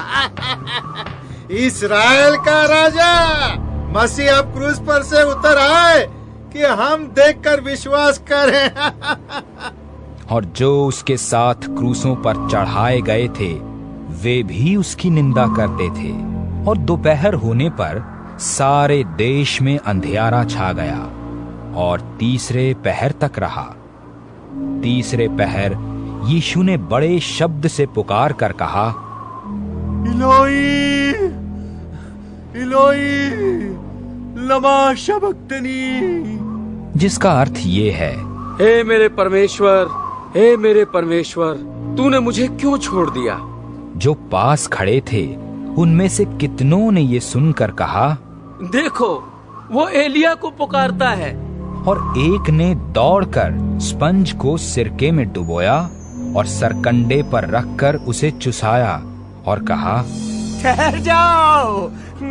[SPEAKER 14] इस्राएल का राजा मसीह अब क्रूस पर से उतर आए कि हम देखकर विश्वास करें।
[SPEAKER 1] और जो उसके साथ क्रूसों पर चढ़ाए गए थे वे भी उसकी निंदा करते थे। और दोपहर होने पर सारे देश में अंधियारा छा गया और तीसरे पहर तक रहा। तीसरे पहर यीशु ने बड़े शब्द से पुकार कर कहा,
[SPEAKER 17] इलोई इलोई लमा शबक्तनी,
[SPEAKER 1] जिसका अर्थ ये है,
[SPEAKER 9] हे मेरे परमेश्वर, तूने मुझे क्यों छोड़ दिया।
[SPEAKER 1] जो पास खड़े थे उनमें से कितनों ने ये सुनकर कहा,
[SPEAKER 3] देखो वो एलिया को पुकारता है।
[SPEAKER 1] और एक ने दौड़कर स्पंज को सिरके में डुबोया और सरकंडे पर रखकर उसे चुसाया और कहा,
[SPEAKER 15] ठहर जाओ,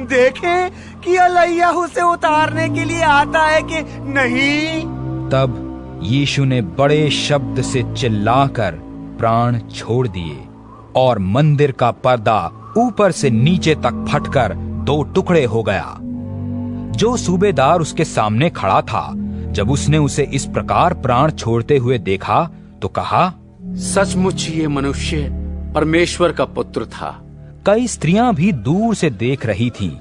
[SPEAKER 15] देखें कि एलिया उसे उतारने के लिए आता है कि नहीं।
[SPEAKER 1] तब यीशु ने बड़े शब्द से चिल्लाकर प्राण छोड़ दिए और मंदिर का पर्दा ऊपर से नीचे तक फटकर 2 टुकड़े हो गया। जो सूबेदार उसके सामने खड़ा था, जब उसने उसे इस प्रकार प्राण छोड़ते हुए देखा तो कहा,
[SPEAKER 9] सचमुच ये मनुष्य परमेश्वर का पुत्र था।
[SPEAKER 1] कई स्त्रियां भी दूर से देख रही थीं।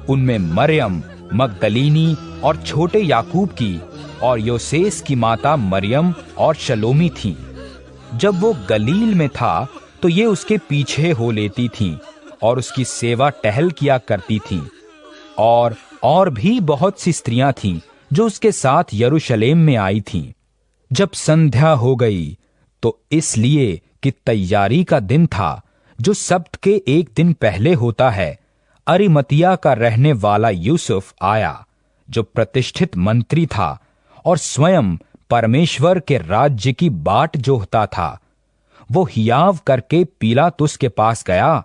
[SPEAKER 1] उनमें मरियम मगदलीनी और छोटे याकूब की और योसेस की माता मरियम और शलोमी थीं। जब वो गलील में था तो ये उसके पीछे हो लेती थीं और उसकी सेवा टहल किया करती थीं। और भी बहुत सी स्त्रियां थीं जो उसके साथ यरूशलेम में आई थीं। जब संध्या हो गई तो इसलिए कि तैयारी का दिन था, जो सब्त के एक दिन पहले होता है, अरिमतिया का रहने वाला यूसुफ आया, जो प्रतिष्ठित मंत्री था और स्वयं परमेश्वर के राज्य की बाट जोहता था। वो हियाव करके पीलातुस के पास गया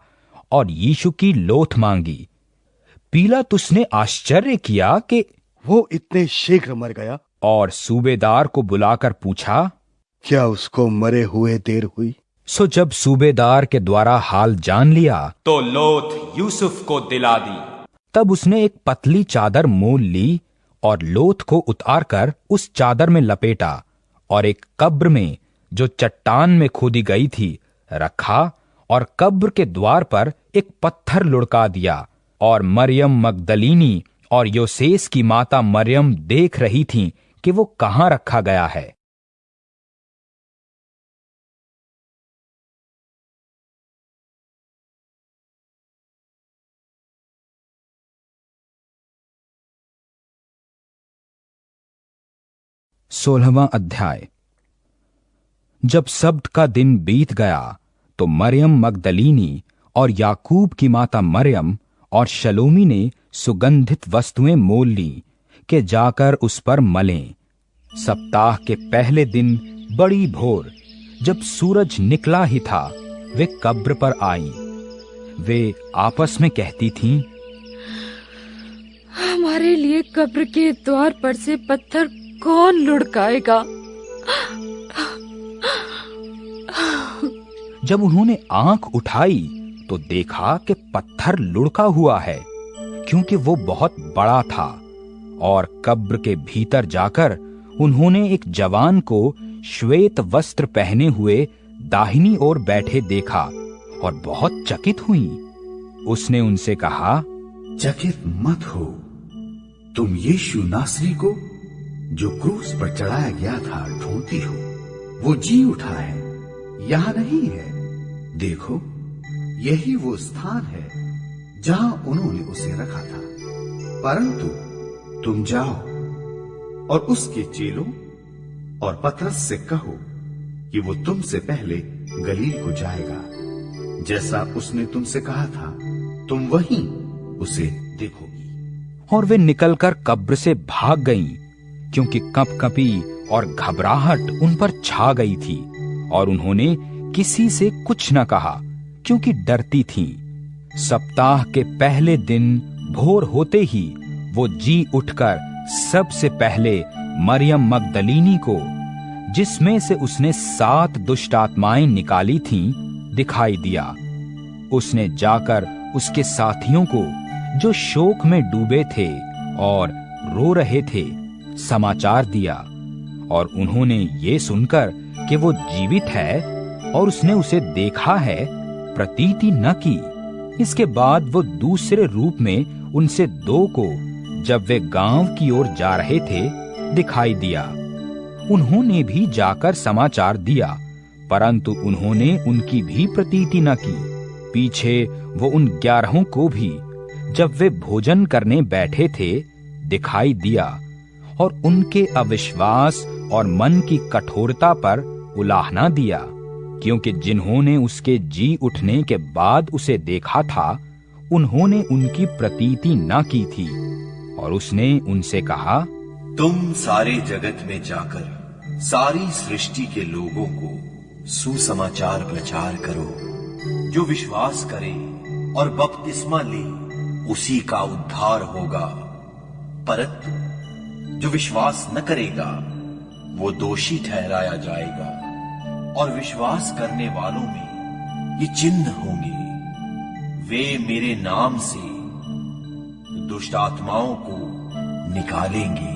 [SPEAKER 1] और यीशु की लोथ मांगी। पीलातुस ने आश्चर्य किया कि
[SPEAKER 17] वो इतने शीघ्र मर गया,
[SPEAKER 1] और सूबेदार को बुलाकर पूछा,
[SPEAKER 17] क्या उसको मरे हुए देर हुई?
[SPEAKER 1] सो जब सूबेदार के द्वारा हाल जान लिया
[SPEAKER 2] तो लोथ यूसुफ को दिला दी।
[SPEAKER 1] तब उसने एक पतली चादर मोल ली और लोथ को उतारकर उस चादर में लपेटा और एक कब्र में जो चट्टान में खोदी गई थी रखा और कब्र के द्वार पर एक पत्थर लुढ़का दिया। और मरियम मगदलीनी और योसेस की माता मरियम देख रही थीं कि वो कहां रखा गया है। सोलहवां अध्याय। जब सब्त का दिन बीत गया तो मरियम मगदलीनी और याकूब की माता मरियम और शलोमी ने सुगंधित वस्तुएं मोल ली कि जाकर उस पर मलें। सप्ताह के पहले दिन बड़ी भोर, जब सूरज निकला ही था, वे कब्र पर आईं। वे आपस में कहती थीं,
[SPEAKER 18] हमारे लिए कब्र के द्वार पर से पत्थर कौन लुढ़काएगा?
[SPEAKER 1] जब उन्होंने आंख उठाई तो देखा कि पत्थर लुढ़का हुआ है, क्योंकि वो बहुत बड़ा था। और कब्र के भीतर जाकर उन्होंने एक जवान को श्वेत वस्त्र पहने हुए दाहिनी ओर बैठे देखा और बहुत चकित हुई। उसने उनसे कहा,
[SPEAKER 19] चकित मत हो, तुम यीशु नासरी को जो क्रूस पर चढ़ाया गया था ढूंढती हो। वो जी उठा है, यहाँ नहीं है। देखो, यही वो स्थान है जहां उन्होंने उसे रखा था। परंतु तुम जाओ और उसके चेलों और पतरस से कहो कि वो तुमसे पहले गलील को जाएगा। जैसा उसने तुमसे कहा था, तुम वहीं उसे देखोगी।
[SPEAKER 1] और वे निकलकर कब्र से भाग गईं, क्योंकि कंपकंपी और घबराहट उन पर छा गई थी। और उन्होंने किसी से कुछ न कहा, क्योंकि डरती थीं। सप्ताह के पहले दिन भोर होते ही वो जी उठकर सबसे पहले मरियम मगदलीनी को, जिसमें से उसने 7 दुष्ट आत्माएं निकाली थीं, दिखाई दिया। उसने जाकर उसके साथियों को, जो शोक में डूबे थे और रो रहे थे, समाचार दिया। और उन्होंने ये सुनकर कि वो जीवित है और उसने उसे देखा है, प्रतीति न की। इसके बाद वो दूसरे रूप में उनसे 2 को, जब वे गांव की ओर जा रहे थे, दिखाई दिया। उन्होंने भी जाकर समाचार दिया, परंतु उन्होंने उनकी भी प्रतीति न की। पीछे वो उन 11 को भी, जब वे भोजन करने बैठे थे, दिखाई दिया। और उनके अविश्वास और मन की कठोरता पर उलाहना दिया, क्योंकि जिन्होंने उसके जी उठने के बाद उसे देखा था, उन्होंने उनकी प्रतीति न की थी। और उसने उनसे कहा,
[SPEAKER 8] तुम सारे जगत में जाकर सारी सृष्टि के लोगों को सुसमाचार प्रचार करो। जो विश्वास करे और बपतिस्मा ले, उसी का उद्धार होगा। परंतु जो विश्वास न करेगा, वो दोषी ठहराया जाएगा। और विश्वास करने वालों में ये चिन्ह होंगे, वे मेरे नाम से दुष्ट आत्माओं को निकालेंगे,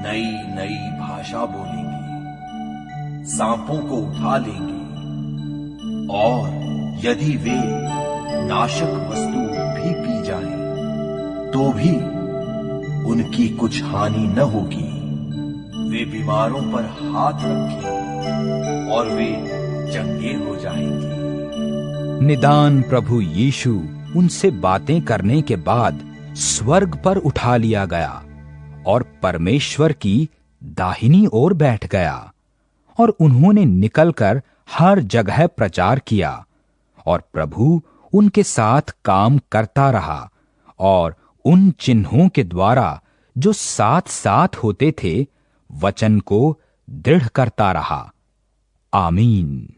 [SPEAKER 8] नई नई भाषा बोलेंगे, सांपों को उठा लेंगे, और यदि वे नाशक वस्तु भी पी जाएं, तो भी उनकी कुछ हानि न होगी। वे बीमारों पर हाथ रखेंगे और वे चंगे हो जाएंगे।
[SPEAKER 1] निदान प्रभु यीशु उनसे बातें करने के बाद स्वर्ग पर उठा लिया गया और परमेश्वर की दाहिनी ओर बैठ गया। और उन्होंने निकलकर हर जगह प्रचार किया, और प्रभु उनके साथ काम करता रहा, और उन चिन्हों के द्वारा जो साथ साथ होते थे, वचन को दृढ़ करता रहा। आमीन।